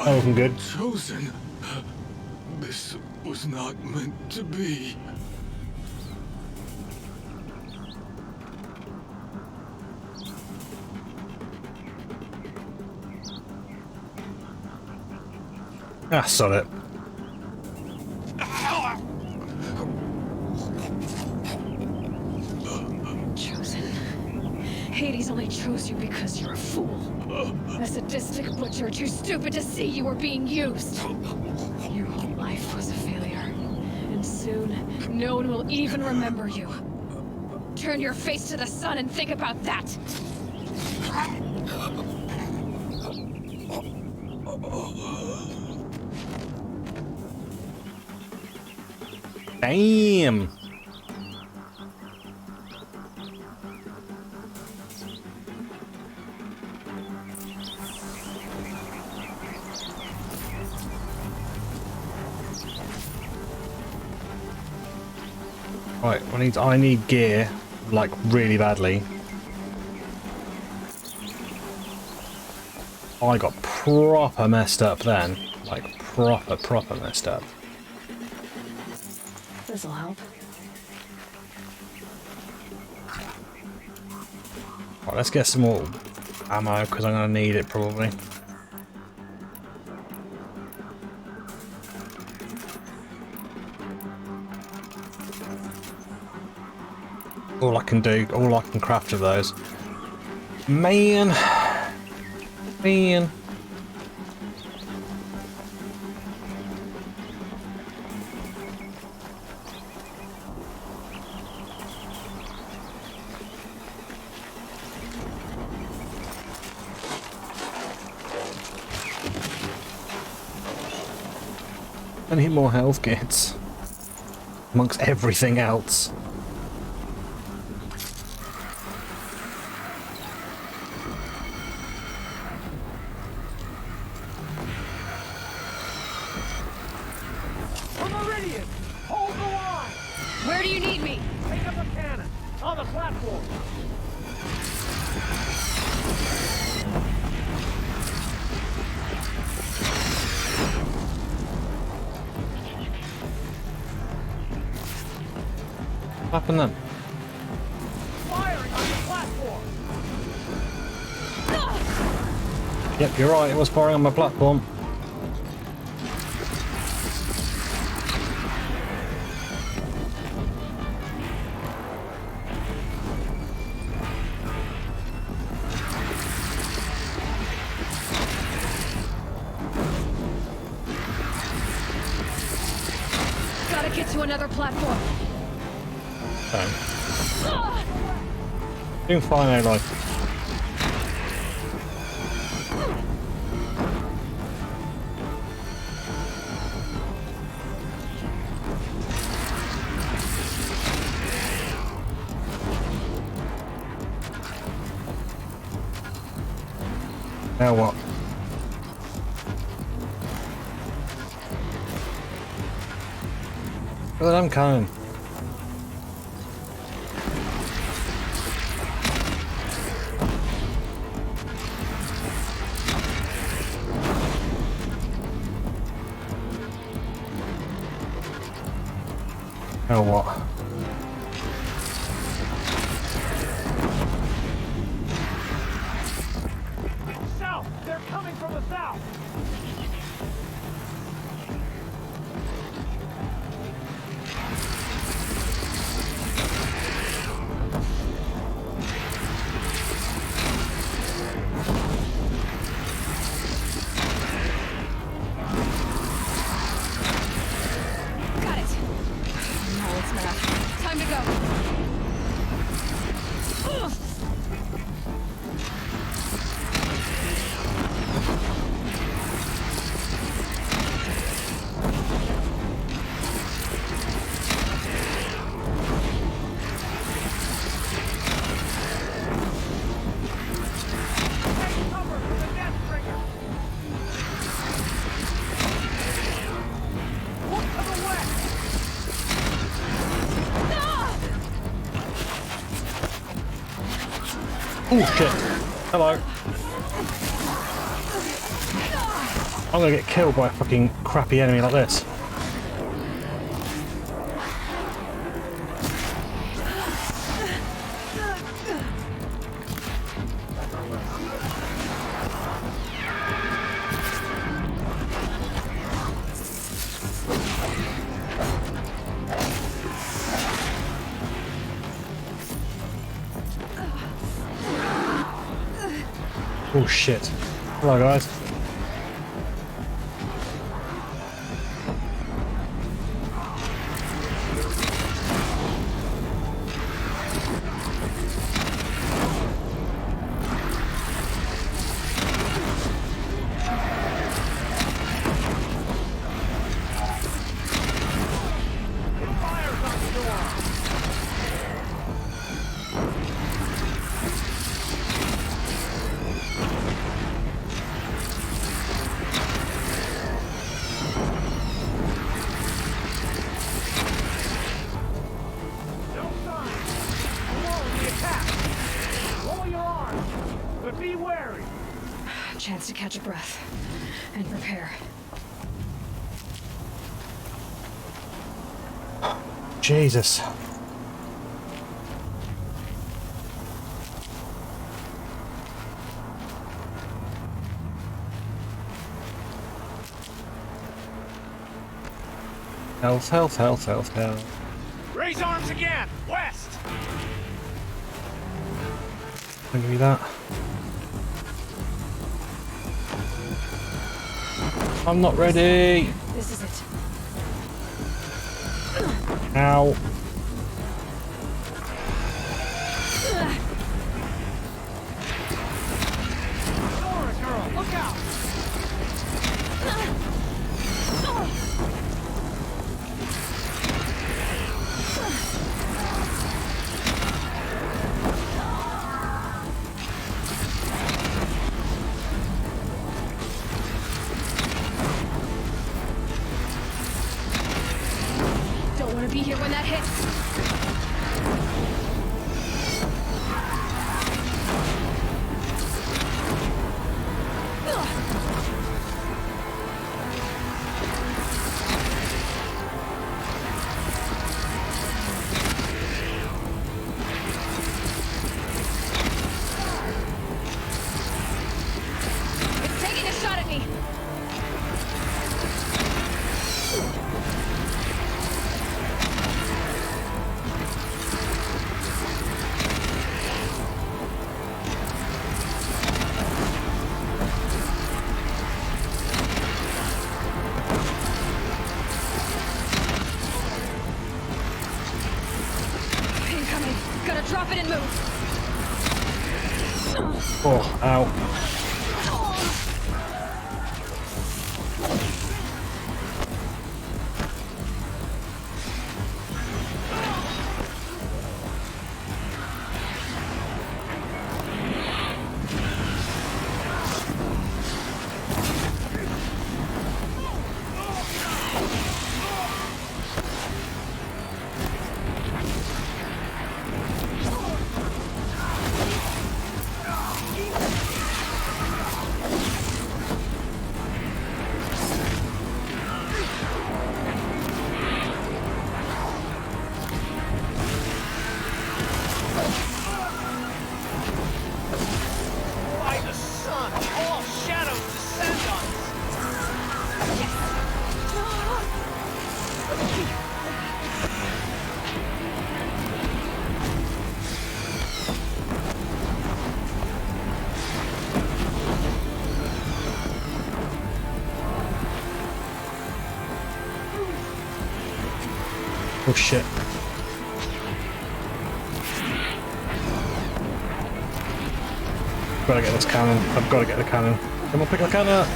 That wasn't good. Chosen. This was not meant to be. Ah, sod it. He's only chose you because you're a fool. A sadistic butcher too stupid to see you were being used. Your whole life was a failure. And soon, no one will even remember you. Turn your face to the sun and think about that! Damn! Right, I need gear, like, really badly. I got proper messed up then. Like, proper messed up. This'll help. Right, let's get some more ammo, because I'm going to need it, probably. All I can craft of those. Man. I need more health kits. Amongst everything else. Where do you need me? Take up a cannon on the platform. What happened then? Firing on the platform. Yep, you're right, it was firing on my platform. Gotta get to another platform. Okay. Doing fine, Aloy. Now what? Well, I'm coming. Now what? South! They're coming from the south! Got it. Now it's left. Time to go. Ugh. Oh shit. Hello. I'm gonna get killed by a fucking crappy enemy like this. Oh shit. Hello guys. Chance to catch a breath and prepare. Jesus. Health, health, health, health, health. Raise arms again! West! I'll give you that. I'm not ready! This is it. Ow. Dora, girl, look out! Don't want to be here when that hits. It's taking a shot at me. Incoming. Gotta drop it and move. Oh, ow. By the sun, all shadows descend on us! Oh shit. Gotta get this cannon. I've gotta get the cannon. Come on, pick the cannon up.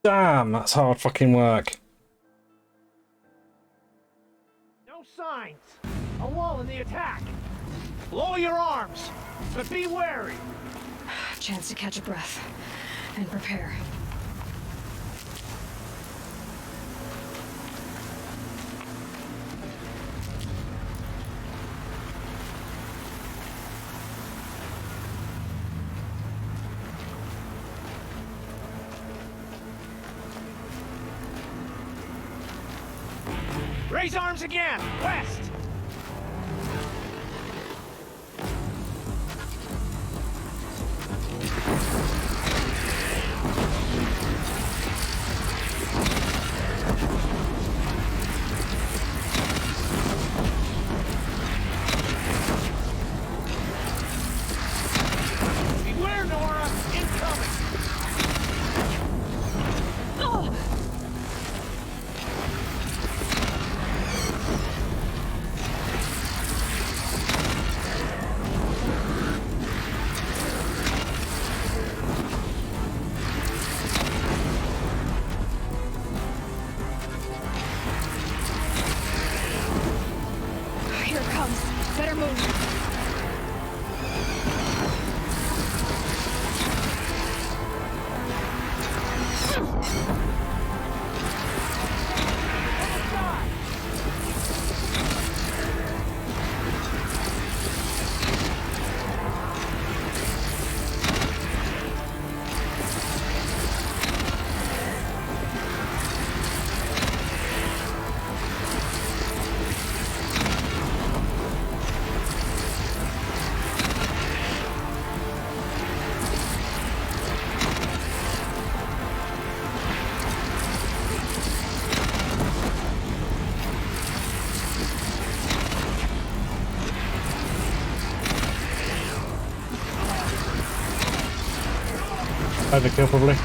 Damn, that's hard fucking work. No signs! A wall in the attack! Lower your arms, but be wary! Chance to catch a breath and prepare. Raise arms again! West! Overkill, probably.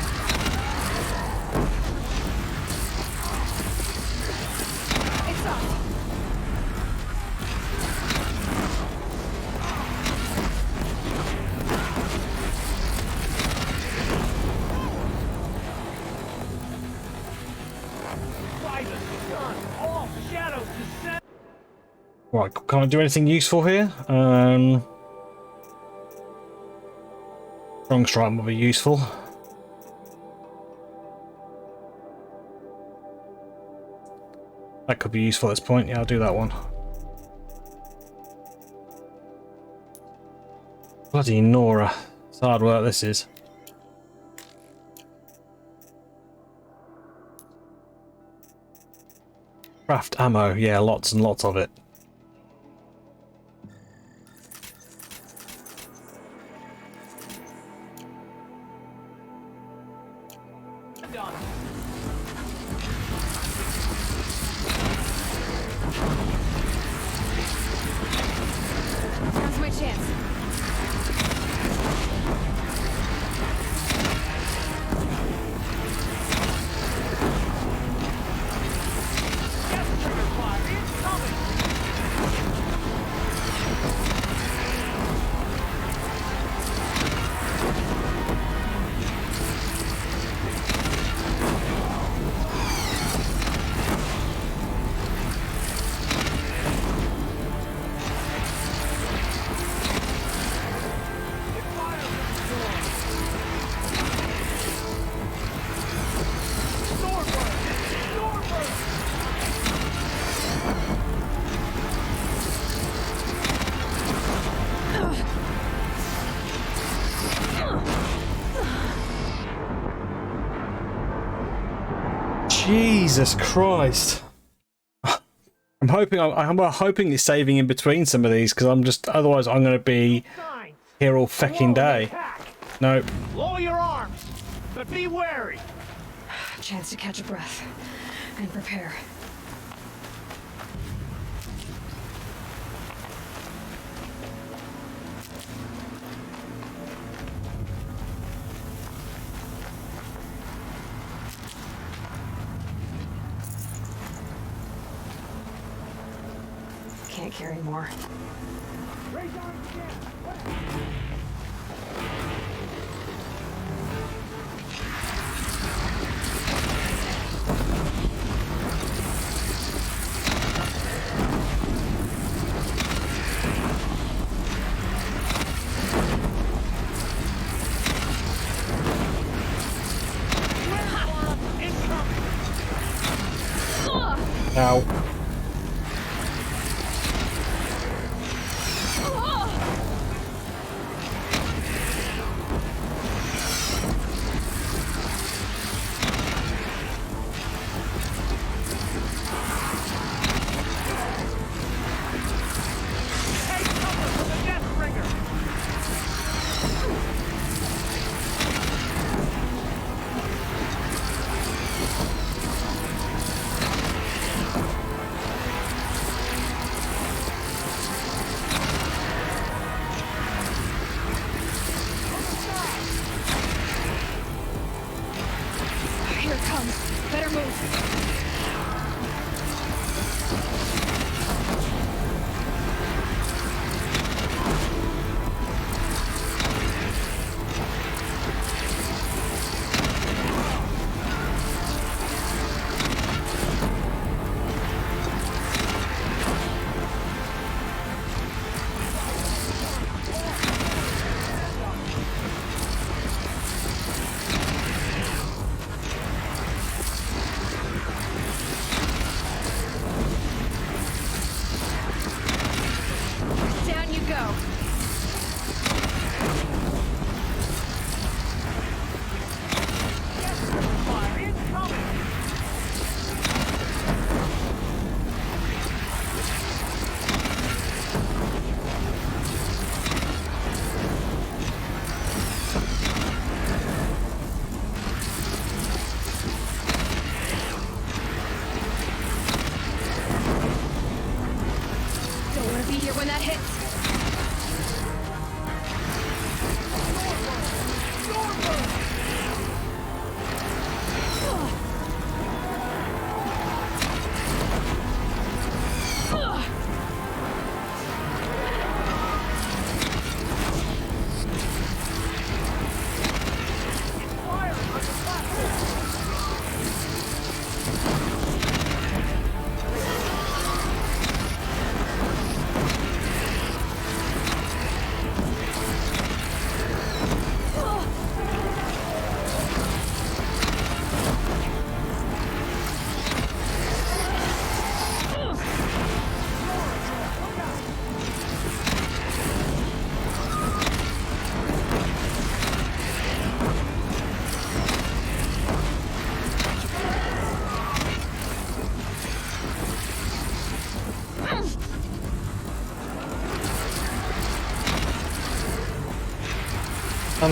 Right, can't I do anything useful here? Strong strike will be useful. That could be useful at this point. Yeah, I'll do that one. Bloody Nora. It's hard work, this is. Craft ammo. Yeah, lots and lots of it. Now's my chance. Jesus Christ! I'm hoping it's saving in between some of these because otherwise I'm going to be here all fecking day. No. Lower your arms, but be wary. Chance to catch a breath and prepare. Can't carry more. Ow. Here it comes. Better move.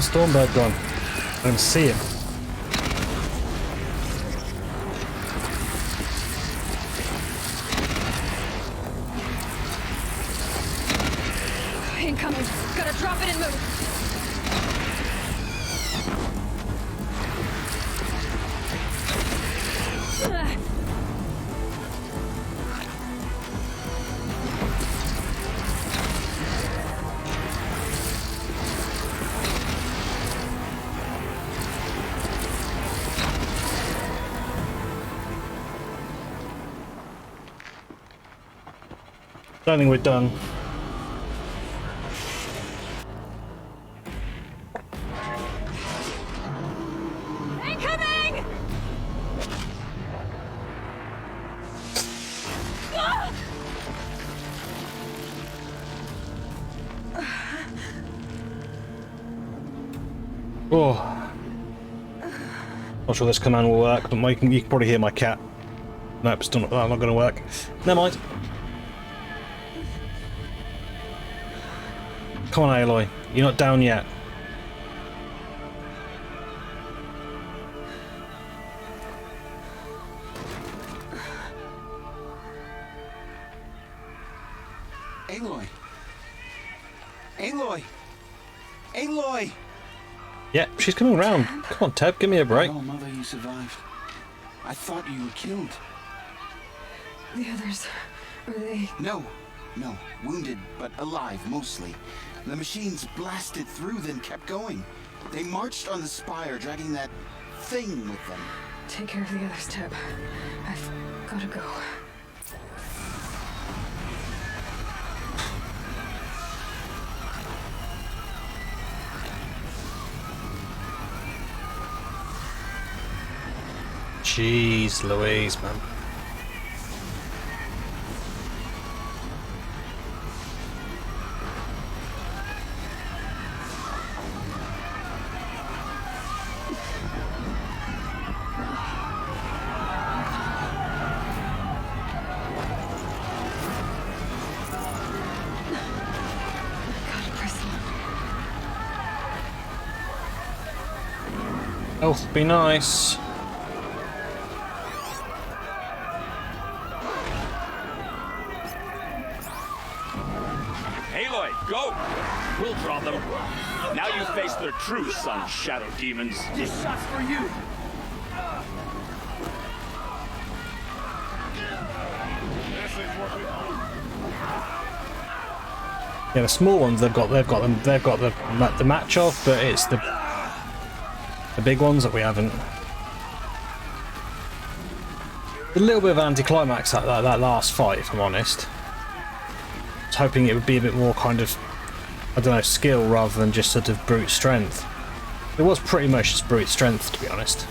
damn Stormbird gone? I don't see him. Incoming. Gotta drop it and move. Don't think we're done. Incoming! Oh. Not sure this command will work, but you can probably hear my cat. Nope, still not going to work. Never mind. Come on, Aloy. You're not down yet. Aloy! Aloy! Aloy! Yeah, she's coming round. Come on, Teb, give me a break. Oh, Mother, you survived. I thought you were killed. The others, are they? No, wounded, but alive, mostly. The machines blasted through, then kept going. They marched on the spire, dragging that thing with them. Take care of the others, Teb. I've gotta go. Jeez Louise, man. Health be nice. Aloy, go! We'll draw them. Now you face their true son, shadow demons. This shot's for you. Yeah, the small ones they've got the match of, but it's the big ones that we haven't. A little bit of an anticlimax that last fight, if I'm honest. I was hoping it would be a bit more kind of, I don't know, skill rather than just sort of brute strength. It was pretty much just brute strength, to be honest.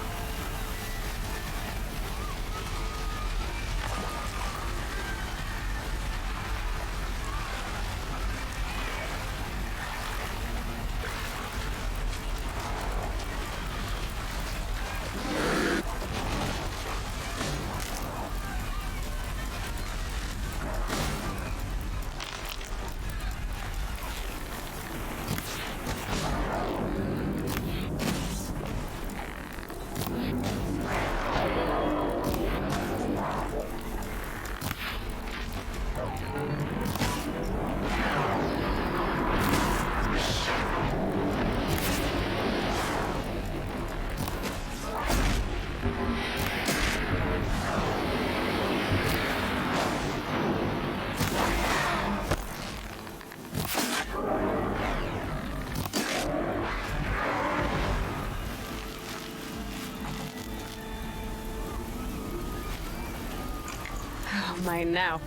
Mine now.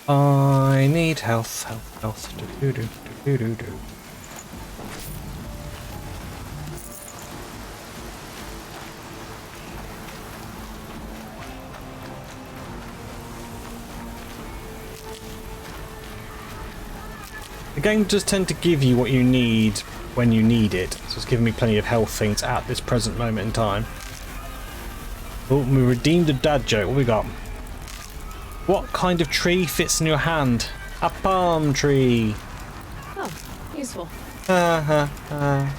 I need health. Do. The game does tend to give you what you need when you need it, so it's giving me plenty of health things at this present moment in time. Oh, we redeemed a dad joke. What we got? What kind of tree fits in your hand? A palm tree. Oh, useful. Ha ha ha.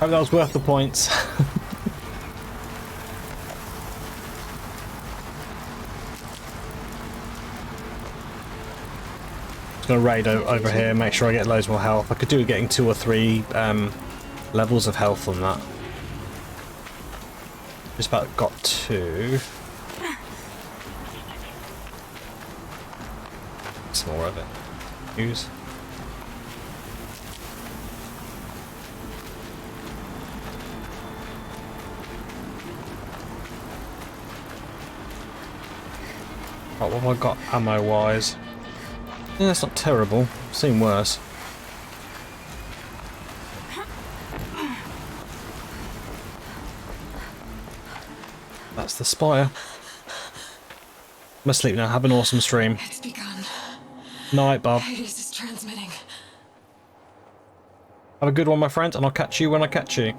Hope that was worth the points. Just gonna raid over here, make sure I get loads more health. I could do with getting 2 or 3 levels of health on that. Just about got 2. Some more of it. Use. Right, what have I got ammo wise? Yeah, that's not terrible. I've seen worse. That's the spire. I'm asleep now. Have an awesome stream. It's begun. Night, Bob. Hades is transmitting. Have a good one, my friend, and I'll catch you when I catch you.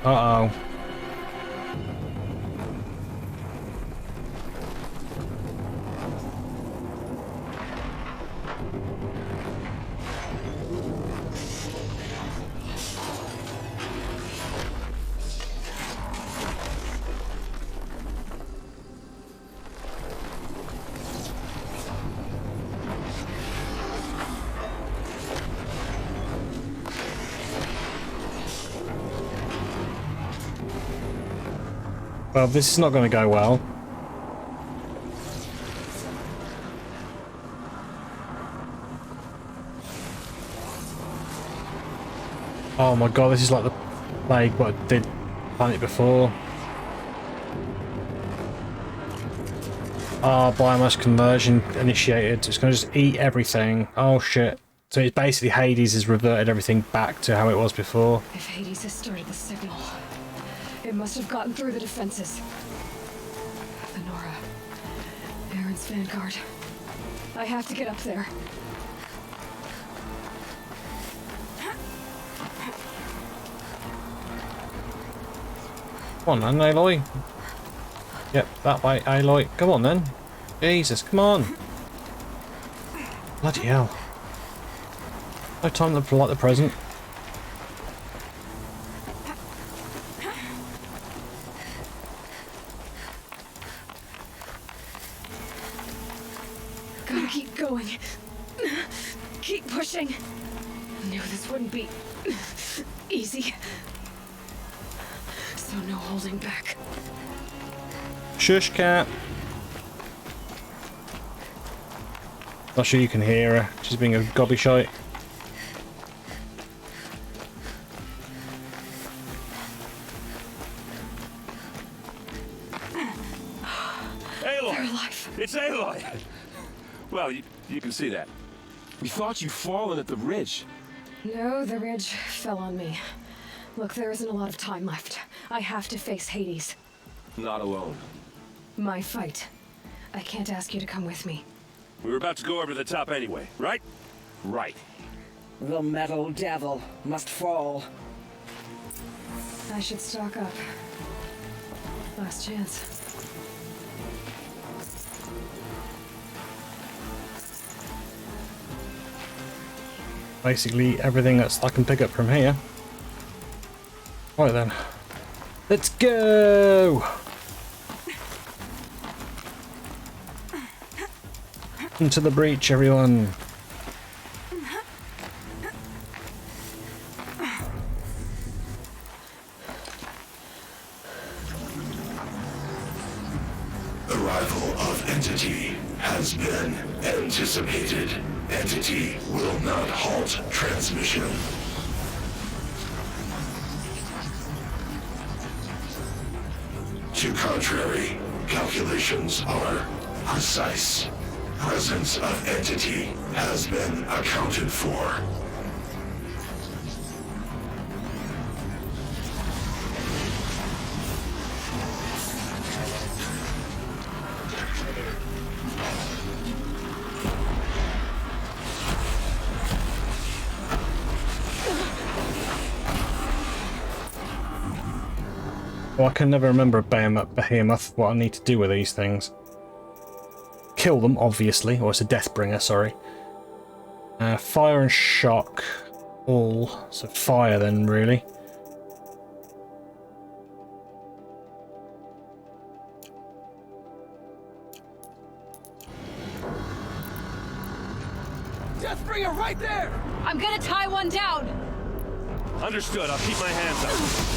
Uh-oh. Well, this is not going to go well. Oh my god, this is like the plague what I did planet before. Ah, biomass conversion initiated. It's going to just eat everything. Oh shit. So it's basically Hades has reverted everything back to how it was before. If Hades has started the signal, it must have gotten through the defenses. The Nora. Aaron's vanguard. I have to get up there. Come on then, Aloy. Yep, that way, Aloy. Come on then. Jesus, come on. Bloody hell. No time to like the present. Gotta keep going. Keep pushing. Knew this wouldn't be easy. So no holding back. Shush, cat. Not sure you can hear her. She's being a gobby shite. Aloy! It's Aloy! Well, you can see that. We thought you'd fallen at the ridge. No, the ridge fell on me. Look, there isn't a lot of time left. I have to face Hades. Not alone. My fight. I can't ask you to come with me. We were about to go over the top anyway, right? Right. The metal devil must fall. I should stock up. Last chance. Basically everything that I can pick up from here. Right then. Let's go! Into the breach, everyone. Arrival of Entity has been anticipated. Entity will not halt transmission. To contrary, calculations are precise. Presence of Entity has been accounted for. Well, I can never remember a behemoth, what I need to do with these things. Kill them, obviously, or it's a Deathbringer, sorry. Fire and shock, all. So fire then, really. Deathbringer right there! I'm gonna tie one down! Understood, I'll keep my hands up.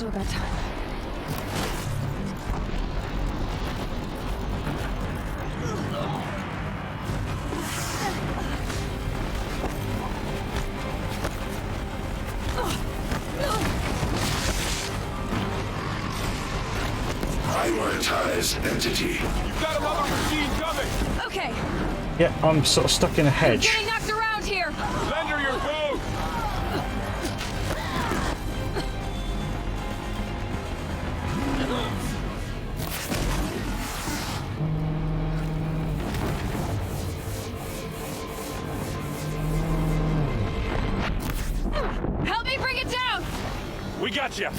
also about time. Prioritize entity. You've got another machine coming! Okay. Yeah, I'm sort of stuck in a hedge. Getting knocked around here! Lend her your boat! Help me bring it down! We got you!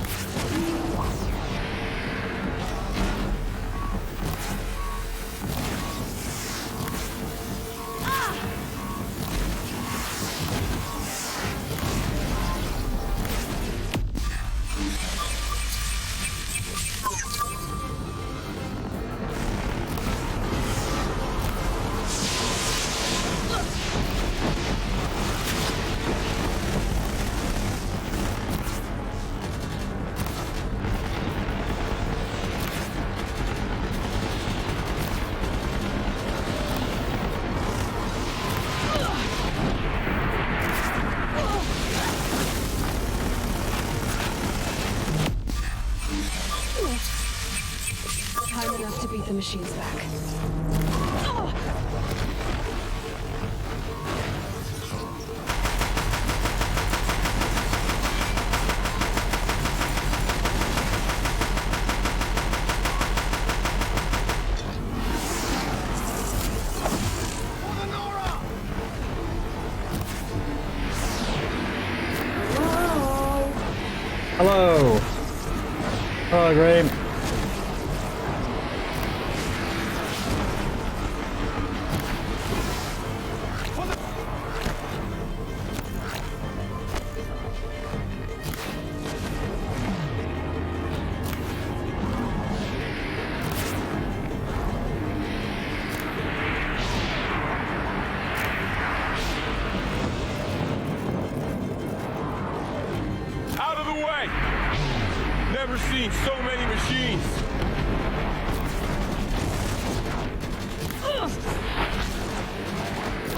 Time enough to beat the machines back. Hello! Hello, Graham. Out of the way! Never seen so many machines!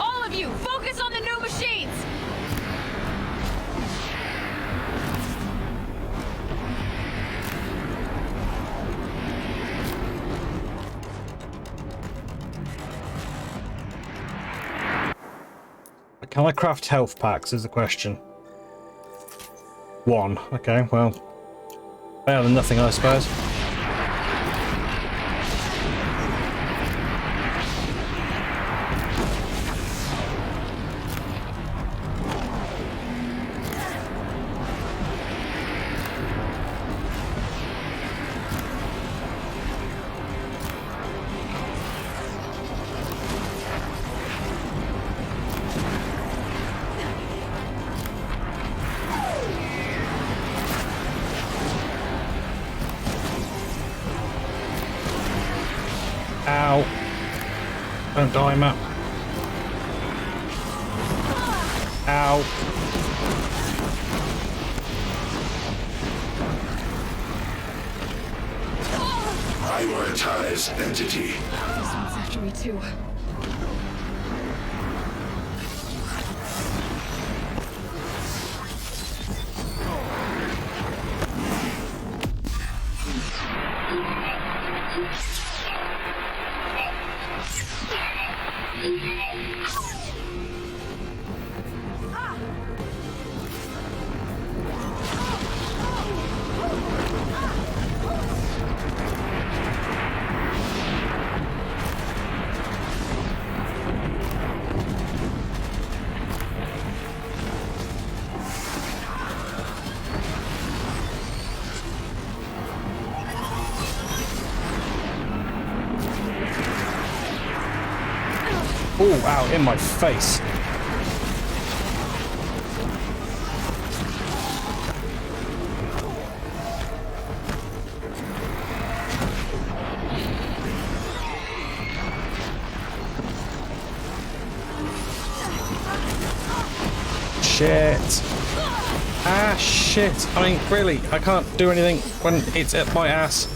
All of you, focus on the new machines! Can I craft health packs is the question. One. Okay, well. Better than nothing, I suppose. Ow. Don't die, Matt. Ow. Prioritize entity. This one's after me too. Oh, ow, in my face. Shit. Ah, shit. I mean, really, I can't do anything when it's at my ass.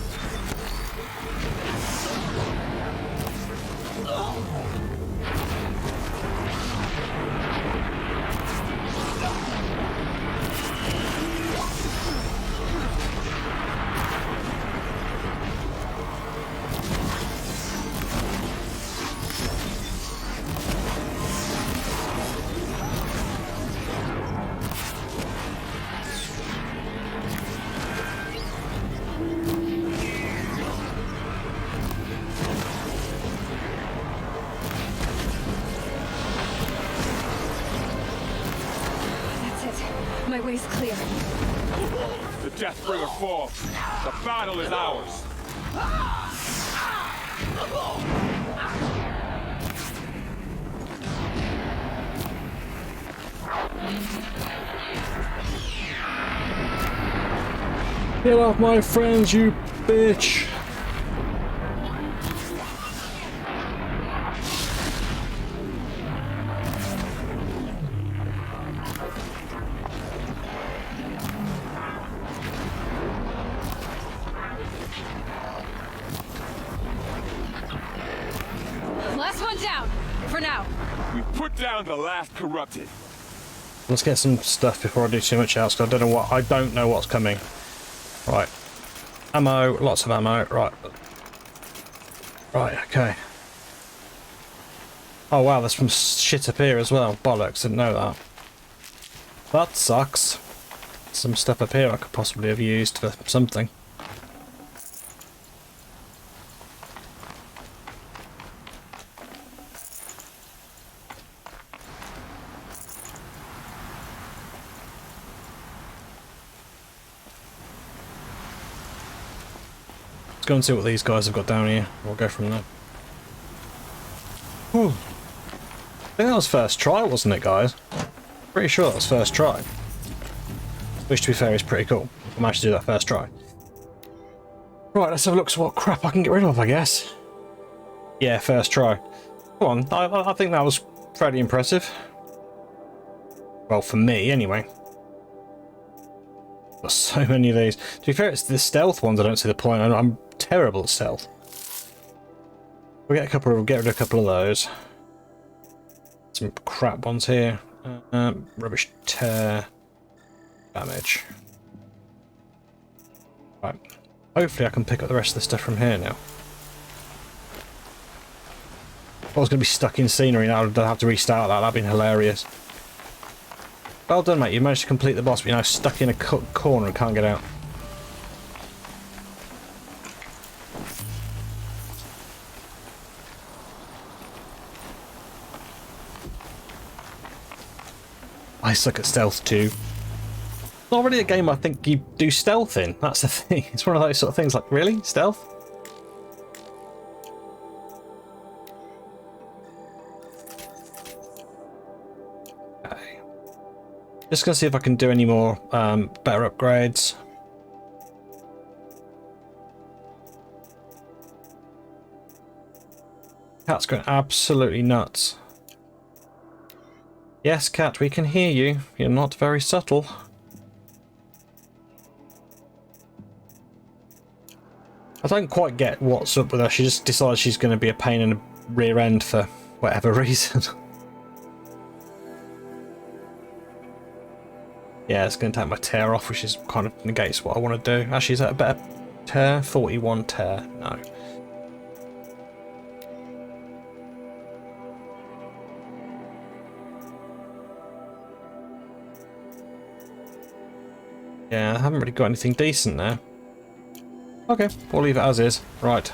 My way's clear. The Deathbringer falls. The battle is ours. Get off my friends, you bitch! Last one down, for now. We put down the last corrupted. Let's get some stuff before I do too much else, because I don't know what's coming. Right. Ammo, lots of ammo, right. Right, okay. Oh wow, there's some shit up here as well. Bollocks, didn't know that. That sucks. Some stuff up here I could possibly have used for something. Let's go and see what these guys have got down here. We'll go from there. Whew. I think that was first try, wasn't it, guys? Pretty sure that was first try. Which, to be fair, is pretty cool. I managed to do that first try. Right, let's have a look at what crap I can get rid of, I guess. Yeah, first try. Come on, I think that was fairly impressive. Well, for me, anyway. Got so many of these. To be fair, it's the stealth ones I don't see the point. I'm terrible at stealth. We'll get rid of a couple of those. Some crap ones here. Rubbish tear. Damage. Right. Hopefully I can pick up the rest of the stuff from here now. If I was going to be stuck in scenery now, I'd have to restart that. That'd been hilarious. Well done, mate. You managed to complete the boss, but you're now stuck in a corner and can't get out. I suck at stealth too. It's not really a game I think you do stealth in. That's the thing. It's one of those sort of things like, really? Stealth? Okay. Just gonna see if I can do any more better upgrades. Cat's going absolutely nuts. Yes, Cat, we can hear you. You're not very subtle. I don't quite get what's up with her. She just decides she's going to be a pain in the rear end for whatever reason. Yeah, it's going to take my tear off, which is kind of negates what I want to do. Actually, is that a better tear? 41 tear. No. Yeah, I haven't really got anything decent there. Okay, we'll leave it as is. Right.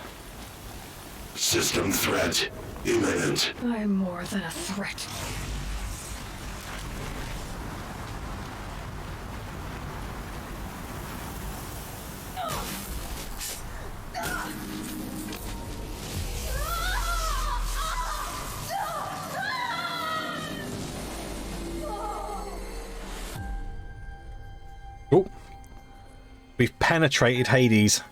System threat imminent. I'm more than a threat. Oh, we've penetrated Hades.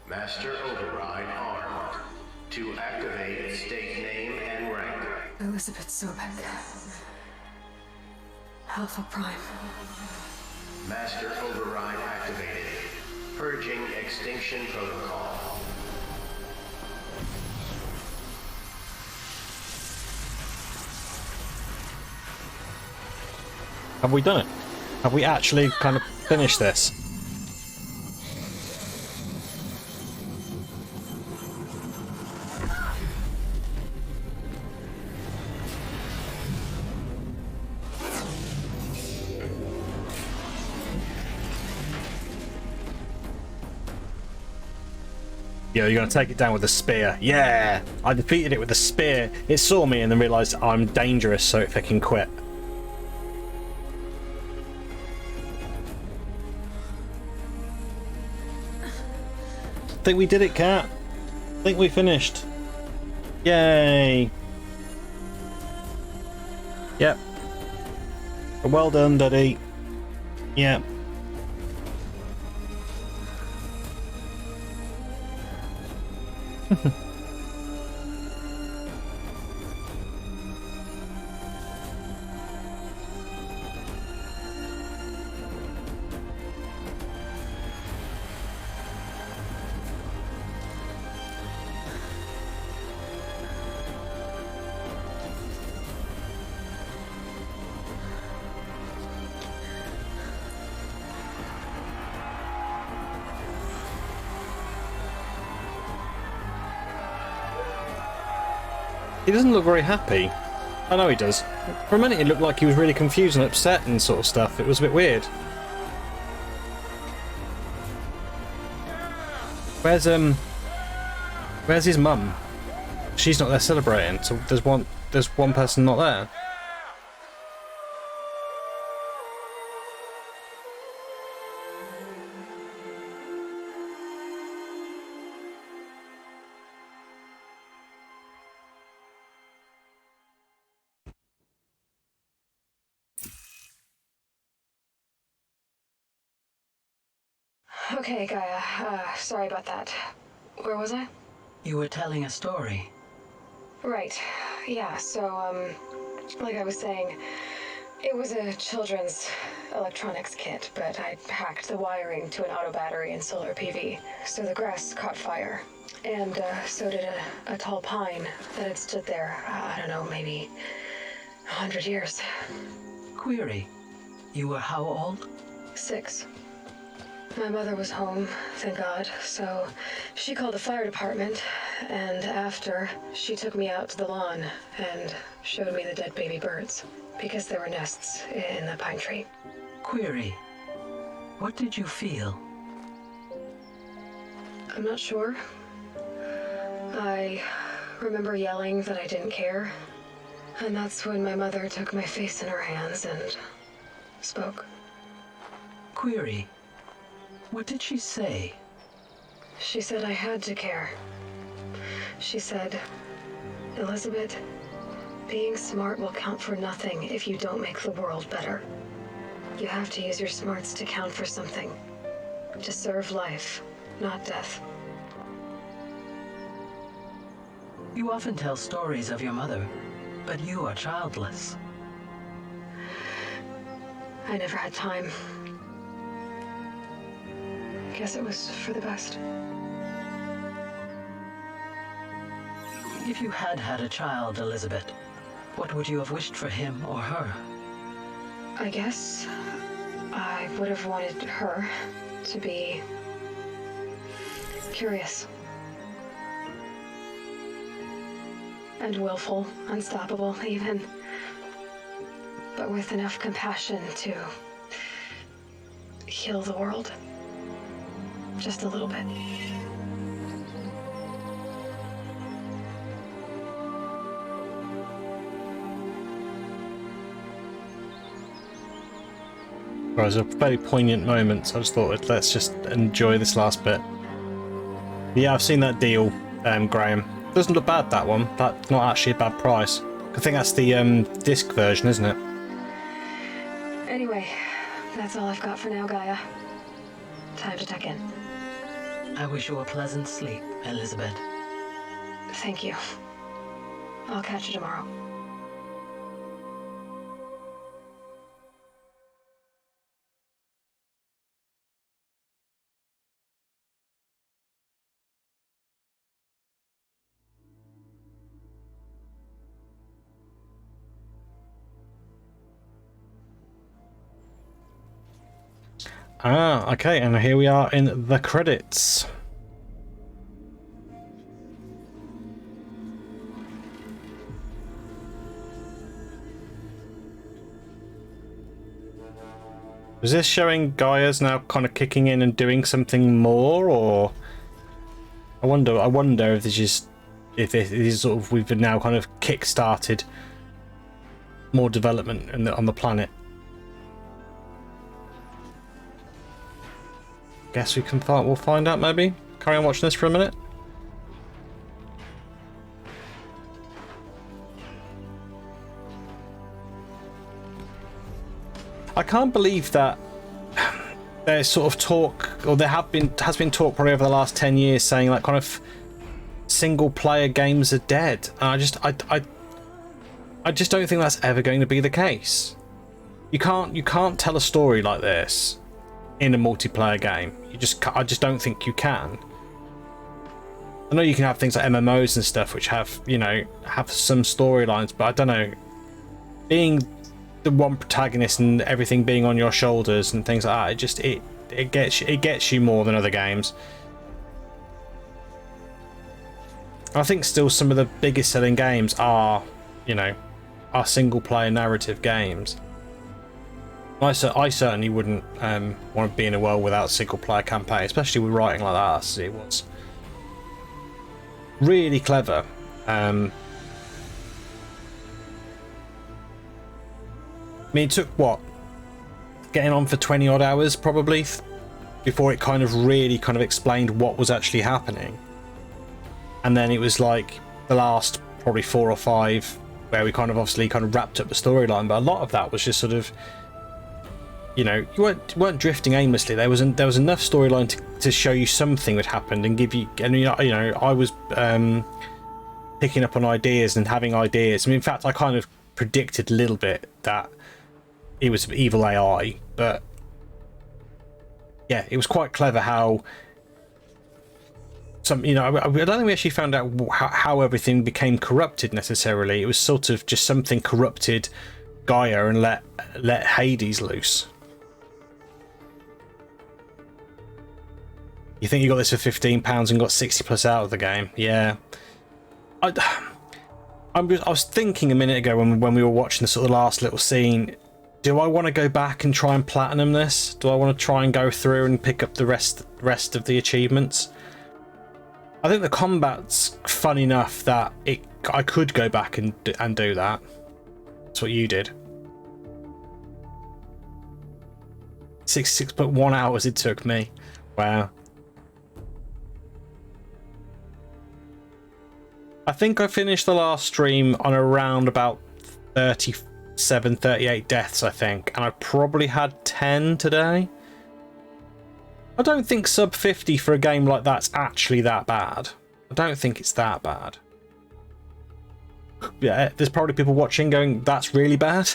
Master Override armed. To activate, state name and rank. Elizabeth Sobek. Alpha Prime. Master Override activated. Purging extinction protocol. Have we done it? Have we actually kind of finished this? Yo, you're gonna take it down with a spear. Yeah! I defeated it with a spear. It saw me and then realised I'm dangerous, so it fucking quit. I think we did it, Cat. I think we finished. Yay! Yep. Well done, Daddy. Yep. He doesn't look very happy. I know he does. For a minute it looked like he was really confused and upset and sort of stuff. It was a bit weird. Where's his mum? She's not there celebrating, so there's one person not there. Okay, Gaia. Sorry about that. Where was I? You were telling a story. Right. Yeah, so, like I was saying, it was a children's electronics kit, but I hacked the wiring to an auto battery and solar PV, so the grass caught fire. And, so did a tall pine that had stood there, I don't know, maybe 100 years. Query. You were how old? 6. My mother was home, thank God, so she called the fire department, and after, she took me out to the lawn and showed me the dead baby birds, because there were nests in the pine tree. Query. What did you feel? I'm not sure. I remember yelling that I didn't care, and that's when my mother took my face in her hands and spoke. Query. What did she say? She said I had to care. She said, Elizabeth, being smart will count for nothing if you don't make the world better. You have to use your smarts to count for something. To serve life, not death. You often tell stories of your mother, but you are childless. I never had time. Guess it was for the best. If you had had a child, Elizabeth, what would you have wished for him or her? I guess I would have wanted her to be curious. And willful, unstoppable even. But with enough compassion to heal the world. Just a little bit. It was a very poignant moment, so I just thought let's just enjoy this last bit. Yeah, I've seen that deal, Graham. Doesn't look bad, that one. That's not actually a bad price. I think that's the disc version, isn't it? Anyway, that's all I've got for now, Gaia. Time to tuck in. I wish you a pleasant sleep, Elizabeth. Thank you. I'll catch you tomorrow. Ah, okay, and here we are in the credits. Was this showing Gaia's now kind of kicking in and doing something more, or I wonder if this is sort of we've now kind of kick-started more development on the planet. Guess we'll find out maybe. Carry on watching this for a minute. I can't believe that there's sort of talk, or has been talk probably over the last 10 years saying like kind of single player games are dead. And I just don't think that's ever going to be the case. You can't tell a story like this in a multiplayer game. I just don't think you can. I know you can have things like MMOs and stuff which have, you know, have some storylines, but I don't know, being the one protagonist and everything being on your shoulders and things like that, it gets you more than other games. I think still some of the biggest selling games are, you know, are single player narrative games. I certainly wouldn't want to be in a world without a single player campaign, especially with writing like that. As it was really clever. I mean, it took what, getting on for 20 odd hours probably before it kind of really explained what was actually happening, and then it was like the last probably 4 or 5 where we obviously wrapped up the storyline. But a lot of that was just sort of, you know, you weren't drifting aimlessly. There was enough storyline to show you something would happen and give you, and you know, I was picking up on ideas and having ideas. I mean, in fact, I kind of predicted a little bit that it was evil AI, but yeah, it was quite clever how you know, I don't think we actually found out how everything became corrupted necessarily. It was sort of just something corrupted Gaia and let Hades loose. You think you got this for £15 and got 60+ out of the game? Yeah. I was thinking a minute ago when we were watching the sort of last little scene, do I want to go back and try and platinum this? Do I want to try and go through and pick up the rest of the achievements? I think the combat's fun enough that I could go back and do that. That's what you did. 6.1 hours it took me. Wow. I think I finished the last stream on around about 37, 38 deaths, I think, and I probably had 10 today. I don't think sub 50 for a game like that's actually that bad. I don't think it's that bad. Yeah, there's probably people watching going, that's really bad.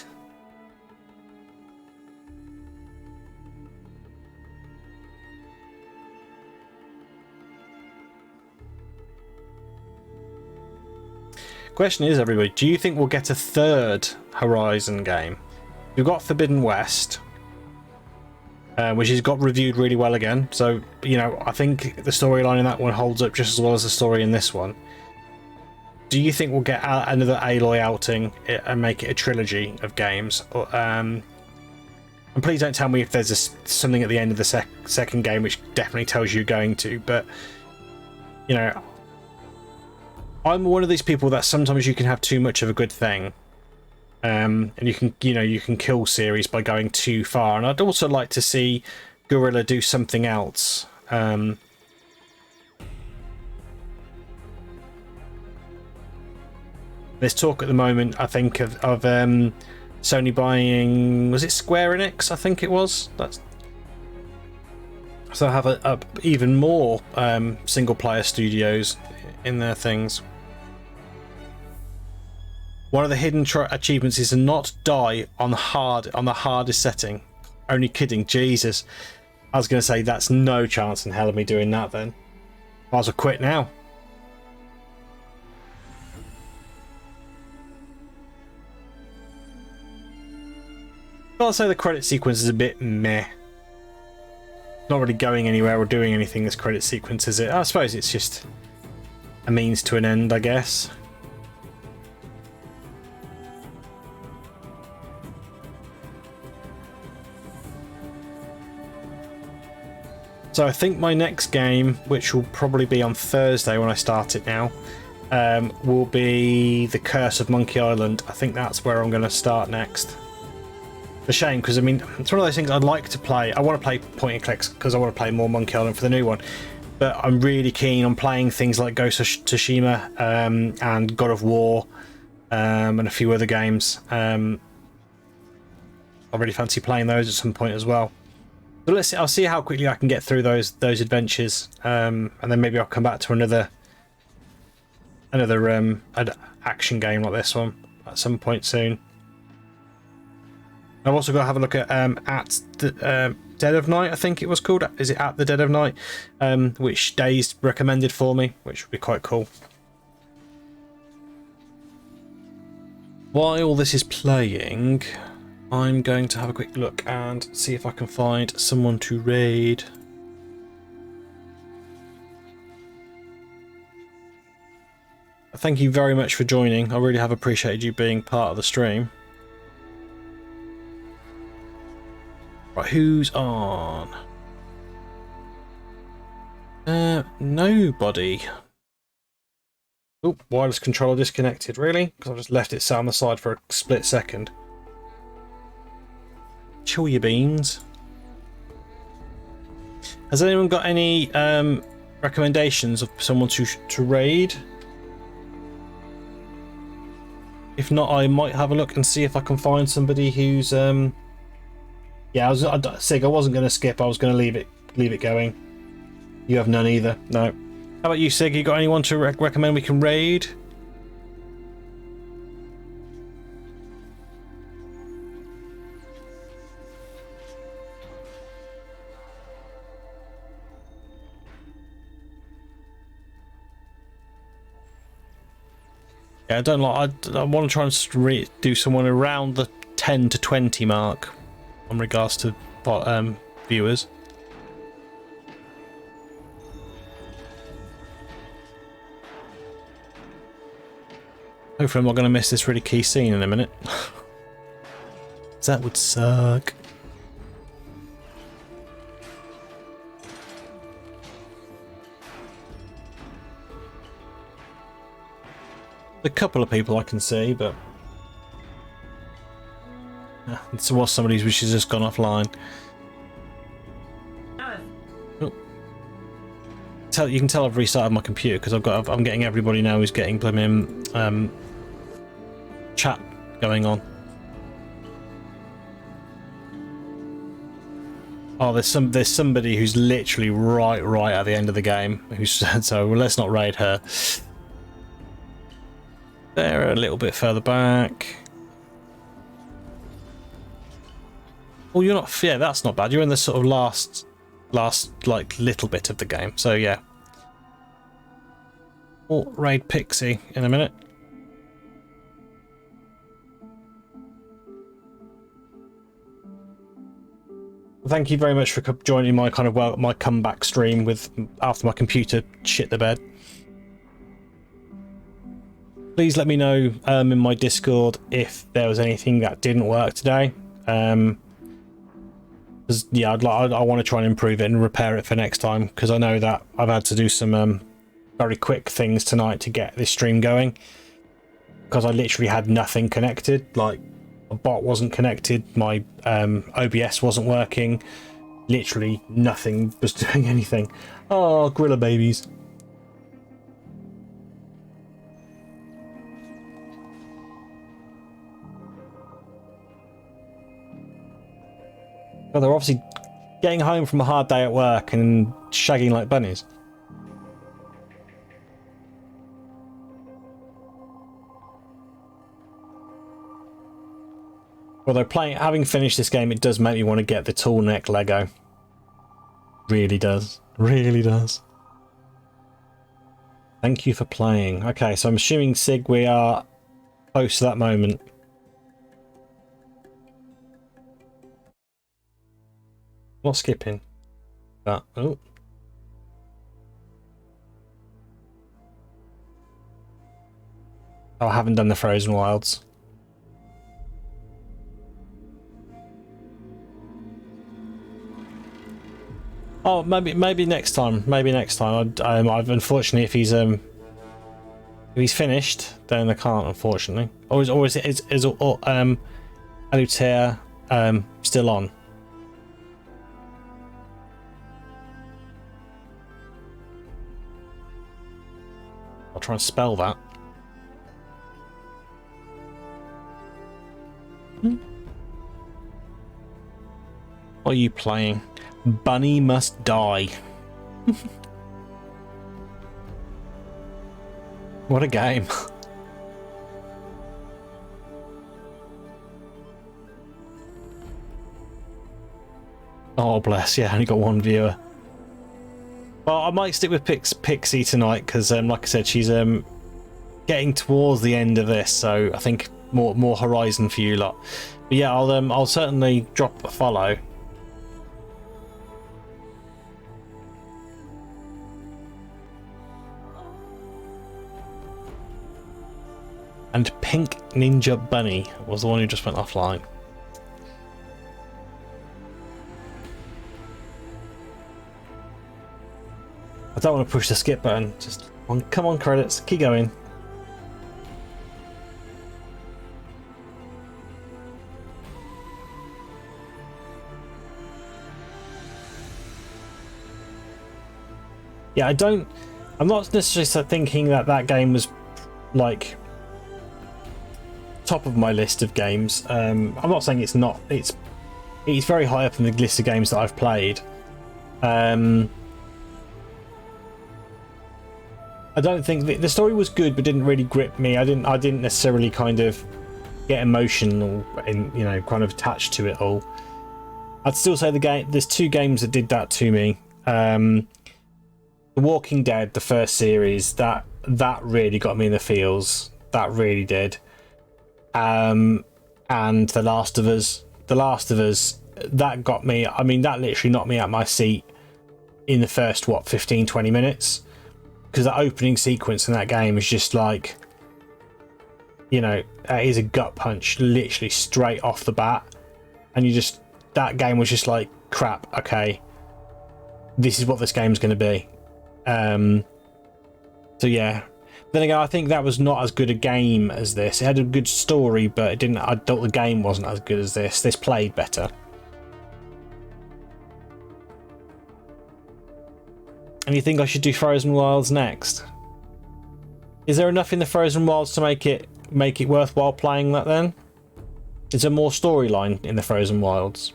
Question is, everybody, do you think we'll get a third Horizon game? We've got Forbidden West, which has got reviewed really well again. So, you know, I think the storyline in that one holds up just as well as the story in this one. Do you think we'll get another Aloy outing and make it a trilogy of games? And please don't tell me if there's something at the end of the second game which definitely tells you going to. But, you know, I'm one of these people that sometimes you can have too much of a good thing. And you can kill series by going too far. And I'd also like to see Guerrilla do something else. There's talk at the moment, I think, of Sony buying, was it Square Enix? I think it was. So I have a even more single player studios in their things. One of the hidden achievements is to not die on the hardest setting. Only kidding, Jesus. I was going to say that's no chance in hell of me doing that then. Might as well quit now. I'll say the credit sequence is a bit meh. Not really going anywhere or doing anything, this credit sequence, is it? I suppose it's just a means to an end, I guess. So I think my next game, which will probably be on Thursday when I start it now, will be The Curse of Monkey Island. I think that's where I'm going to start next. A shame, because I mean, it's one of those things I'd like to play. I want to play point and clicks because I want to play more Monkey Island for the new one. But I'm really keen on playing things like Ghost of Tsushima and God of War and a few other games. I really fancy playing those at some point as well. So let's see. I'll see how quickly I can get through those adventures, and then maybe I'll come back to another action game like this one at some point soon. I've also got to have a look at the Dead of Night, I think it was called. Is it At the Dead of Night? Which Dazed recommended for me, which would be quite cool. While this is playing, I'm going to have a quick look and see if I can find someone to raid. Thank you very much for joining. I really have appreciated you being part of the stream. Right, who's on? Nobody. Oh, wireless controller disconnected. Really? Because I just left it sat on the side for a split second. Chill your beans. Has anyone got any recommendations of someone to raid? If not, I might have a look and see if I can find somebody who's yeah, Sig, I wasn't going to skip. I was going to leave it going. You have none either. No. How about you, Sig? You got anyone to recommend we can raid? Yeah, I don't like. I want to try and do someone around the 10 to 20 mark in regards to viewers. Hopefully I'm not going to miss this really key scene in a minute. That would suck. A couple of people I can see, but this was somebody which has just gone offline. Oh. You can tell I've restarted my computer because I'm getting everybody now who's getting blooming chat going on. Oh, there's somebody who's literally right at the end of the game who's so let's not raid her. They're a little bit further back. Oh, you're not. Yeah, that's not bad. You're in the sort of last like little bit of the game. So yeah. We'll raid Pixie in a minute. Thank you very much for joining my kind of my comeback stream with after my computer shit the bed. Please let me know in my Discord if there was anything that didn't work today. Yeah, I want to try and improve it and repair it for next time because I know that I've had to do some very quick things tonight to get this stream going because I literally had nothing connected. Like a bot wasn't connected, my OBS wasn't working, literally nothing was doing anything. Oh, gorilla babies. Well, they're obviously Getting home from a hard day at work and shagging like bunnies. Although having finished this game, it does make me want to get the tall neck Lego. Really does. Really does. Thank you for playing. Okay, so I'm assuming, Sig, we are close to that moment. Not skipping. That. Oh. Oh, I haven't done the Frozen Wilds. Oh, maybe next time. Maybe next time. I've unfortunately, if he's finished, then I can't. Unfortunately, is Alutea still on? I'll try and spell that. What are you playing? Bunny Must Die. What a game. Oh bless, yeah, I only got one viewer. Well, I might stick with Pixie tonight because, like I said, she's getting towards the end of this, so I think more Horizon for you lot. But yeah, I'll certainly drop a follow. And Pink Ninja Bunny was the one who just went offline. I don't want to push the skip button. Just come on, credits. Keep going. Yeah, I'm not necessarily thinking that game was like top of my list of games. I'm not saying it's not. It's very high up in the list of games that I've played. I don't think the story was good, but didn't really grip me. I didn't necessarily kind of get emotional and kind of attached to it all. I'd still say there's two games that did that to me. The Walking Dead, the first series, that really got me in the feels. That really did. And The Last of Us, that got me. I mean, that literally knocked me out my seat in the first 15-20 minutes. Because that opening sequence in that game is just like, it is a gut punch, literally straight off the bat. And that game was just like, crap, okay, this is what this game's going to be. So yeah. Then again, I think that was not as good a game as this. It had a good story, but I thought the game wasn't as good as this. This played better. And you think I should do Frozen Wilds next? Is there enough in the Frozen Wilds to make it worthwhile playing that then? Is there more storyline in the Frozen Wilds?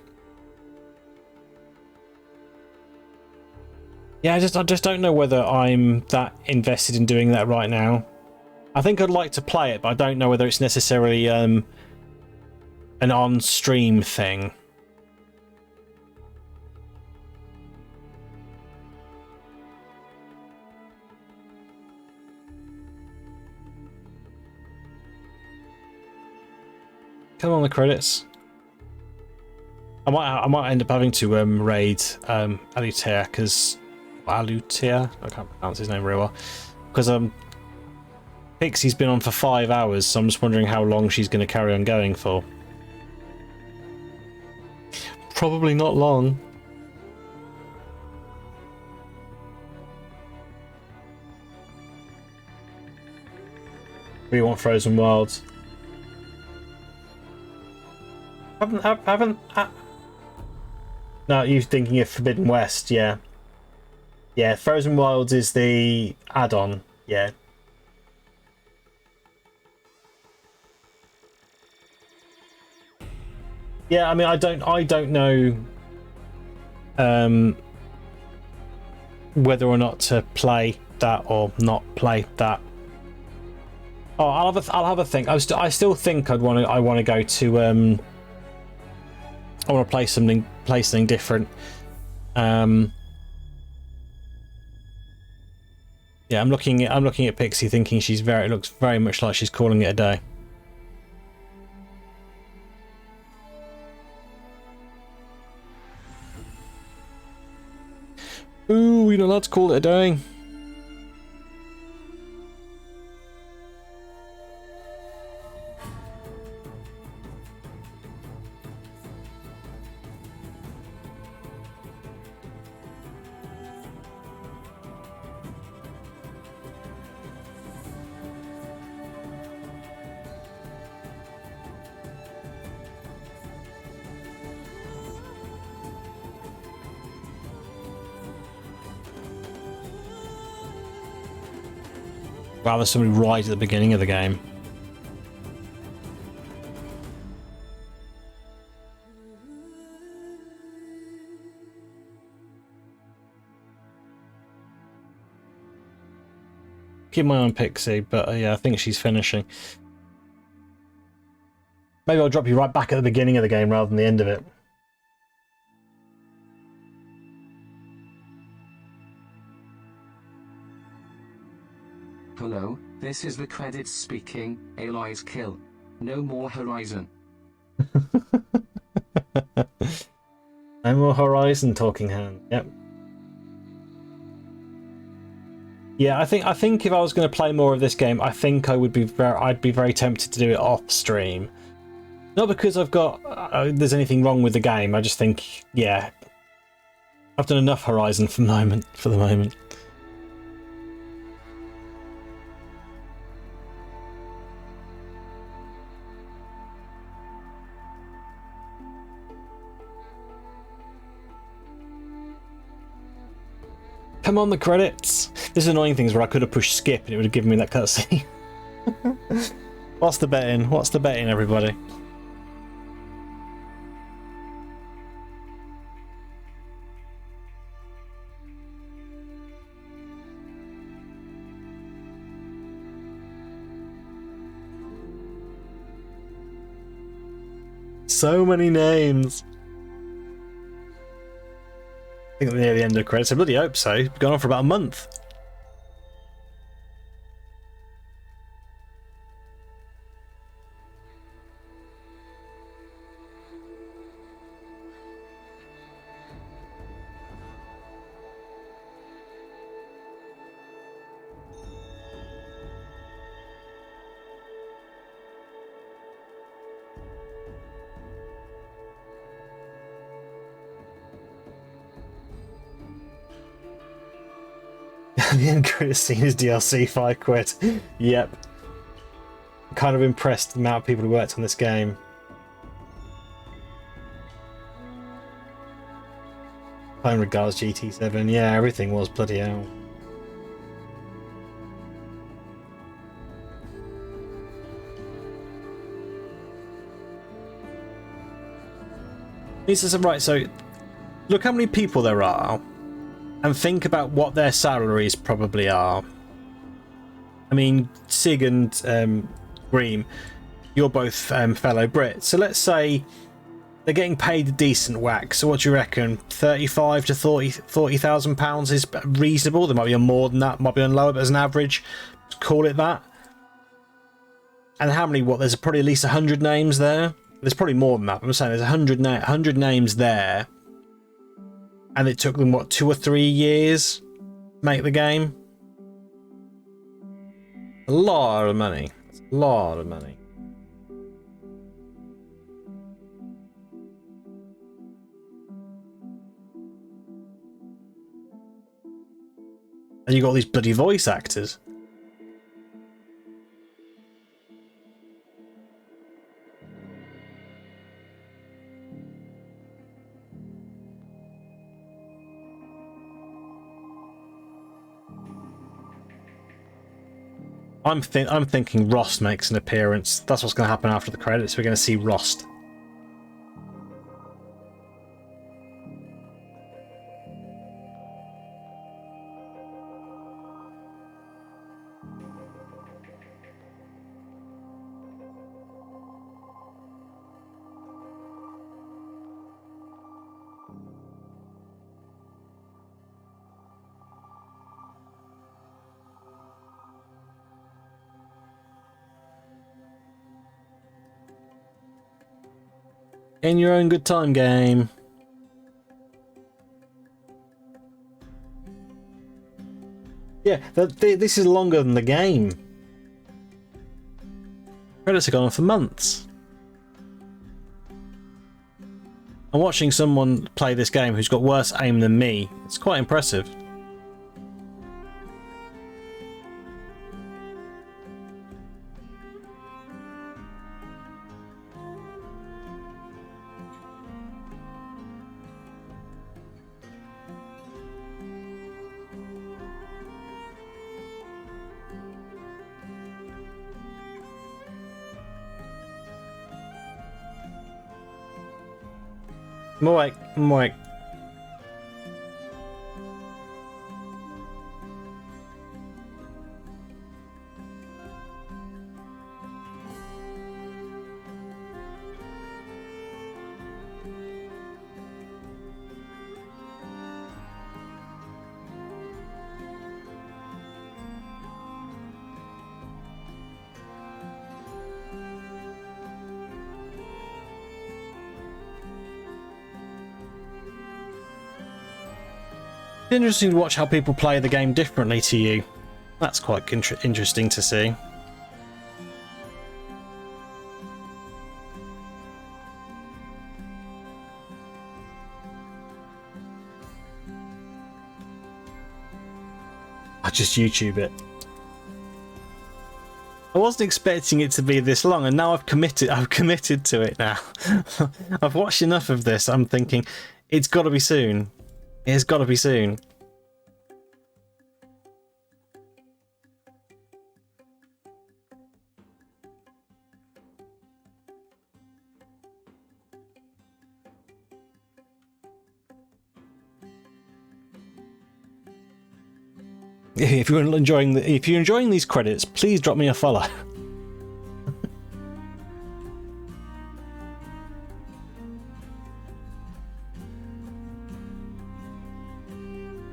Yeah, I just don't know whether I'm that invested in doing that right now. I think I'd like to play it, but I don't know whether it's necessarily an on-stream thing. Come on, the credits. I might end up having to raid Alutea because Alutea, I can't pronounce his name very well, because Pixie's been on for 5 hours, so I'm just wondering how long she's going to carry on going for. Probably not long. We want Frozen Wilds. No, you're thinking of Forbidden West, yeah. Yeah, Frozen Wilds is the add-on, yeah. Yeah, I mean, I don't know whether or not to play that or not play that. Oh, I'll have a think. I still think I want to go to I want to play something different. Yeah, I'm looking at Pixie, thinking it looks very much like she's calling it a day. Ooh, you're not allowed to call it a day. Wow, there's somebody right at the beginning of the game. Keep my eye on Pixie, but yeah, I think she's finishing. Maybe I'll drop you right back at the beginning of the game rather than the end of it. Hello, this is the credits speaking. Aloy's kill. No more Horizon. No more Horizon, talking hand. Yep. Yeah, I think if I was going to play more of this game, I think I'd be very tempted to do it off stream. Not because I've got there's anything wrong with the game. I just think, yeah, I've done enough Horizon for the moment. Come on, the credits! This is annoying things where I could have pushed skip and it would have given me that cutscene. What's the betting? What's the betting, everybody? So many names. I think we're near the end of the credits. I bloody hope so. It's gone on for about a month. The end credits scene is DLC, £5. Yep. I'm kind of impressed the amount of people who worked on this game. Phone regards GT7. Yeah, everything was bloody hell. This is right, so look how many people there are. And think about what their salaries probably are. I mean, Sig and Bream, you're both fellow Brits. So let's say they're getting paid a decent whack. So what do you reckon? 35 to 40,000 pounds is reasonable. There might be on more than that, might be on lower, but as an average, call it that. And how many? What? There's probably at least 100 names there. There's probably more than that. I'm saying there's 100 names there. And it took them, what, 2 or 3 years to make the game? A lot of money. That's a lot of money. And you got all these bloody voice actors. I'm thinking Rost makes an appearance. That's what's going to happen after the credits. We're going to see Rost. In your own good time, game. Yeah, this is longer than the game. Credits have gone on for months. I'm watching someone play this game who's got worse aim than me. It's quite impressive. I'm awake. I'm awake. It's interesting to watch how people play the game differently to you. That's quite interesting to see. I just YouTube it. I wasn't expecting it to be this long, and now I've committed to it now. I've watched enough of this. I'm thinking it's got to be soon. It's got to be soon. If you're enjoying these credits, please drop me a follow.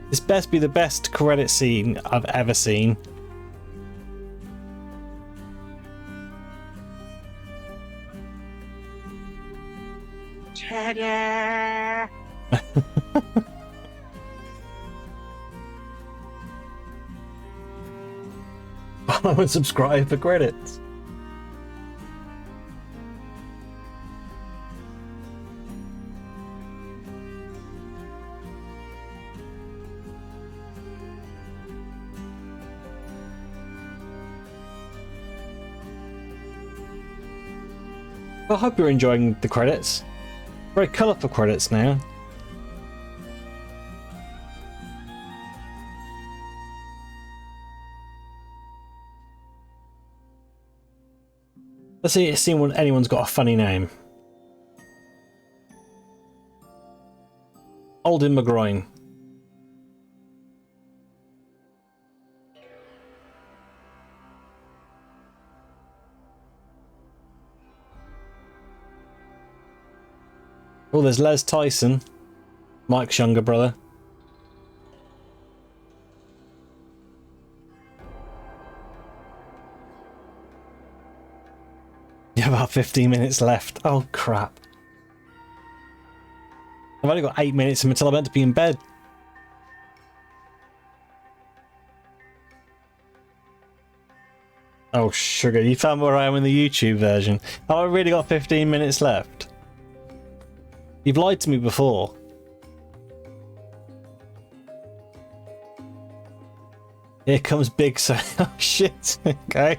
This best be the best credit scene I've ever seen. Follow and subscribe for credits. I hope you're enjoying the credits. Very colourful credits now. Let's see when anyone's got a funny name. Alden McGroin. Oh, there's Les Tyson, Mike's younger brother. You have about 15 minutes left. Oh, crap. I've only got 8 minutes until I'm meant to be in bed. Oh, sugar, you found where I am in the YouTube version. Have I really got 15 minutes left? You've lied to me before. Here comes Big Sam. Oh, shit. Okay.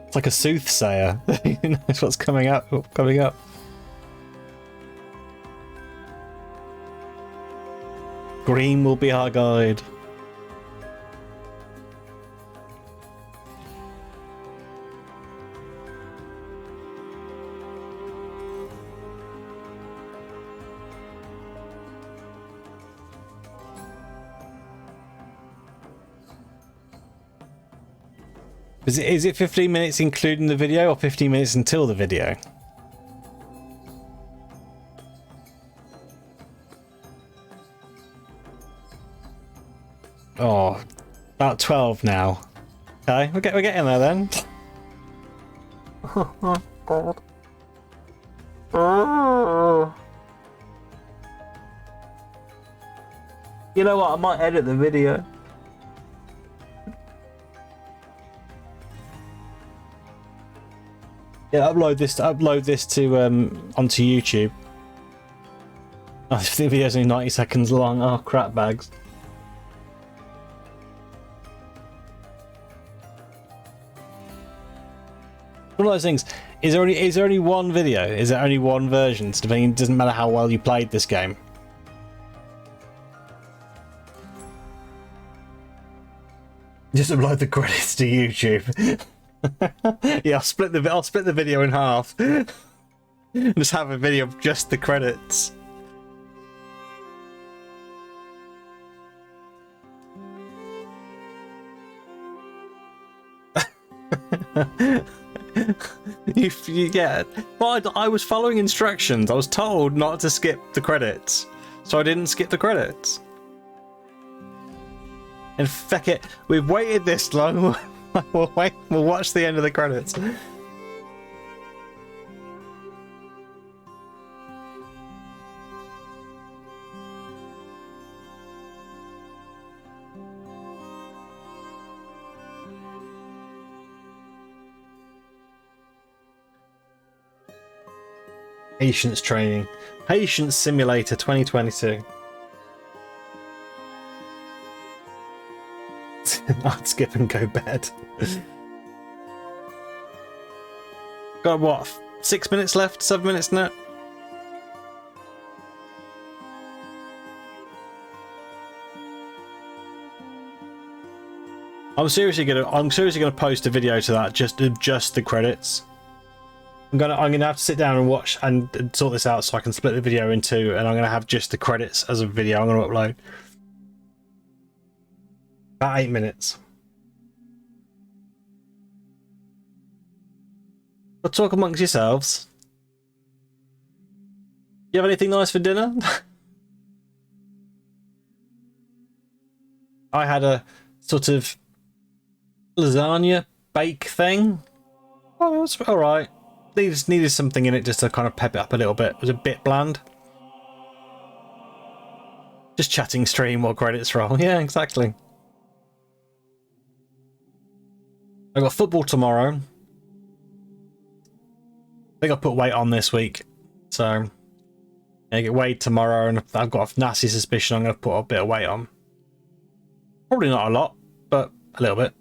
It's like a soothsayer. He knows what's coming up. Green will be our guide. Is it 15 minutes including the video or 15 minutes until the video? Oh, about 12 now. Okay, we're getting there then. Oh, God. Oh. You know what? I might edit the video. Yeah, upload this to onto YouTube. Oh, the video's only 90 seconds long. Oh, crap bags. One of those things. Is there only one video? Is there only one version? So it doesn't matter how well you played this game. Just upload the credits to YouTube. Yeah, I'll split the video in half. Just have a video of just the credits. Yeah, well, I was following instructions. I was told not to skip the credits, so I didn't skip the credits. And feck it, we've waited this long. We'll watch the end of the credits. Patience training. Patience Simulator 2022. I'd skip and go bed. Got what? 6 minutes left? 7 minutes now? I'm seriously gonna post a video to that, just the credits. I'm gonna have to sit down and watch and sort this out so I can split the video in two, and I'm gonna have just the credits as a video I'm gonna upload. About 8 minutes. But talk amongst yourselves. You have anything nice for dinner? I had a sort of lasagna bake thing. Oh, it was alright. Needed something in it just to kind of pep it up a little bit. It was a bit bland. Just chatting stream while credits roll. Yeah, exactly. I got football tomorrow. I think I put weight on this week, so I get weighed tomorrow, and I've got a nasty suspicion I'm going to put a bit of weight on. Probably not a lot, but a little bit.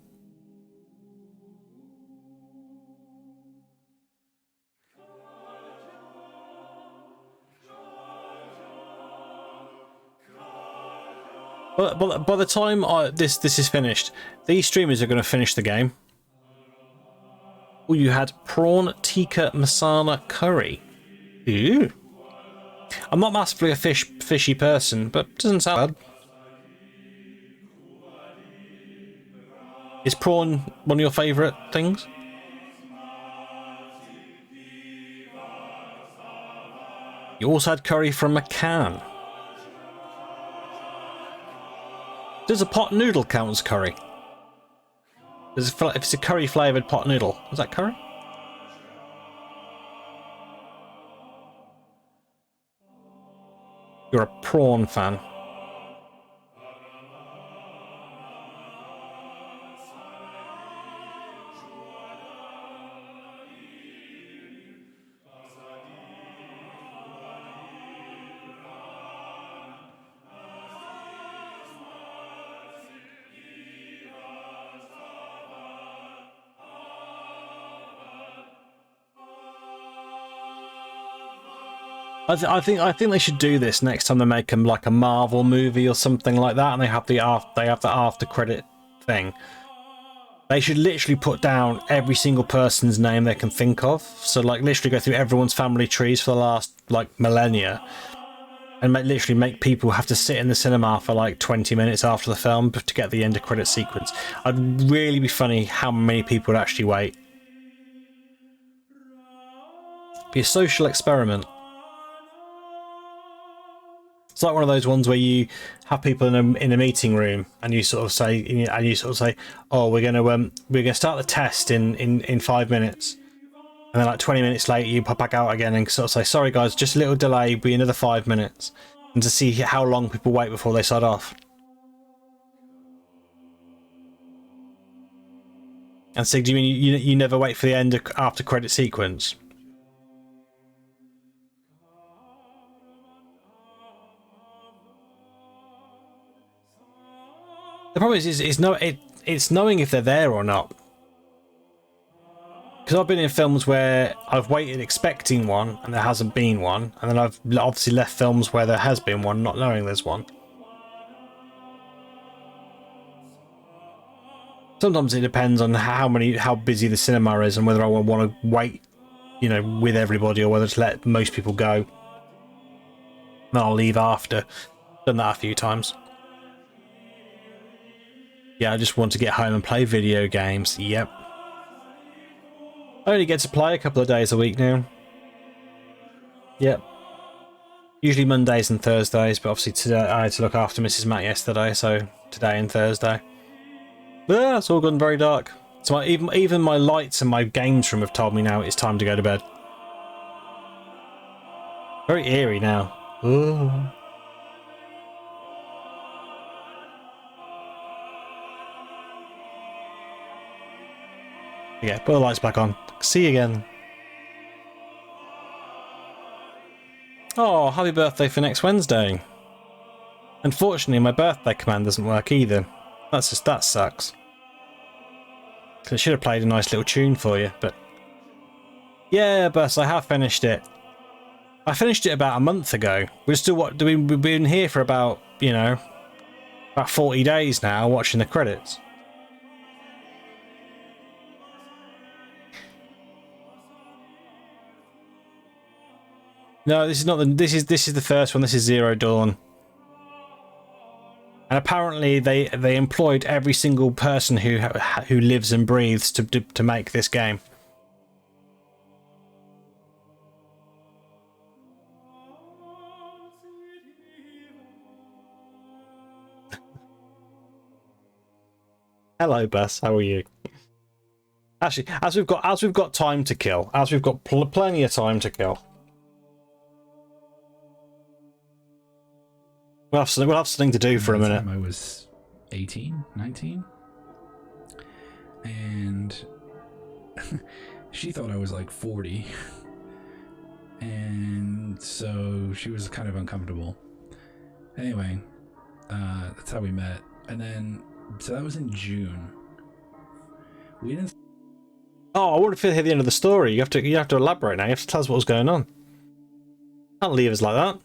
But by the time this is finished, these streamers are going to finish the game. Oh, you had prawn tikka masala curry. Ooh. I'm not massively a fishy person, but it doesn't sound bad. Is prawn one of your favourite things? You also had curry from a can. Does a pot noodle count as curry? If it's a curry flavoured pot noodle, is that curry? You're a prawn fan. I think they should do this next time they make them like a Marvel movie or something like that, and they have the after credit thing. They should literally put down every single person's name they can think of. So like literally go through everyone's family trees for the last like millennia, and literally make people have to sit in the cinema for like 20 minutes after the film to get the end of credit sequence. I'd really be funny how many people would actually wait. Be a social experiment. It's like one of those ones where you have people in a meeting room, and you sort of say, "Oh, we're gonna start the test in 5 minutes." And then like 20 minutes later, you pop back out again and sort of say, sorry guys, just a little delay, be another 5 minutes. And to see how long people wait before they start off. And Sig, do you mean you never wait for the end of after credit sequence? The problem is it's knowing if they're there or not. Because I've been in films where I've waited expecting one and there hasn't been one, and then I've obviously left films where there has been one, not knowing there's one. Sometimes it depends on how busy the cinema is and whether I want to wait, you know, with everybody or whether to let most people go. Then I'll leave after. Done that a few times. Yeah, I just want to get home and play video games. Yep. I only get to play a couple of days a week now. Yep. Usually Mondays and Thursdays, but obviously today I had to look after Mrs. Matt yesterday, so today and Thursday. Yeah, it's all gone very dark. So even my lights in my games room have told me now it's time to go to bed. Very eerie now. Ooh. Yeah, put the lights back on. See you again. Oh, happy birthday for next Wednesday. Unfortunately, my birthday command doesn't work either. That sucks. I should have played a nice little tune for you, but... Yeah, Bus, I have finished it. I finished it about a month ago. We're still we've been here for about, you know, about 40 days now watching the credits. No, this is not the this is the first one. This is Zero Dawn. And apparently they employed every single person who lives and breathes to make this game. Hello, Bess. How are you? Actually, as we've got time to kill, as we've got plenty of time to kill, we'll have something to do for a minute. I was 18, 19, and she thought I was like 40, and so she was kind of uncomfortable. Anyway, that's how we met, and then so that was in June. We didn't. Oh, I want to hear the end of the story. You have to elaborate now. You have to tell us what was going on. Can't leave us like that.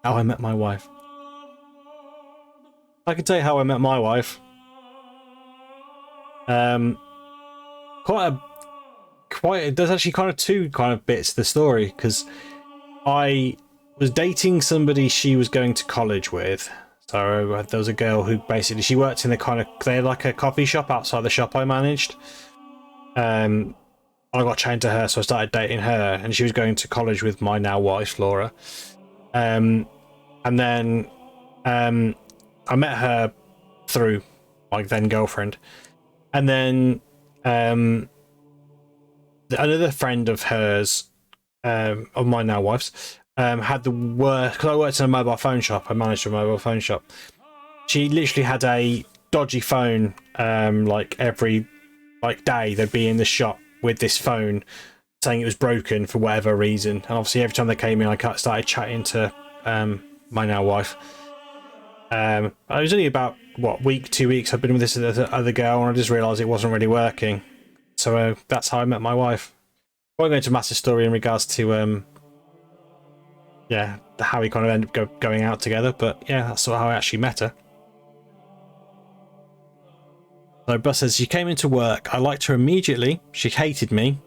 How I met my wife. I can tell you how I met my wife. There's actually kind of two kind of bits to the story, because I was dating somebody she was going to college with. So there was a girl who basically, she worked in they had like a coffee shop outside the shop I managed. I got chained to her, so I started dating her, and she was going to college with my now wife, Laura. And then I met her through my then girlfriend. And then another friend of hers, of my now wife's, had the worst, because I worked in a mobile phone shop. I managed a mobile phone shop. She literally had a dodgy phone. Like every day, they'd be in the shop with this phone, saying it was broken for whatever reason. And obviously, every time they came in, I started chatting to my now wife. I was only about 2 weeks. I've been with this other girl, and I just realised it wasn't really working. So that's how I met my wife. I won't go into a massive story in regards to how we kind of ended up going out together, but yeah, that's sort of how I actually met her. So Bus says, she came into work. I liked her immediately. She hated me.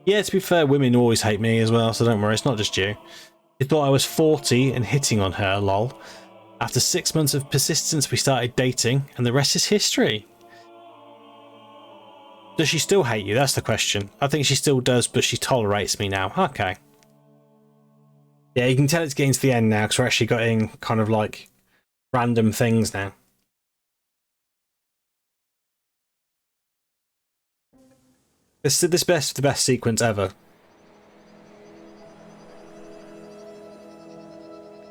Yeah, to be fair, women always hate me as well, so don't worry, it's not just you. She thought I was 40 and hitting on her, lol. After 6 months of persistence, we started dating, and the rest is history. Does she still hate you? That's the question. I think she still does, but she tolerates me now. Okay. Yeah, you can tell it's getting to the end now, because we're actually getting kind of like random things now. This is the best sequence ever.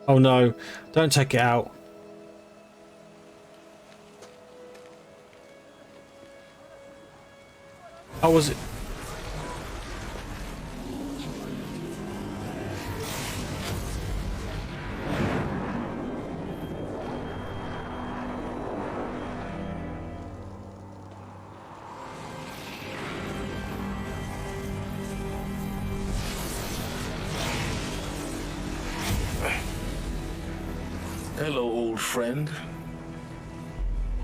Oh no, don't take it out. Oh, was it? Hello, old friend.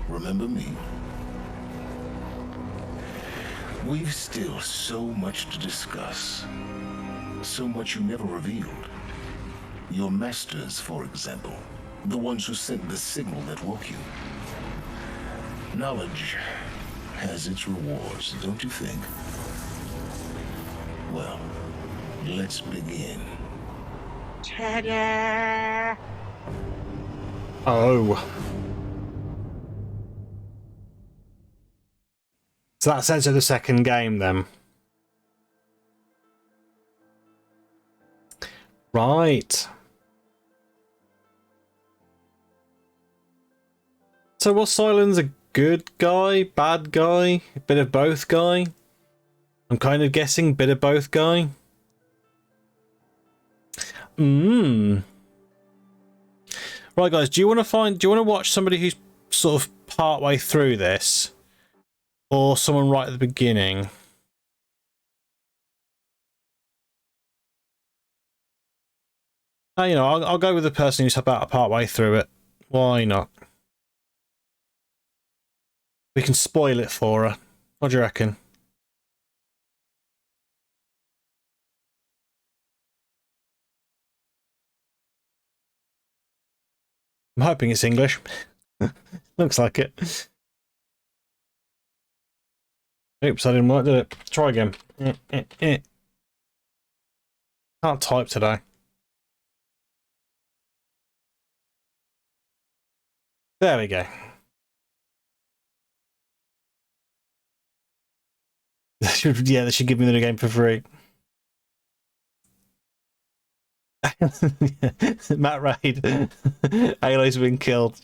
Remember me? We've still so much to discuss. So much you never revealed. Your masters, for example. The ones who sent the signal that woke you. Knowledge has its rewards, don't you think? Well, let's begin. Ta-da! Oh. So that's ends of the second game then. Right. So was Silence a good guy, bad guy, a bit of both guy? I'm kind of guessing bit of both guy. Right, guys, do you want to watch somebody who's sort of part way through this, or someone right at the beginning? You know, I'll go with the person who's about part way through it. Why not? We can spoil it for her. What do you reckon? I'm hoping it's English. Looks like it. Oops, I didn't work, did it? Try again. Can't type today. There we go. Yeah, they should give me the game for free. Matt Raid. Aloy's been killed.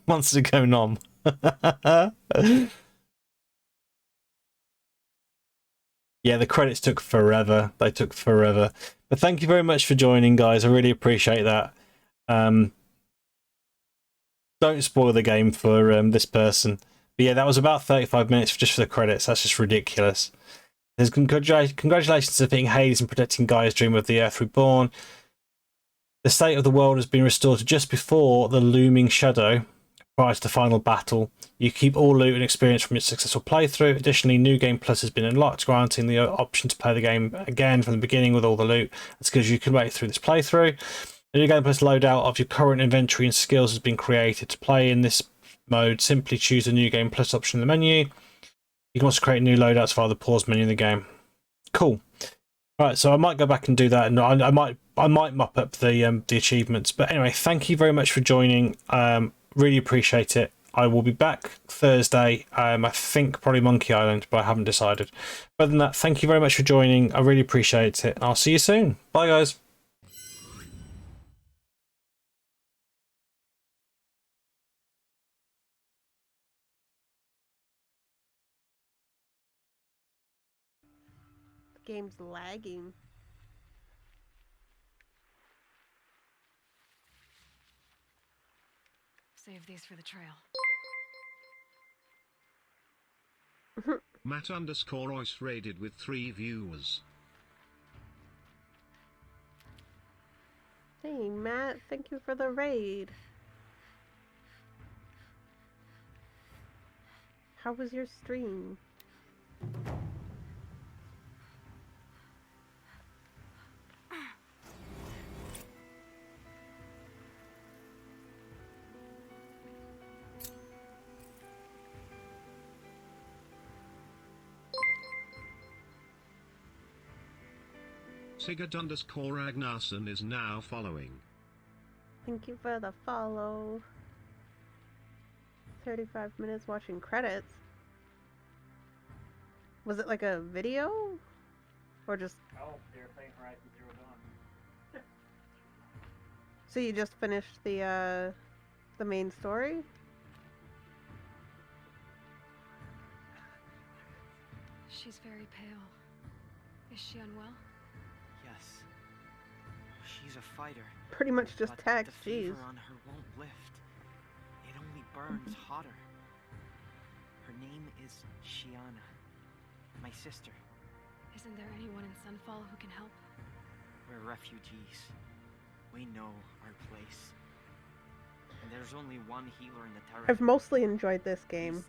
Wants to go nom. Yeah, the credits took forever. They took forever. But thank you very much for joining, guys. I really appreciate that. Don't spoil the game for this person. But yeah, that was about 35 minutes just for the credits. That's just ridiculous. There's congratulations to defeating Hades and protecting Gaia's dream of the Earth Reborn. The state of the world has been restored to just before the looming shadow prior to the final battle. You keep all loot and experience from your successful playthrough. Additionally, New Game Plus has been unlocked, granting the option to play the game again from the beginning with all the loot. That's because you can make it through this playthrough. The New Game Plus loadout of your current inventory and skills has been created. To play in this mode, simply choose the New Game Plus option in the menu. You can also create new loadouts via the pause menu in the game. Cool. Right, so I might go back and do that, and I might mop up the achievements. But anyway, thank you very much for joining. Really appreciate it. I will be back Thursday. I think probably Monkey Island, but I haven't decided. Other than that, thank you very much for joining. I really appreciate it. I'll see you soon. Bye, guys. The game's lagging. Save these for the trail. Matt_Ois raided with 3 viewers. Hey Matt, thank you for the raid. How was your stream? Sigurd_Agnarsson is now following. Thank you for the follow. 35 minutes watching credits. Was it like a video? Or just... Oh, they were playing Horizon Zero Dawn. So you just finished the main story? She's very pale. Is she unwell? Yes. She's a fighter. Pretty much just but text, the fever jeez. on her won't lift. It only burns hotter. Her name is Shiana. My sister. Isn't there anyone in Sunfall who can help? We're refugees. We know our place. And there's only one healer in the territory. I've mostly enjoyed this game.